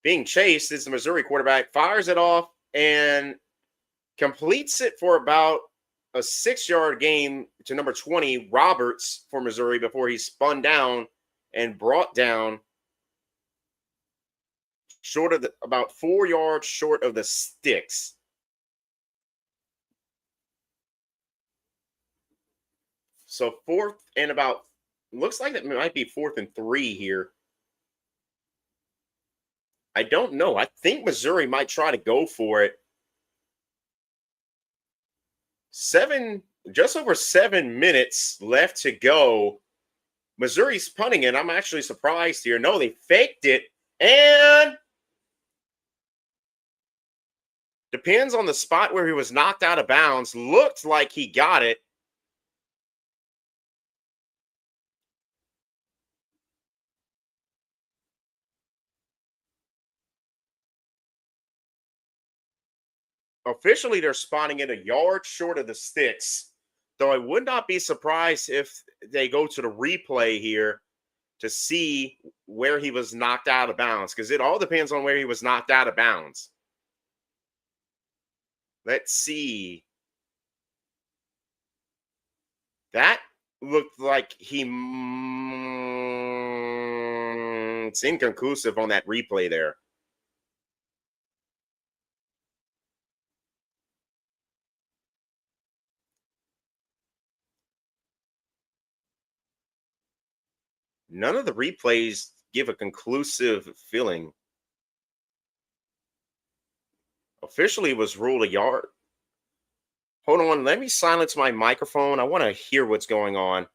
Being chased is the Missouri quarterback, fires it off and completes it for about a 6-yard gain to number 20, Roberts, for Missouri, before he spun down and brought down short of about 4 yards short of the sticks. So 4th and about, looks like it might be 4th and 3 here. I don't know. I think Missouri might try to go for it. Just over 7 minutes left to go. Missouri's punting it. I'm actually surprised here. No, they faked it. And depends on the spot where he was knocked out of bounds. Looked like he got it. Officially, they're spotting it a yard short of the sticks, though I would not be surprised if they go to the replay here to see where he was knocked out of bounds, because it all depends on where he was knocked out of bounds. Let's see. That looked like it's inconclusive on that replay there. None of the replays give a conclusive feeling. Officially was ruled a yard. Hold on, let me silence my microphone. I want to hear what's going on.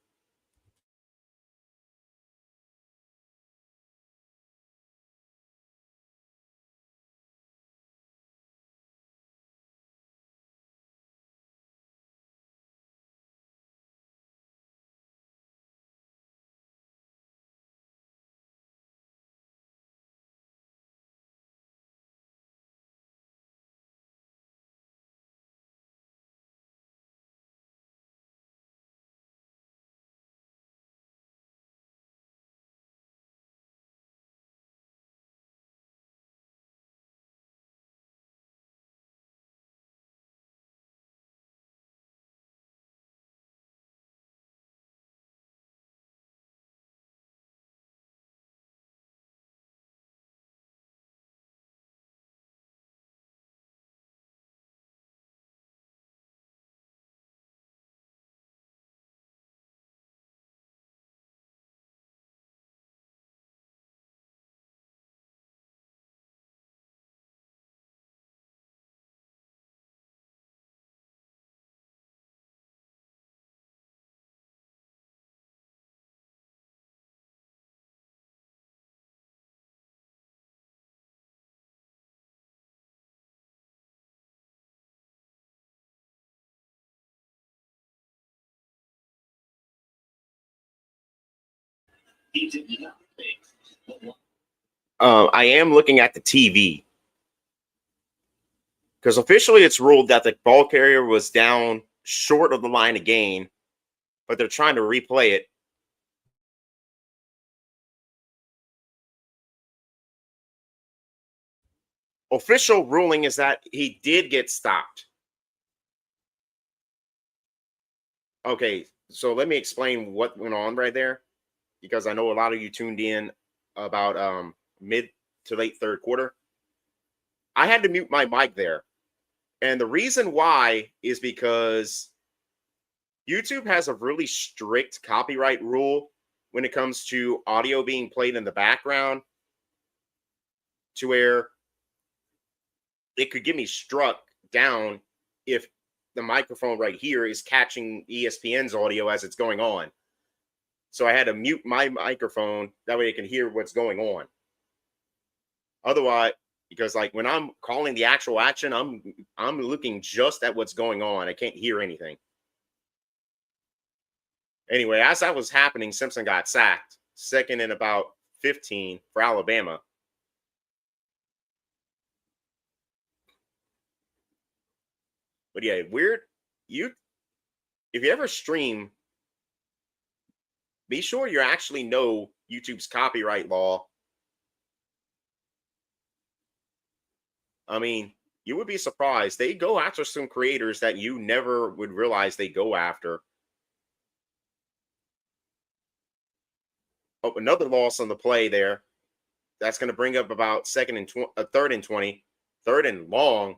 I am looking at the TV because officially it's ruled that the ball carrier was down short of the line of gain, but they're trying to replay it. Official ruling is that he did get stopped. Okay, so let me explain what went on right there, because I know a lot of you tuned in about mid to late third quarter. I had to mute my mic there. And the reason why is because YouTube has a really strict copyright rule when it comes to audio being played in the background, to where it could get me struck down if the microphone right here is catching ESPN's audio as it's going on. So I had to mute my microphone, that way I can hear what's going on. Otherwise, because like when I'm calling the actual action, I'm looking just at what's going on. I can't hear anything. Anyway, as that was happening, Simpson got sacked. Second and about 15 for Alabama. But yeah, weird. If you ever stream, be sure you actually know YouTube's copyright law. I mean, you would be surprised. They go after some creators that you never would realize they go after. Oh, another loss on the play there. That's going to bring up about third and 20, third and long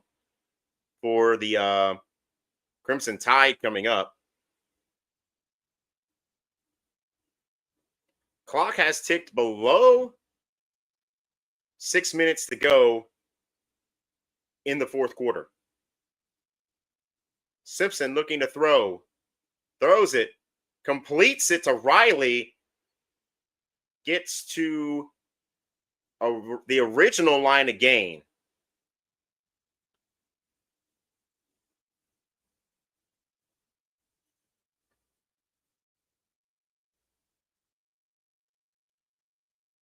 for the Crimson Tide coming up. Clock has ticked below 6 minutes to go in the fourth quarter. Simpson looking to throw. Throws it. Completes it to Riley. Gets to the original line of gain.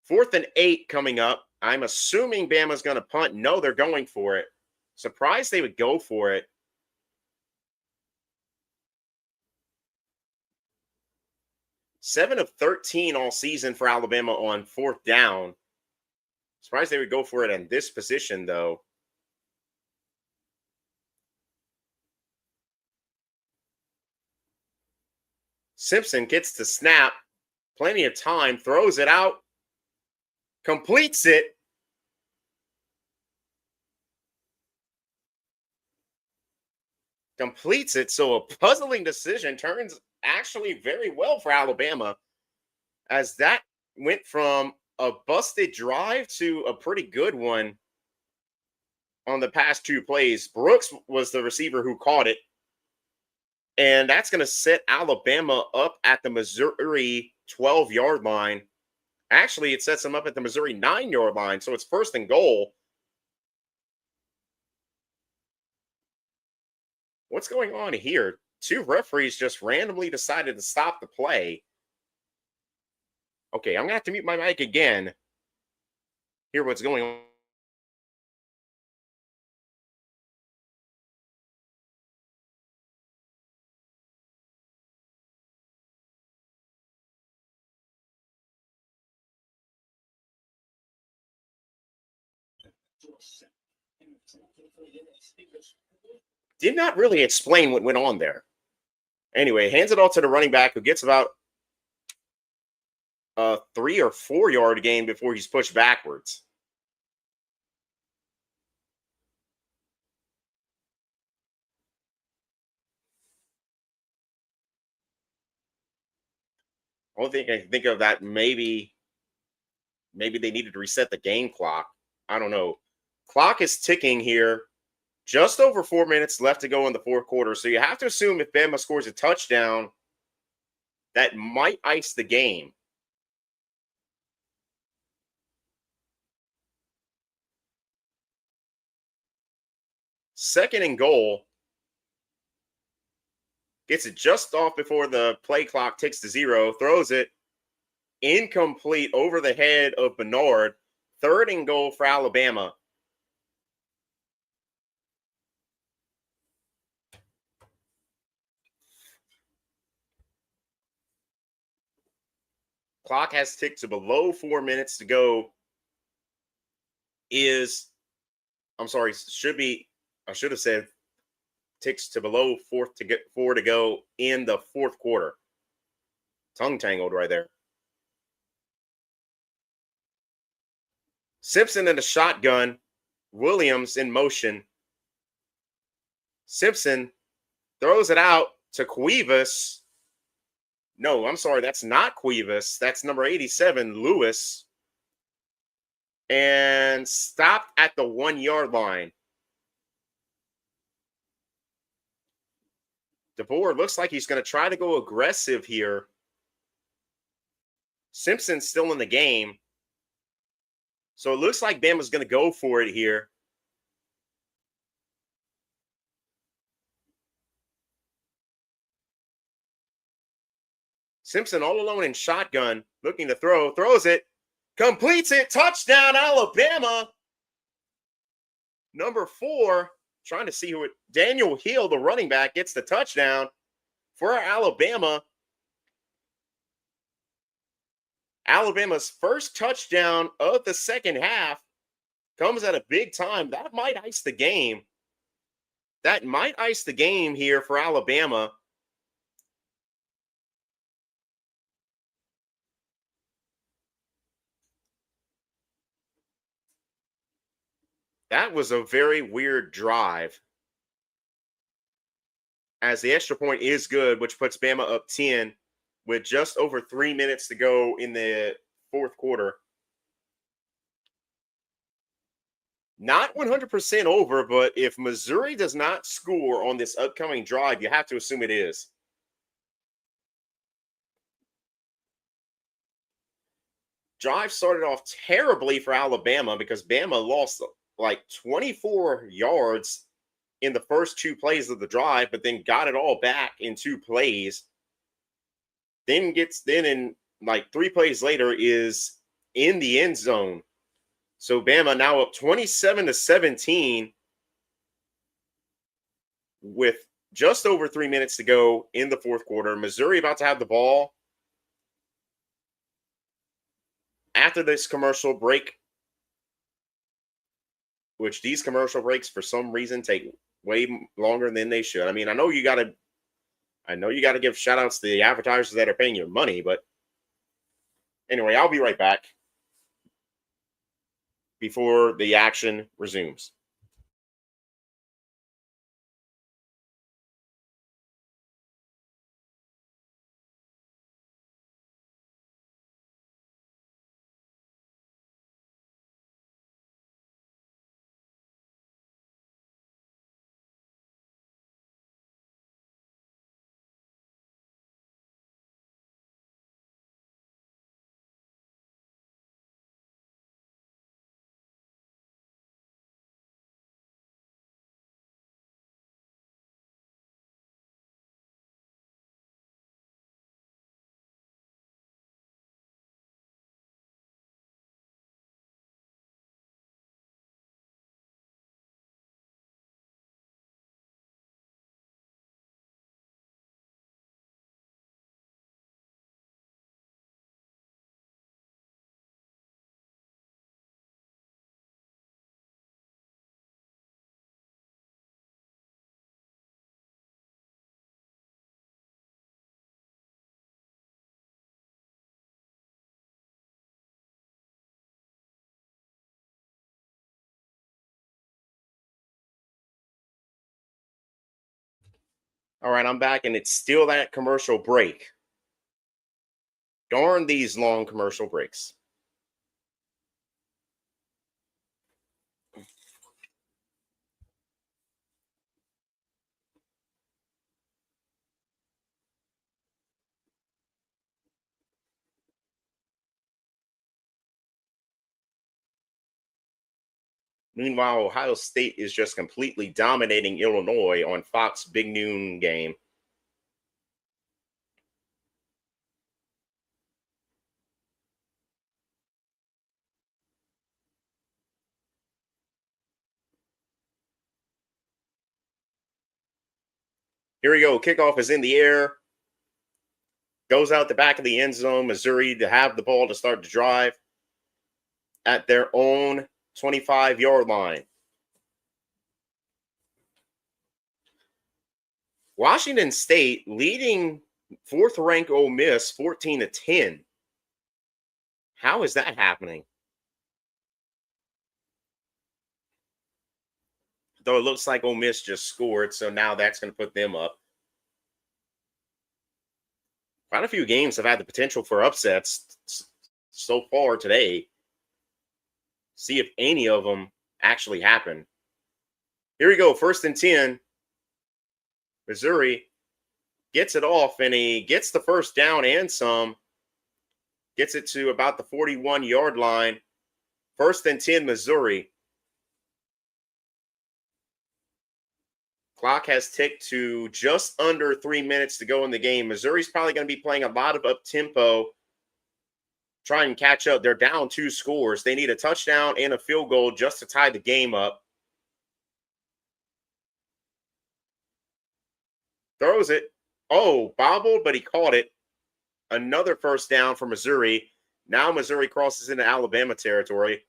Fourth and 8 coming up. I'm assuming Bama's going to punt. No, they're going for it. Surprised they would go for it. 7 of 13 all season for Alabama on fourth down. Surprised they would go for it in this position, though. Simpson gets to snap. Plenty of time. Throws it out. Completes it. Completes it. So a puzzling decision turns actually very well for Alabama, as that went from a busted drive to a pretty good one on the past two plays. Brooks was the receiver who caught it, and that's going to set Alabama up at the Missouri 12-yard line. Actually, it sets them up at the Missouri 9-yard line, so it's first and goal. What's going on here? Two referees just randomly decided to stop the play. Okay, I'm going to have to mute my mic again. Hear what's going on. Did not really explain what went on there. Anyway, hands it all to the running back, who gets about a 3 or 4 yard gain before he's pushed backwards. Only thing I can think of that maybe they needed to reset the game clock. I don't know. Clock is ticking here. Just over 4 minutes left to go in the fourth quarter. So you have to assume if Bama scores a touchdown, that might ice the game. Second and goal. Gets it just off before the play clock ticks to 0. Throws it incomplete over the head of Bernard. 3rd and goal for Alabama. Clock has ticked to below 4 minutes to go. I should have said ticks to below 4 to go in the 4th quarter. Tongue tangled right there. Simpson in the shotgun. Williams in motion. Simpson throws it out to Cuevas. No, I'm sorry, that's not Cuevas. That's number 87, Lewis. And stopped at the 1-yard line. DeBoer looks like he's going to try to go aggressive here. Simpson's still in the game. So it looks like Bama's going to go for it here. Simpson all alone in shotgun, looking to throw, throws it, completes it, touchdown Alabama. Number 4, trying to see who it, Daniel Hill, the running back, gets the touchdown for Alabama. Alabama's first touchdown of the second half comes at a big time. That might ice the game. That might ice the game here for Alabama. That was a very weird drive. As the extra point is good, which puts Bama up 10 with just over 3 minutes to go in the 4th quarter. Not 100% over, but if Missouri does not score on this upcoming drive, you have to assume it is. Drive started off terribly for Alabama because Bama lost like 24 yards in the first 2 plays of the drive, but then got it all back in 2 plays. Then in like 3 plays later is in the end zone. So Bama now up 27-17 with just over 3 minutes to go in the 4th quarter. Missouri about to have the ball. After this commercial break, which these commercial breaks for some reason take way longer than they should. I mean, I know you got to give shout outs to the advertisers that are paying you money, but anyway, I'll be right back before the action resumes. All right, I'm back, and it's still that commercial break. Darn these long commercial breaks. Meanwhile, Ohio State is just completely dominating Illinois on Fox Big Noon game. Here we go. Kickoff is in the air. Goes out the back of the end zone. Missouri to have the ball to start the drive at their own 25-yard line. Washington State leading fourth-ranked Ole Miss 14-10. How is that happening? Though it looks like Ole Miss just scored, so now that's going to put them up. Quite a few games have had the potential for upsets so far today. See if any of them actually happen. Here we go, 1st and 10. Missouri gets it off, and he gets the first down and some. Gets it to about the 41-yard line. 1st and 10, Missouri. Clock has ticked to just under 3 minutes to go in the game. Missouri's probably going to be playing a lot of up-tempo, trying to catch up. They're down 2 scores. They need a touchdown and a field goal just to tie the game up. Throws it. Oh, bobbled, but he caught it. Another first down for Missouri. Now Missouri crosses into Alabama territory.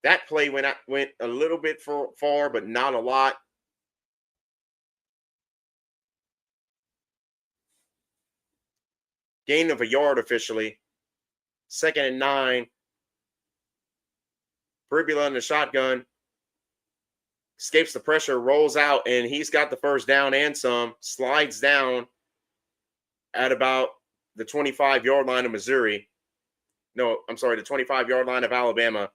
That play went a little bit far, but not a lot. Gain of a yard officially. 2nd and 9. Peribula in the shotgun. Escapes the pressure, rolls out, and he's got the first down and some. Slides down at about the 25-yard line of Missouri. No, I'm sorry, the 25-yard line of Alabama.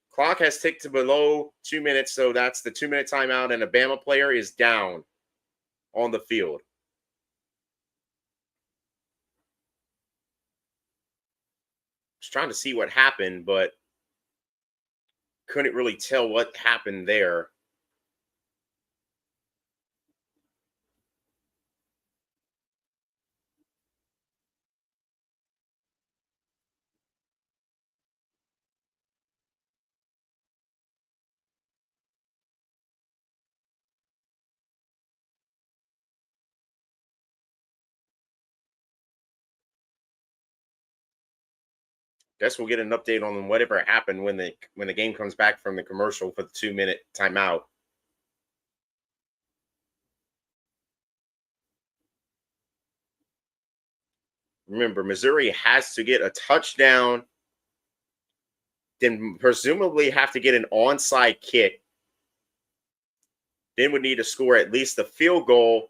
Clock has ticked to below 2 minutes, so that's the 2-minute timeout, and a Bama player is down on the field. Was trying to see what happened, but couldn't really tell what happened there. Guess we'll get an update on whatever happened when the game comes back from the commercial for the 2-minute timeout. Remember, Missouri has to get a touchdown, then presumably have to get an onside kick. Then would need to score at least a field goal.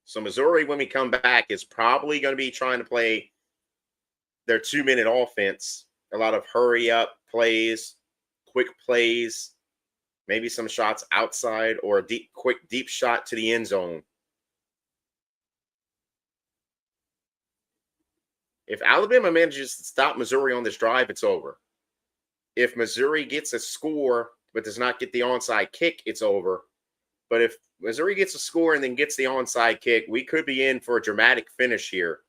So Missouri, when we come back, is probably going to be trying to play their 2-minute offense. A lot of hurry up plays, quick plays, maybe some shots outside or a quick deep shot to the end zone. If Alabama manages to stop Missouri on this drive, it's over. If Missouri gets a score but does not get the onside kick, it's over. But if Missouri gets a score and then gets the onside kick, we could be in for a dramatic finish here.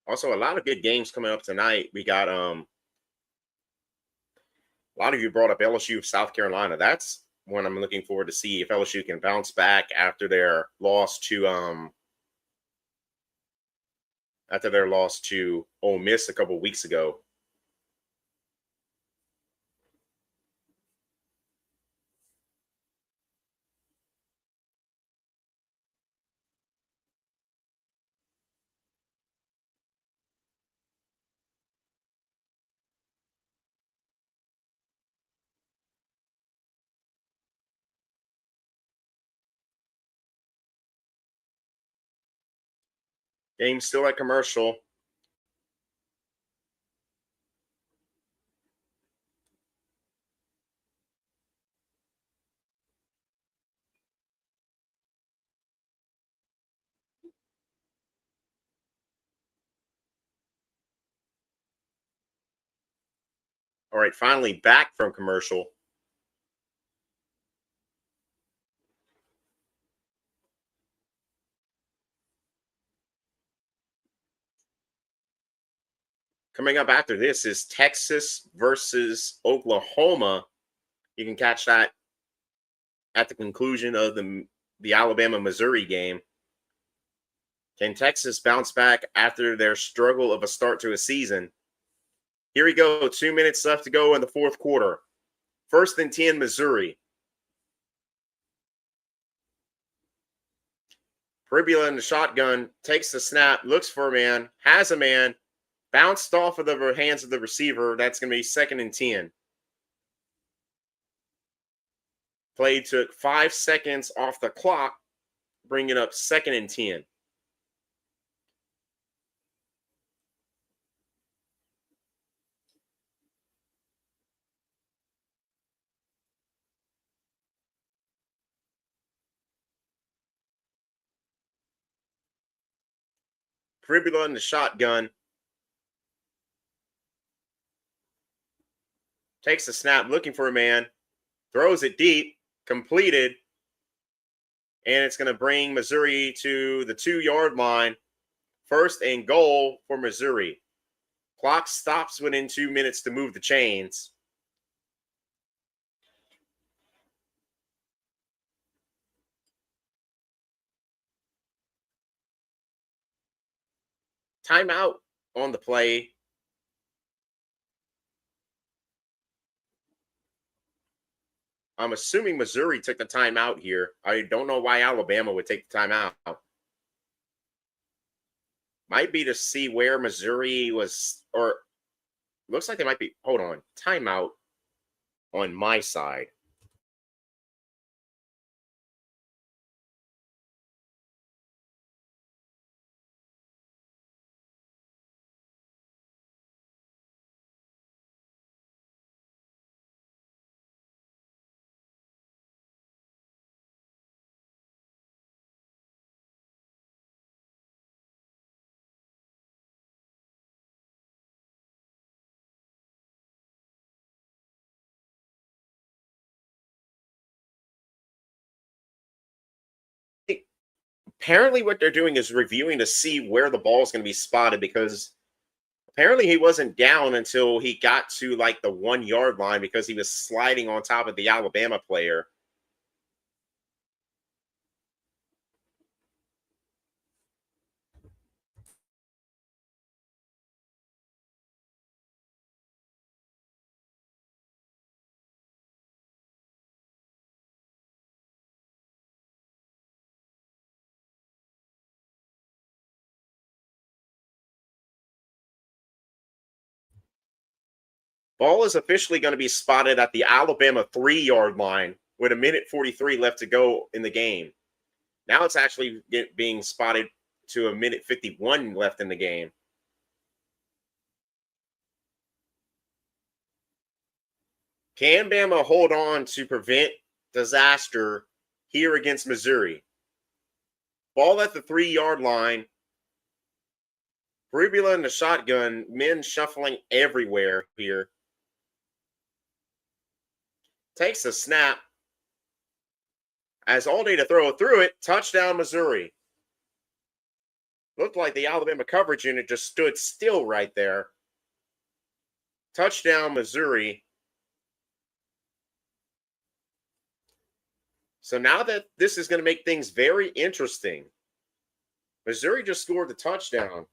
Also, a lot of good games coming up tonight. We got a lot of you brought up LSU of South Carolina. That's one I'm looking forward to see if LSU can bounce back after their loss to Ole Miss a couple weeks ago. Game still at commercial. All right, finally back from commercial. Coming up after this is Texas versus Oklahoma. You can catch that at the conclusion of the Alabama Missouri game. Can Texas bounce back after their struggle of a start to a season? Here we go. 2 minutes left to go in the fourth quarter. First and 10, Missouri. Pribula in the shotgun, takes the snap, looks for a man, has a man, bounced off of the hands of the receiver. That's going to be second and 10. Play took 5 seconds off the clock, bringing up second and 10. Pribula in the shotgun. Takes the snap, looking for a man, throws it deep, completed, and it's going to bring Missouri to the 2-yard line. First and goal for Missouri. Clock stops within 2 minutes to move the chains. Timeout on the play. I'm assuming Missouri took the timeout here. I don't know why Alabama would take the timeout. Might be to see where Missouri was, or looks like they might be. Hold on. Timeout on my side. Apparently, what they're doing is reviewing to see where the ball is going to be spotted, because apparently he wasn't down until he got to like the 1-yard line because he was sliding on top of the Alabama player. Ball is officially going to be spotted at the Alabama 3-yard line with 1:43 left to go in the game. Now it's actually being spotted to 1:51 left in the game. Can Bama hold on to prevent disaster here against Missouri? Ball at the 3-yard line. Pribula in the shotgun, men shuffling everywhere here. Takes the snap. As all day to throw through it, touchdown Missouri. Looked like the Alabama coverage unit just stood still right there. Touchdown Missouri. So now that this is going to make things very interesting. Missouri just scored the touchdown.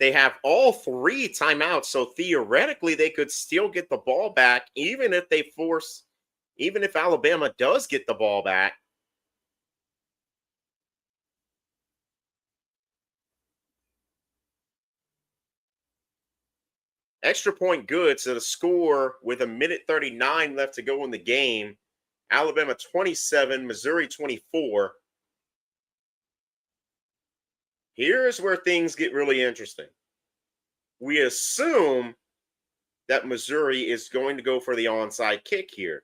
They have all 3 timeouts, so theoretically they could still get the ball back even if Alabama does get the ball back. Extra point good, so the score with 1:39 left to go in the game. Alabama 27, Missouri 24. Here's where things get really interesting. We assume that Missouri is going to go for the onside kick here.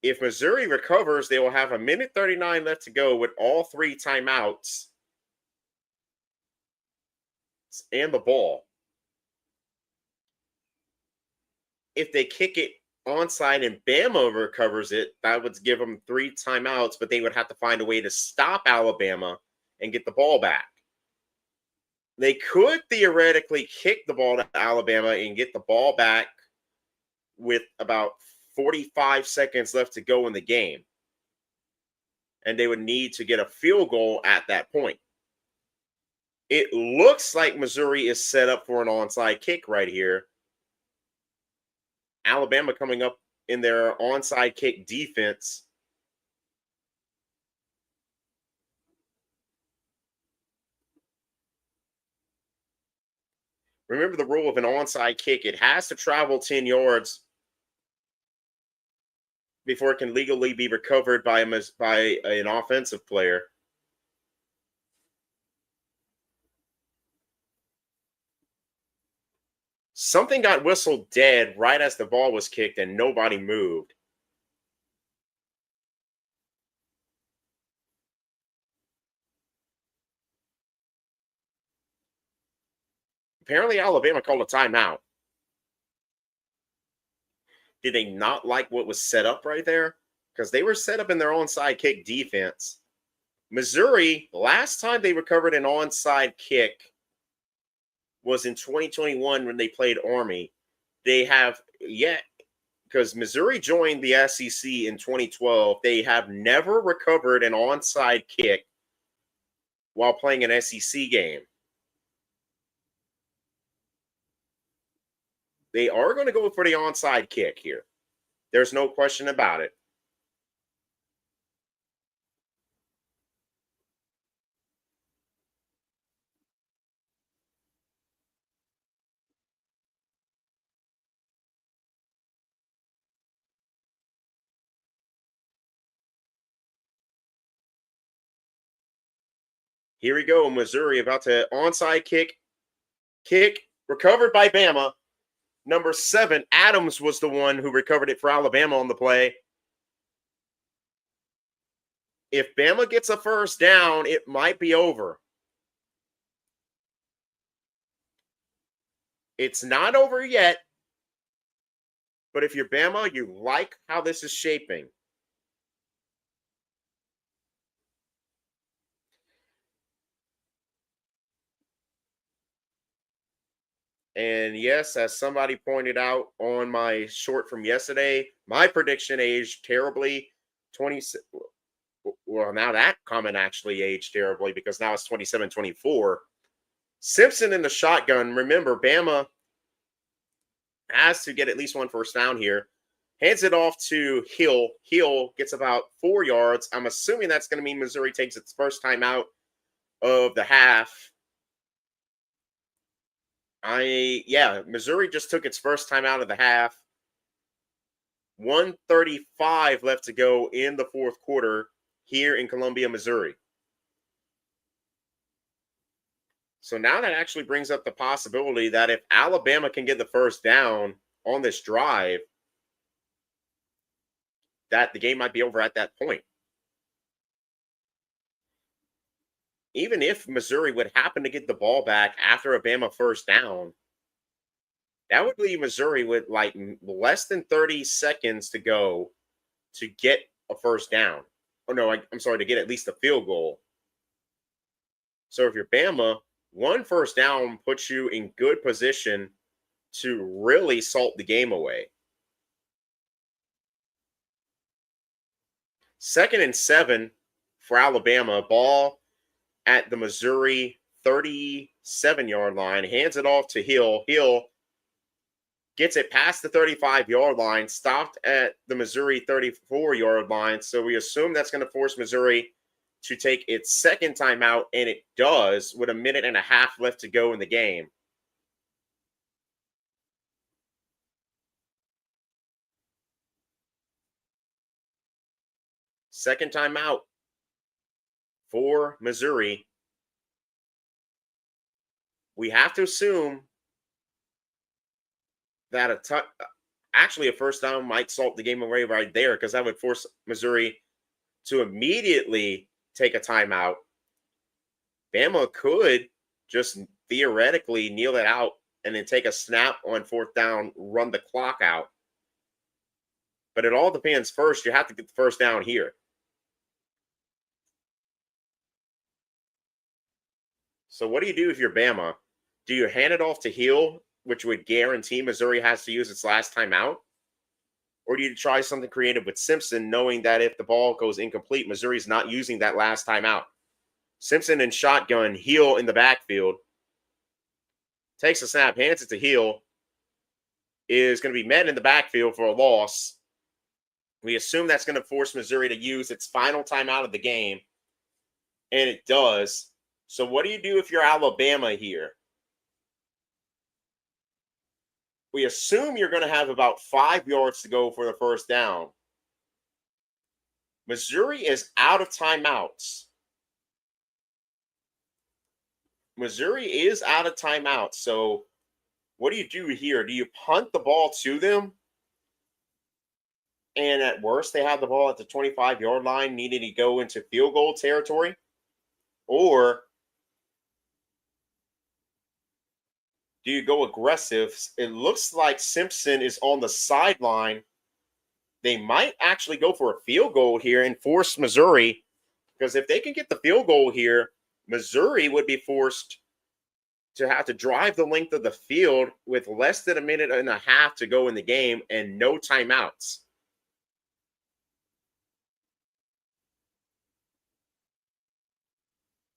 If Missouri recovers, they will have 1:39 left to go with all three timeouts and the ball. If they kick it onside and Bama recovers it, that would give them three timeouts, but they would have to find a way to stop Alabama and get the ball back. They could theoretically kick the ball to Alabama and get the ball back with about 45 seconds left to go in the game. And they would need to get a field goal at that point. It looks like Missouri is set up for an onside kick right here. Alabama coming up in their onside kick defense. Remember the rule of an onside kick. It has to travel 10 yards before it can legally be recovered by an offensive player. Something got whistled dead right as the ball was kicked and nobody moved. Apparently, Alabama called a timeout. Did they not like what was set up right there? Because they were set up in their onside kick defense. Missouri, last time they recovered an onside kick was in 2021 when they played Army. They have yet, because Missouri joined the SEC in 2012, they have never recovered an onside kick while playing an SEC game. They are going to go for the onside kick here. There's no question about it. Here we go. Missouri about to onside kick. Kick recovered by Bama. Number 7, Adams was the one who recovered it for Alabama on the play. If Bama gets a first down, it might be over. It's not over yet. But if you're Bama, you like how this is shaping. And yes, as somebody pointed out on my short from yesterday, my prediction aged terribly. 20 well, now that comment actually aged terribly because now it's 27-24. Simpson in the shotgun. Remember, Bama has to get at least one first down here. Hands it off to Hill. Hill gets about 4 yards. I'm assuming that's going to mean Missouri takes its first time out of the half. Missouri just took its first time out of the half. 1:35 left to go in the fourth quarter here in Columbia, Missouri. So now that actually brings up the possibility that if Alabama can get the first down on this drive, that the game might be over at that point. Even if Missouri would happen to get the ball back after a Bama first down, that would leave Missouri with like less than 30 seconds to go to get a first down. Oh, no, I'm sorry, to get at least a field goal. So if you're Bama, one first down puts you in good position to really salt the game away. 2nd and 7 for Alabama. Ball at the Missouri 37-yard line. Hands it off to Hill. Hill gets it past the 35-yard line, stopped at the Missouri 34-yard line. So we assume that's going to force Missouri to take its second timeout, and it does with 1.5 minutes left to go in the game. Second timeout for Missouri. We have to assume that actually a first down might salt the game away right there, because that would force Missouri to immediately take a timeout. Bama could just theoretically kneel it out and then take a snap on fourth down, run the clock out. But it all depends. First, you have to get the first down here. So what do you do if you're Bama? Do you hand it off to Hill, which would guarantee Missouri has to use its last timeout? Or do you try something creative with Simpson, knowing that if the ball goes incomplete, Missouri's not using that last timeout? Simpson in shotgun, Hill in the backfield, takes a snap, hands it to Hill, is going to be met in the backfield for a loss. We assume that's going to force Missouri to use its final timeout of the game, and it does. So what do you do if you're Alabama here? We assume you're going to have about 5 yards to go for the first down. Missouri is out of timeouts. Missouri is out of timeouts. So what do you do here? Do you punt the ball to them? And at worst, they have the ball at the 25-yard line, needing to go into field goal territory? Or do you go aggressive? It looks like Simpson is on the sideline. They might actually go for a field goal here and force Missouri, because if they can get the field goal here, Missouri would be forced to have to drive the length of the field with less than a minute and a half to go in the game and no timeouts.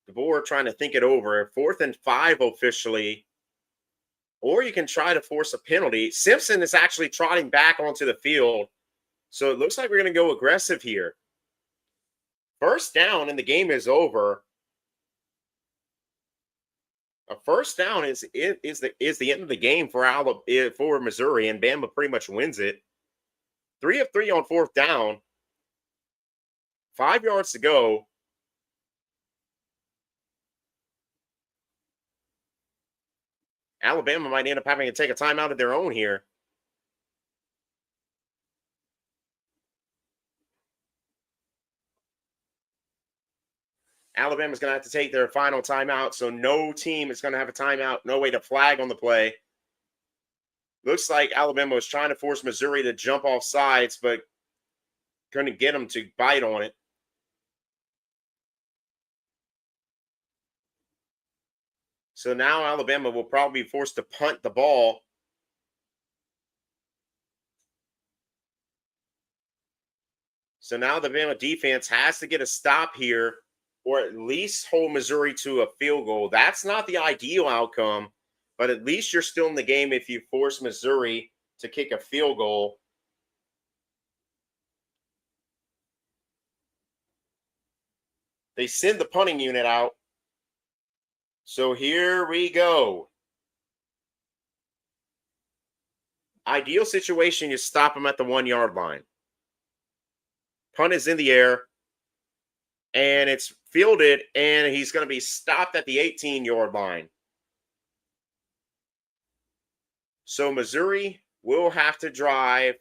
The board trying to think it over. 4th and 5 officially. Or you can try to force a penalty. Simpson is actually trotting back onto the field. So it looks like we're going to go aggressive here. First down and the game is over. A first down is the end of the game for Missouri, and Bama pretty much wins it. 3 of 3 on fourth down. 5 yards to go. Alabama might end up having to take a timeout of their own here. Alabama's going to have to take their final timeout, so no team is going to have a timeout, no way to flag on the play. Looks like Alabama was trying to force Missouri to jump off sides, but couldn't get them to bite on it. So now Alabama will probably be forced to punt the ball. So now the Bama defense has to get a stop here, or at least hold Missouri to a field goal. That's not the ideal outcome, but at least you're still in the game if you force Missouri to kick a field goal. They send the punting unit out. So here we go. Ideal situation, you stop them at the 1 yard line. Punt is in the air, and it's fielded, and he's going to be stopped at the 18-yard line. So Missouri will have to drive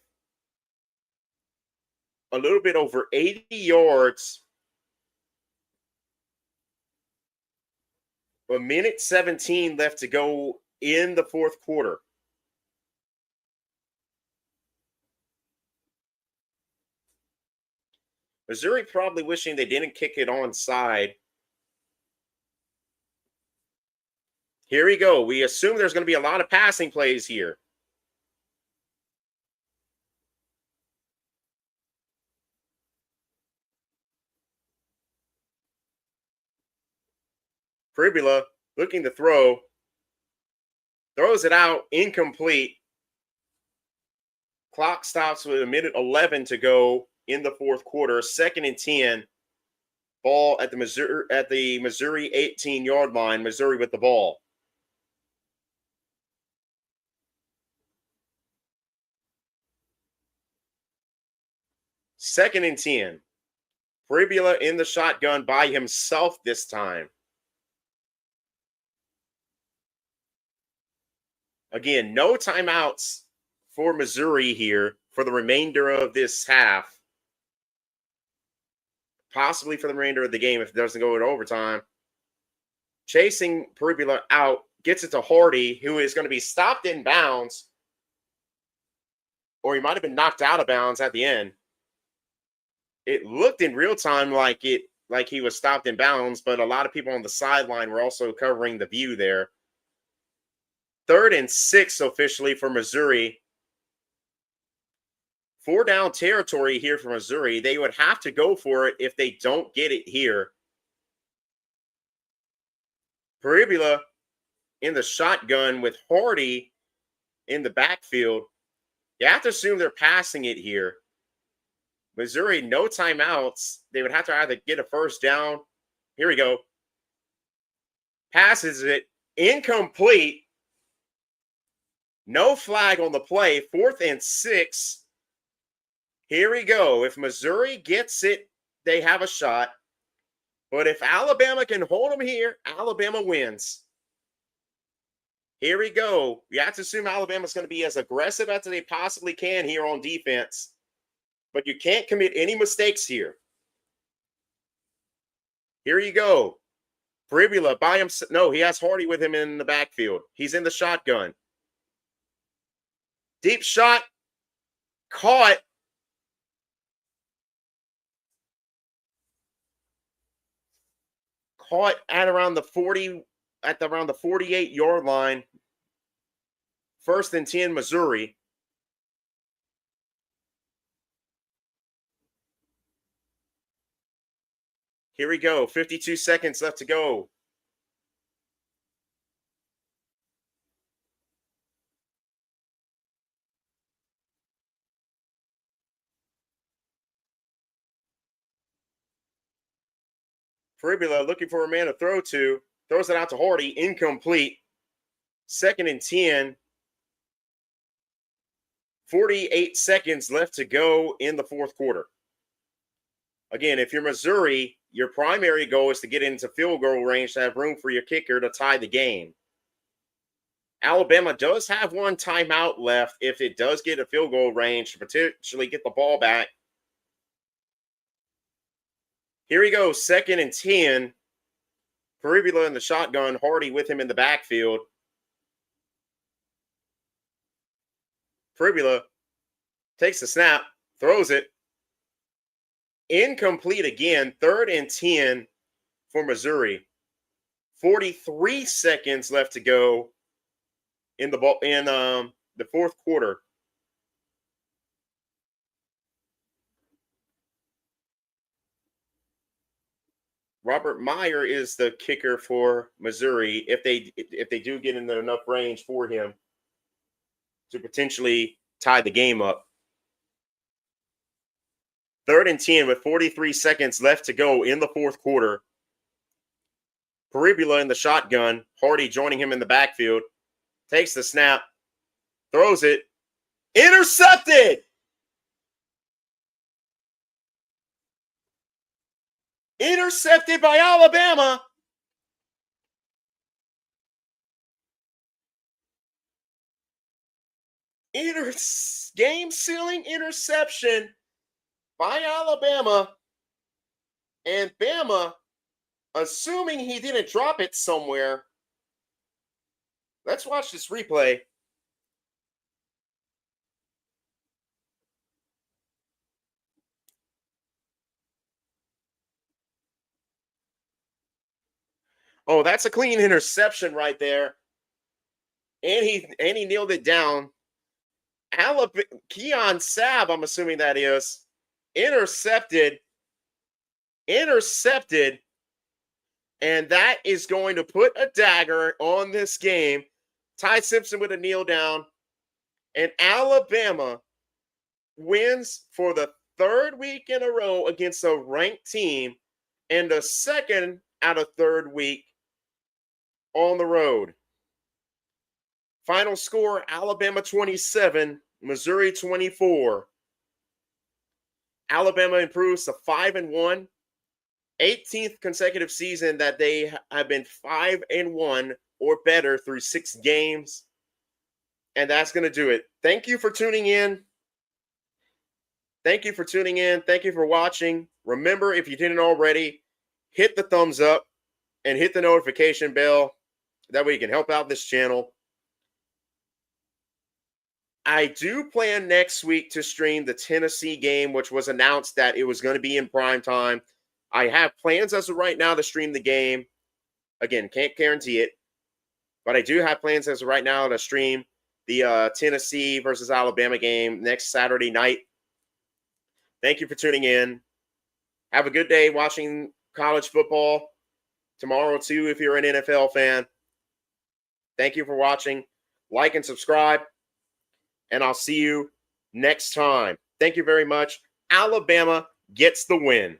a little bit over 80 yards. A minute 17 left to go in the fourth quarter. Missouri probably wishing they didn't kick it onside. Here we go. We assume there's going to be a lot of passing plays here. Pribula looking to throw. Throws it out, incomplete. Clock stops with a minute 11 to go in the fourth quarter. 2nd and 10. Ball at the Missouri 18-yard line. Missouri with the ball. Second and 10. Pribula in the shotgun by himself this time. Again, no timeouts for Missouri here for the remainder of this half. Possibly for the remainder of the game if it doesn't go into overtime. Chasing Pribula out, gets it to Hardy, who is going to be stopped in bounds. Or he might have been knocked out of bounds at the end. It looked in real time like he was stopped in bounds, but a lot of people on the sideline were also covering the view there. 3rd and 6 officially for Missouri. 4 down territory here for Missouri. They would have to go for it if they don't get it here. Pribula in the shotgun with Hardy in the backfield. You have to assume they're passing it here. Missouri, no timeouts. They would have to either get a first down. Here we go. Passes it. Incomplete. No flag on the play. 4th and 6. Here we go. If Missouri gets it, they have a shot. But if Alabama can hold them here, Alabama wins. Here we go. You have to assume Alabama's going to be as aggressive as they possibly can here on defense. But you can't commit any mistakes here. Here you go. Pribula by himself. No, he has Hardy with him in the backfield. He's in the shotgun. Deep shot. Caught. Caught at around the 48-yard line. 1st and 10, Missouri. Here we go. 52 seconds left to go. Pribula looking for a man to throw to. Throws it out to Hardy. Incomplete. 2nd and 10. 48 seconds left to go in the 4th quarter. Again, if you're Missouri, your primary goal is to get into field goal range to have room for your kicker to tie the game. Alabama does have 1 timeout left if it does get a field goal range to potentially get the ball back. Here we go, 2nd and 10. Pribula in the shotgun, Hardy with him in the backfield. Pribula takes the snap, throws it. Incomplete again, 3rd and 10 for Missouri. 43 seconds left to go in the 4th quarter. Robert Meyer is the kicker for Missouri if they do get into enough range for him to potentially tie the game up. 3rd and 10 with 43 seconds left to go in the 4th quarter. Pribula in the shotgun, Hardy joining him in the backfield. Takes the snap, throws it, intercepted! Intercepted by Alabama. Game-sealing interception by Alabama. And Bama, assuming he didn't drop it somewhere. Let's watch this replay. Oh, that's a clean interception right there. And he nailed it down. Keon Sabb, I'm assuming that is, intercepted. And that is going to put a dagger on this game. Ty Simpson with a kneel down. And Alabama wins for the 3rd week in a row against a ranked team and the 2nd out of 3rd week on the road. Final score, Alabama 27, Missouri 24. Alabama improves to 5-1 18th consecutive season that they have been 5-1 or better through 6 games. And that's going to do it. Thank you for tuning in. Thank you for tuning in. Thank you for watching. Remember, if you didn't already, hit the thumbs up and hit the notification bell. That way you can help out this channel. I do plan next week to stream the Tennessee game, which was announced that it was going to be in prime time. I have plans as of right now to stream the game. Again, can't guarantee it. But I do have plans as of right now to stream the Tennessee versus Alabama game next Saturday night. Thank you for tuning in. Have a good day watching college football. Tomorrow, too, if you're an NFL fan. Thank you for watching. Like and subscribe. And I'll see you next time. Thank you very much. Alabama gets the win.